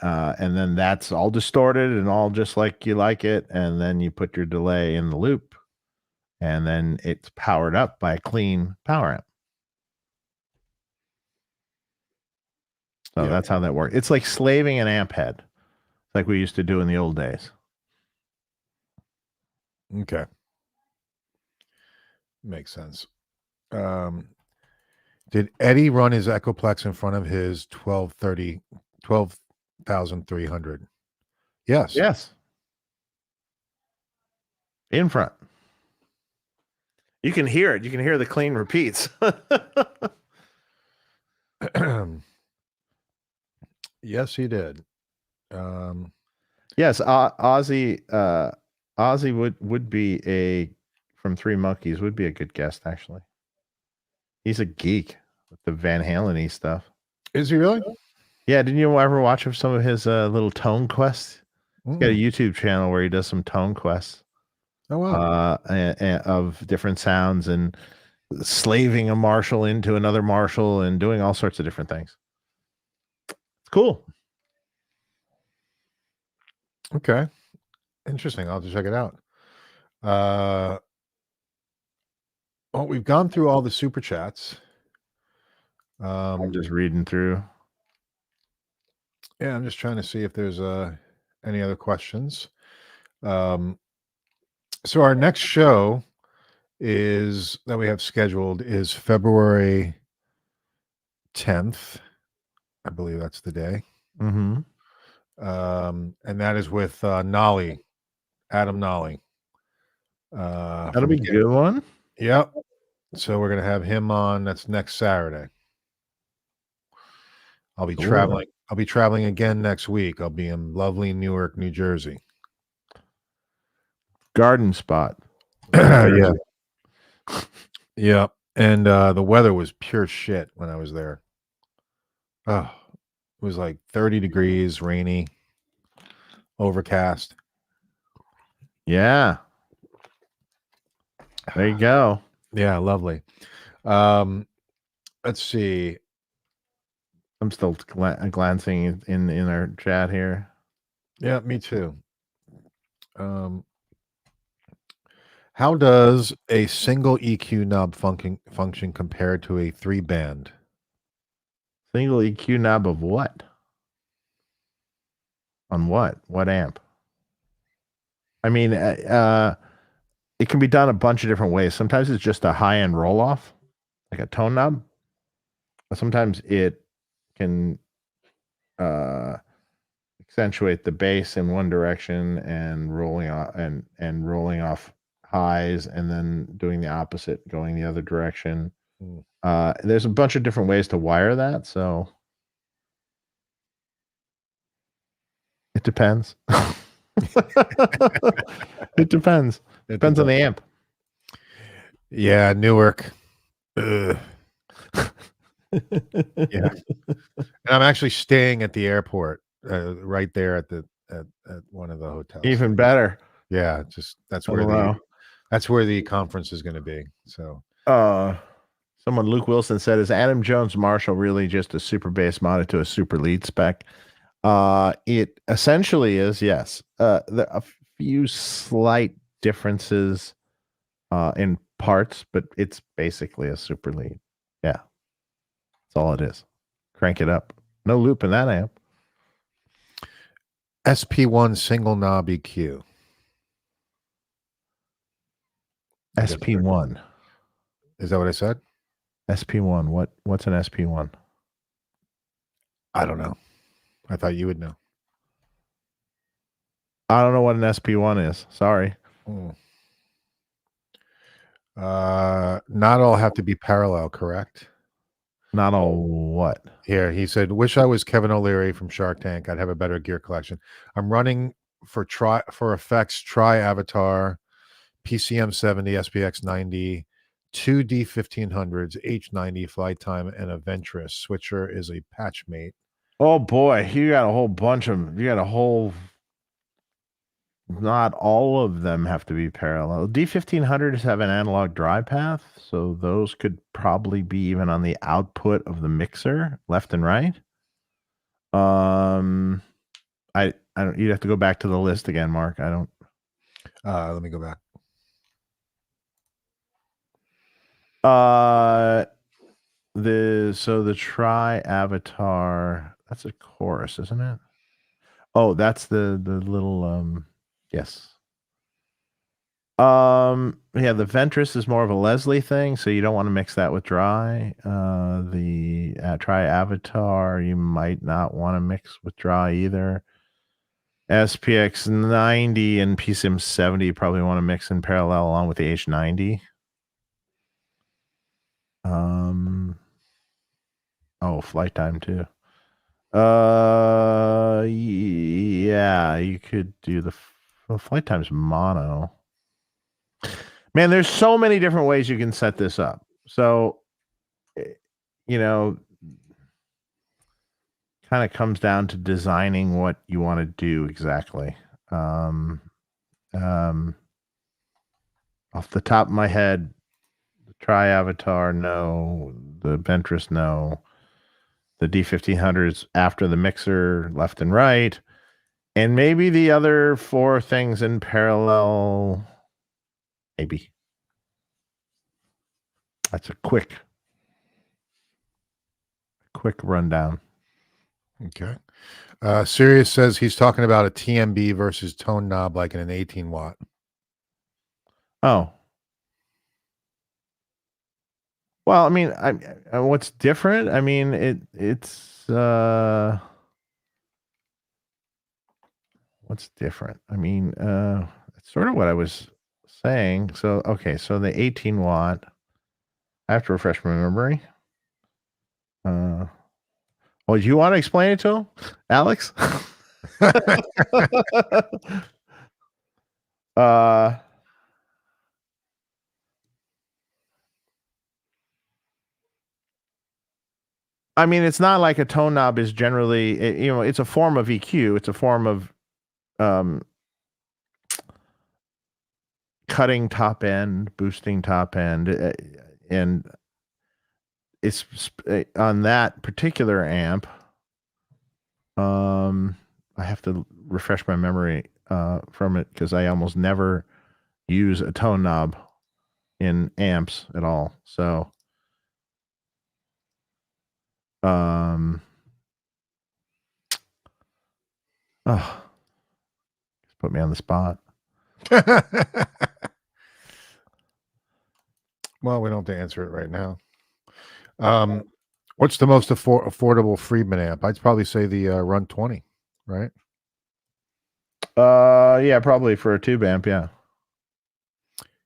that's all distorted and all just like you like it. And then you put your delay in the loop, and then it's powered up by a clean power amp. So that's how that works. It's like slaving an amp head, like we used to do in the old days. Okay. Makes sense. Did Eddie run his Echoplex in front of his 12,300? Yes. Yes. In front. You can hear it. You can hear the clean repeats. Yes, he did. Yes, Ozzy would be from Three Monkeys would be a good guest, actually. He's a geek with the Van Halen-y stuff. Is he really? Yeah, didn't you ever watch some of his little tone quests? He's got a YouTube channel where he does some tone quests. Oh wow. Of different sounds and slaving a Marshall into another Marshall and doing all sorts of different things. It's cool. Okay. Interesting. I'll have to check it out. Well, we've gone through all the super chats. I'm just reading through. Yeah, I'm just trying to see if there's any other questions. So our next show that we have scheduled is February 10th. I believe that's the day. Mm-hmm. And that is with Nolly, Adam Nolly. That'll be a good one. Yep. So we're gonna have him on. That's next Saturday. I'll be traveling. I'll be traveling again next week. I'll be in lovely Newark, New Jersey. Garden spot. Yeah. Yeah. And the weather was pure shit when I was there. Oh, it was like 30 degrees, rainy, overcast. Yeah. There you go. Yeah, lovely. Let's see. I'm still glancing in our chat here. Yeah, me too. How does a single EQ knob function compare to a 3-band? Single EQ knob of what? On what? What amp? I mean, it can be done a bunch of different ways. Sometimes it's just a high-end roll-off, like a tone knob. Sometimes it can accentuate the bass in one direction and rolling off highs, and then doing the opposite, going the other direction. There's a bunch of different ways to wire that, so it depends. It depends. Depends on the amp. Yeah, Newark. Ugh. Yeah, and I'm actually staying at the airport, right there at one of the hotels. Even better. Yeah, just that's Oh, where wow. that's where the conference is going to be. So, someone, Luke Wilson, said, "Is Adam Jones Marshall really just a super bass modded to a super lead spec?" It essentially is, yes. There are a few slight differences in parts, but it's basically a super lead. Yeah, that's all it is. Crank it up. No loop in that amp. SP1 single knob EQ. SP1. Is that what I said? SP1. What's an SP1? I don't know. I thought you would know. I don't know what an SP1 is. Sorry. Not all have to be parallel, correct? Not all what? Here, he said, "Wish I was Kevin O'Leary from Shark Tank. I'd have a better gear collection. I'm running for effects, Avatar, PCM 70, SPX 90, two D1500s, H90 flight time, and a Ventress. Switcher is a patch mate." Oh boy, you got a whole bunch of. You got a whole. Not all of them have to be parallel. D1500s have an analog dry path, so those could probably be even on the output of the mixer, left and right. I don't. You'd have to go back to the list again, Mark. I don't. Let me go back. The Tri Avatar, that's a chorus, isn't it? Oh, that's the little yes. Yeah, the Ventress is more of a Leslie thing, so you don't want to mix that with dry. The Tri Avatar, you might not want to mix with dry either. SPX 90 and PCM 70 you probably want to mix in parallel along with the H90. Flight time too. Yeah, you could do the flight time's mono. Man, there's so many different ways you can set this up. So, kind of comes down to designing what you want to do exactly. Off the top of my head, the Tri Avatar, no. The Ventress, no. The D1500s after the mixer, left and right. And maybe the other four things in parallel, maybe. That's a quick rundown. Okay. Sirius says he's talking about a TMB versus tone knob like in an 18 watt. Oh. Well, I mean, what's different? I mean, it's what's different? I mean, it's sort of what I was saying. So, okay, so the 18 watt, I have to refresh my memory. Do you want to explain it to him, Alex? I mean, it's not like a tone knob is generally, it's a form of EQ. It's a form of cutting top end, boosting top end, and it's on that particular amp. I have to refresh my memory from it because I almost never use a tone knob in amps at all. So, oh, just put me on the spot. Well, we don't have to answer it right now. What's the most affordable Friedman amp? I'd probably say the Run 20, right? Yeah, probably for a tube amp, yeah.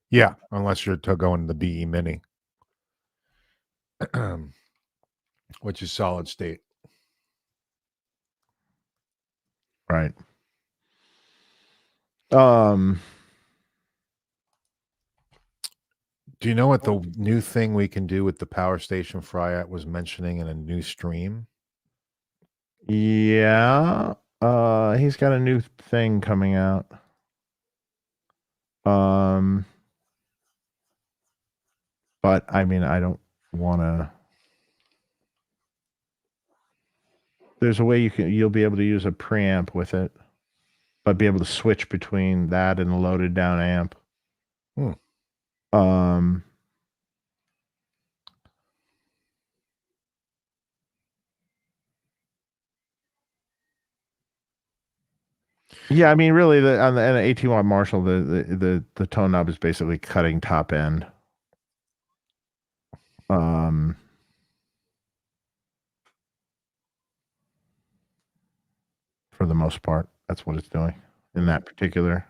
Yeah, unless you're going the BE Mini, which is solid state. Right. Do you know what the new thing we can do with the Power Station Fryat was mentioning in a new stream? Yeah. He's got a new thing coming out. But I mean, I don't want to. There's a way you'll be able to use a preamp with it, but be able to switch between that and a loaded down amp. Yeah, I mean, really, on the 18-watt Marshall, the tone knob is basically cutting top end. For the most part, that's what it's doing in that particular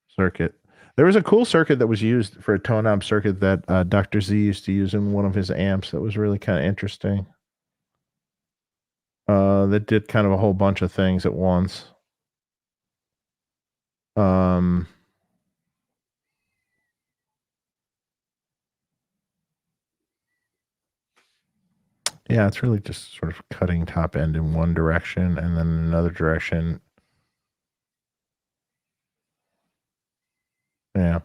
circuit. There was a cool circuit that was used for a tone knob circuit that Dr. Z used to use in one of his amps that was really kind of interesting. That did kind of a whole bunch of things at once. Yeah, it's really just sort of cutting top end in one direction and then another direction. Yeah.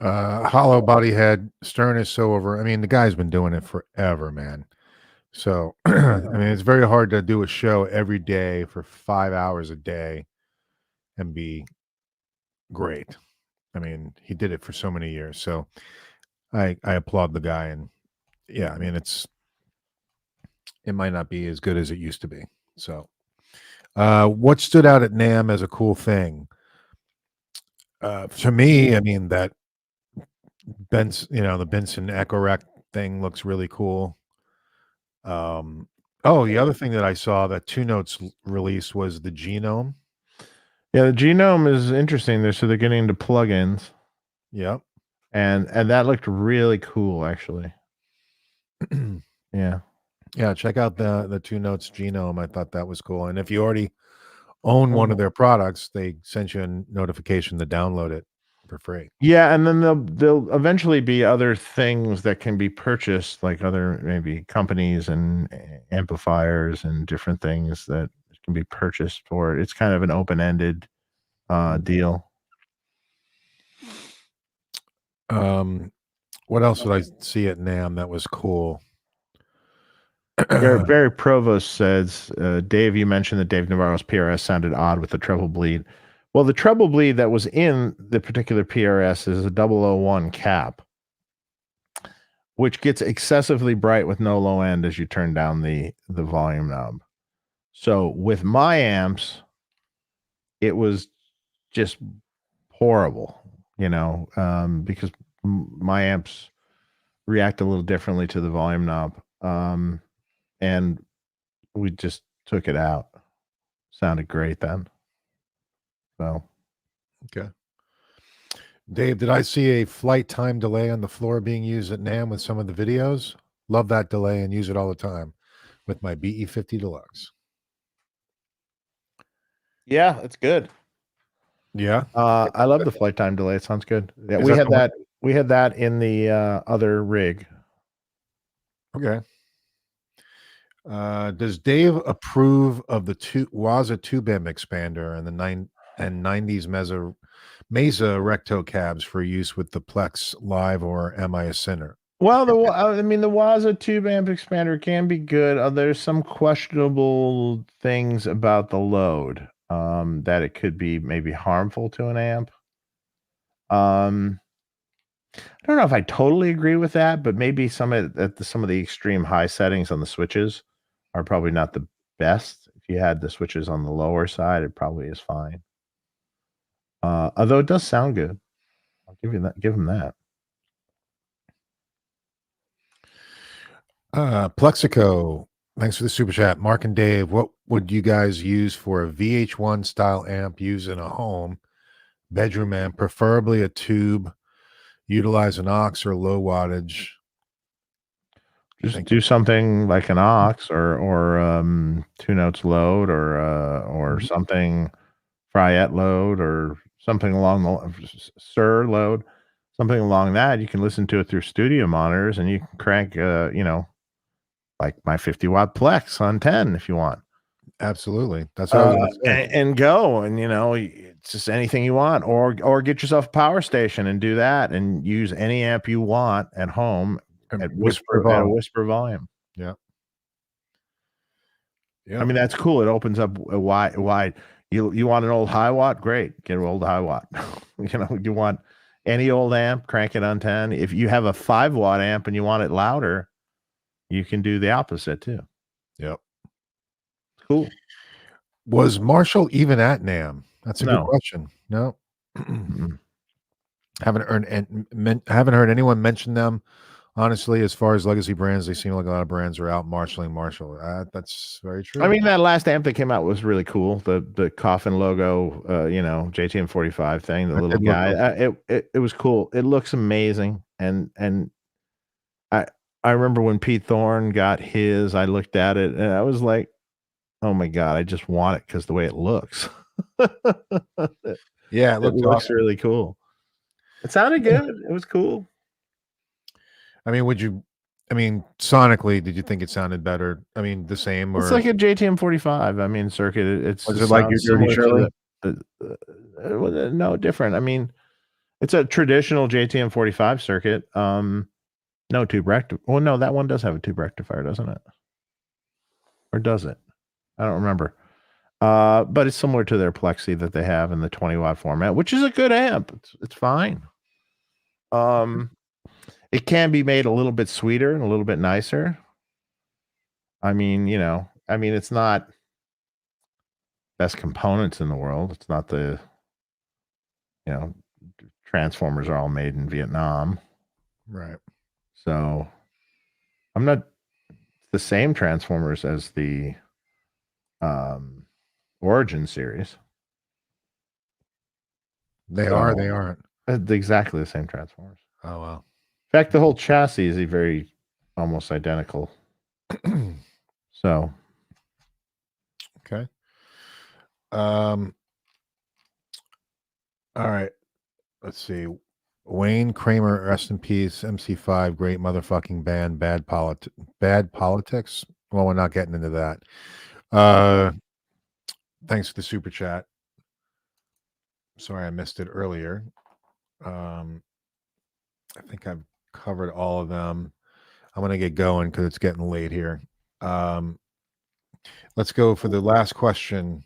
Hollow Body Head, Stern is so over. I mean, the guy's been doing it forever, man. So, I mean, it's very hard to do a show every day for 5 hours a day and be great. I mean, he did it for so many years. So, I applaud the guy. And yeah, I mean, it might not be as good as it used to be. So, what stood out at NAMM as a cool thing? To me, I mean, that the Benson Echo Rack thing looks really cool. The other thing that I saw that Two Notes release was the Genome. Yeah, the Genome is interesting. So they're getting into plugins. Yep. And that looked really cool, actually. Yeah. Yeah, check out the Two Notes Genome. I thought that was cool. And if you already own one of their products, they sent you a notification to download it for free. Yeah, and then there'll eventually be other things that can be purchased, like other maybe companies and amplifiers and different things that can be purchased for it. It's kind of an open-ended deal. What else did I see at NAMM that was cool? Barry Provost says, Dave, you mentioned that Dave Navarro's PRS sounded odd with the treble bleed. Well, the treble bleed that was in the particular PRS is a 001 cap, which gets excessively bright with no low end as you turn down the volume knob. So with my amps, it was just horrible, because my amps react a little differently to the volume knob. And we just took it out. Sounded great then. So, okay. Dave, did I see a flight time delay on the floor being used at NAMM with some of the videos? Love that delay and use it all the time with my BE50 Deluxe. yeah, it's good. Yeah. I love the flight time delay. It sounds good. Yeah, we had that. We had that in the other rig. Okay. Does Dave approve of the Waza tube amp expander and the and 90s Mesa recto cabs for use with the Plex Live or Am I a Sinner? Well, the Waza tube amp expander can be good. There's some questionable things about the load, that it could be maybe harmful to an amp. I don't know if I totally agree with that, but maybe some of the extreme high settings on the switches are probably not the best. If you had the switches on the lower side, it probably is fine. Although it does sound good. I'll give you that. Give them that. Plexico, thanks for the super chat. Mark and Dave, what would you guys use for a VH1 style amp used in a home bedroom amp, preferably a tube, utilize an aux or low wattage? Just do something like an aux or 2 notes load or something Fryette load or something along the Sir load, something along that. You can listen to it through studio monitors and you can crank, like my 50-watt Plex on 10 if you want. Absolutely. That's what I was going to say. And go, and it's just anything you want, or get yourself a power station and do that and use any amp you want at home at a whisper volume. Yeah. I mean, that's cool. It opens up a wide. You want an old high watt? Great. Get an old high watt. You want any old amp, crank it on 10. If you have a 5-watt amp and you want it louder, you can do the opposite too. Yep. Cool. Was Marshall even at NAMM? That's a good question. No. Haven't heard anyone mention them. Honestly, as far as legacy brands, they seem like a lot of brands are out marshalling Marshall. That's very true. I mean, that last amp that came out was really cool. The coffin logo, JTM 45 thing, the little guy. It was cool. It looks amazing. And I remember when Pete Thorne got his, I looked at it and I was like, oh my God, I just want it because the way it looks. Yeah, it looks awesome. Really cool. It sounded good. It was cool. I mean, sonically, did you think it sounded better? I mean, the same? It's like a JTM 45. I mean, circuit. It's was it like your Dirty Shirley? No, different. I mean, it's a traditional JTM 45 circuit. No tube rectifier. Well, no, that one does have a tube rectifier, doesn't it? Or does it? I don't remember. But it's similar to their Plexi that they have in the 20-watt format, which is a good amp. It's fine. It can be made a little bit sweeter and a little bit nicer. I mean, it's not best components in the world. It's not the, transformers are all made in Vietnam. Right. So I'm not the same transformers as the Origin series. They aren't. Exactly the same transformers. Oh, wow. In fact, the whole chassis is very almost identical. So. Okay. All right. Let's see. Wayne Kramer, rest in peace. MC5, great motherfucking band. Bad politics. Well, we're not getting into that. Thanks for the super chat. Sorry, I missed it earlier. I think I've covered all of them. I'm going to get going because it's getting late here. Let's go for the last question.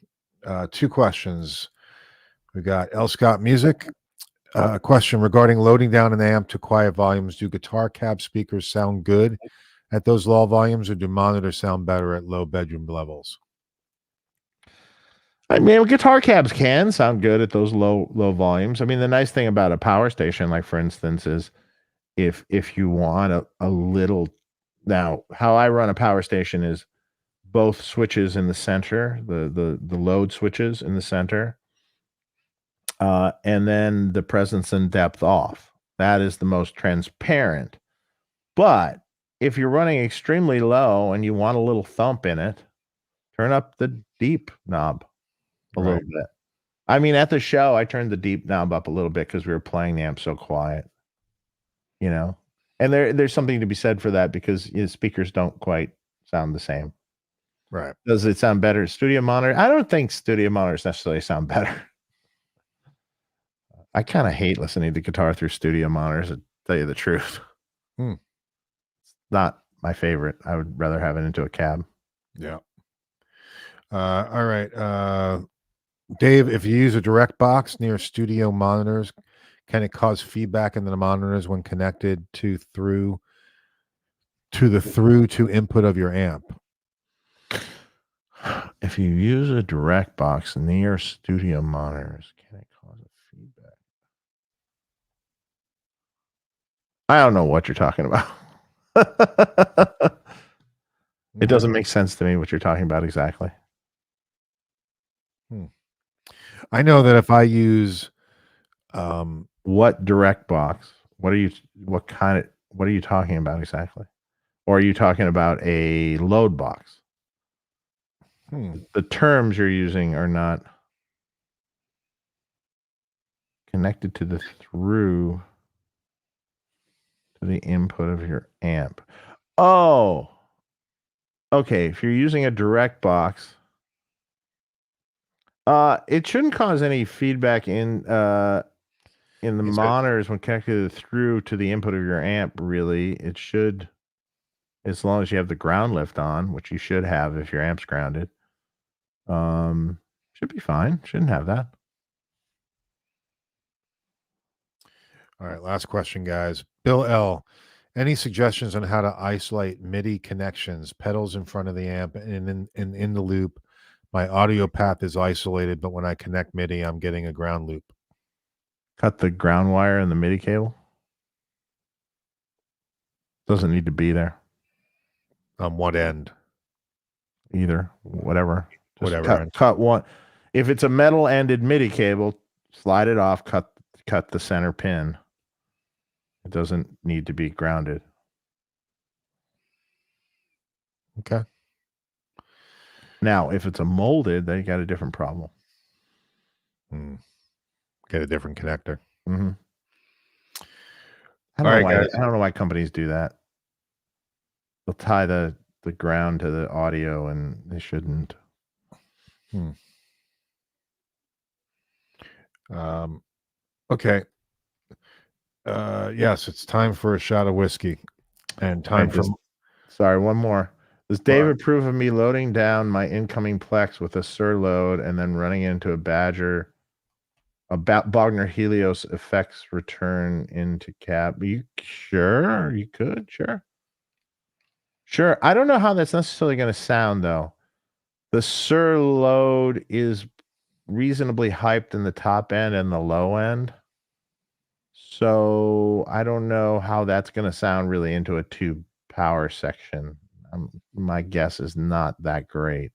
2 questions. We got L. Scott Music. Question regarding loading down an amp to quiet volumes. Do guitar cab speakers sound good at those low volumes, or do monitors sound better at low bedroom levels? I mean, guitar cabs can sound good at those low volumes. I mean, the nice thing about a power station, like for instance, is if you want a little. Now, how I run a power station is both switches in the center, the load switches in the center, and then the presence and depth off. That is the most transparent. But if you're running extremely low and you want a little thump in it, turn up the deep knob a little bit. I mean, at the show, I turned the deep knob up a little bit because we were playing the amp so quiet, And there's something to be said for that because speakers don't quite sound the same. Right. Does it sound better? Studio monitor? I don't think studio monitors necessarily sound better. I kind of hate listening to guitar through studio monitors, to tell you the truth. Hmm. It's not my favorite. I would rather have it into a cab. Yeah. All right. Dave, if you use a direct box near studio monitors, can it cause feedback in the monitors when connected to the input of your amp? If you use a direct box near studio monitors, can it cause a feedback? I don't know what you're talking about. It doesn't make sense to me what you're talking about exactly. I know that if I use what direct box? What are you talking about exactly? Or are you talking about a load box? The terms you're using are not connected to the input of your amp. Oh, okay. If you're using a direct box, it shouldn't cause any feedback in the monitors when connected through to the input of your amp. Really, it should, as long as you have the ground lift on, which you should have if your amp's grounded. Should be fine. Shouldn't have that. All right, last question, guys. Bill L. Any suggestions on how to isolate MIDI connections, pedals in front of the amp and in the loop? My audio path is isolated, but when I connect MIDI, I'm getting a ground loop. Cut the ground wire in the MIDI cable. Doesn't need to be there. On what end? Either. Whatever. Just Whatever. cut one. If it's a metal-ended MIDI cable, slide it off, cut the center pin. It doesn't need to be grounded. Okay. Now, if it's a molded, then you got a different problem. Get a different connector. Mm-hmm. I don't know why companies do that. They'll tie the ground to the audio, and they shouldn't. Okay. Yes, it's time for a shot of whiskey, and time for. Sorry, one more. Does Dave approve of me loading down my incoming Plex with a Sir load and then running into a Badger, a Bogner Helios effects return into cab? You sure? You could, sure. I don't know how that's necessarily going to sound though. The Sir load is reasonably hyped in the top end and the low end. So I don't know how that's going to sound really into a tube power section. My guess is not that great.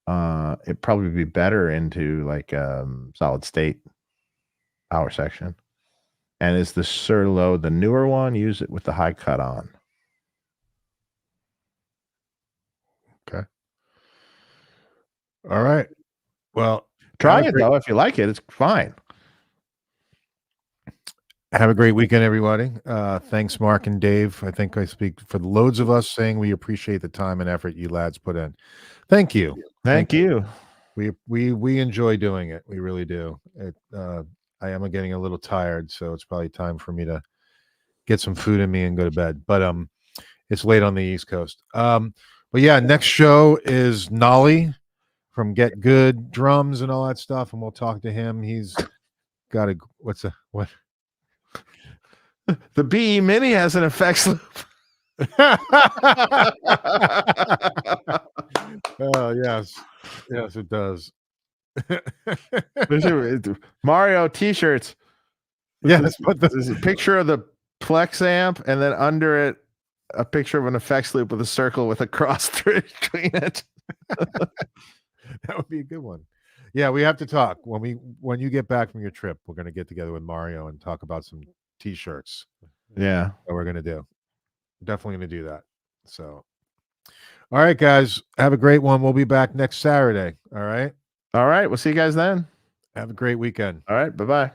It'd probably be better into like solid state power section. And is the Sir load the newer one? Use it with the high cut on. Okay. All right. Well, try it though. If you like it, it's fine. Have a great weekend, everybody. Thanks, Mark and Dave. I think I speak for loads of us saying we appreciate the time and effort you lads put in. Thank you. Thank you. We enjoy doing it. We really do. I am getting a little tired, so it's probably time for me to get some food in me and go to bed. But it's late on the East Coast. But yeah, next show is Nolly from Get Good Drums and all that stuff, and we'll talk to him. He's got what? The BE Mini has an effects loop. Oh yes, it does. Mario T-shirts. Yes, but there's a picture of the Plex amp, and then under it, a picture of an effects loop with a circle with a cross through between it. That would be a good one. Yeah, we have to talk when you get back from your trip. We're going to get together with Mario and talk about some T-shirts. Yeah, that we're going to do. Definitely going to do that. So, all right, guys, have a great one. We'll be back next Saturday. All right. We'll see you guys then. Have a great weekend. All right. Bye-bye.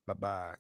Bye-bye.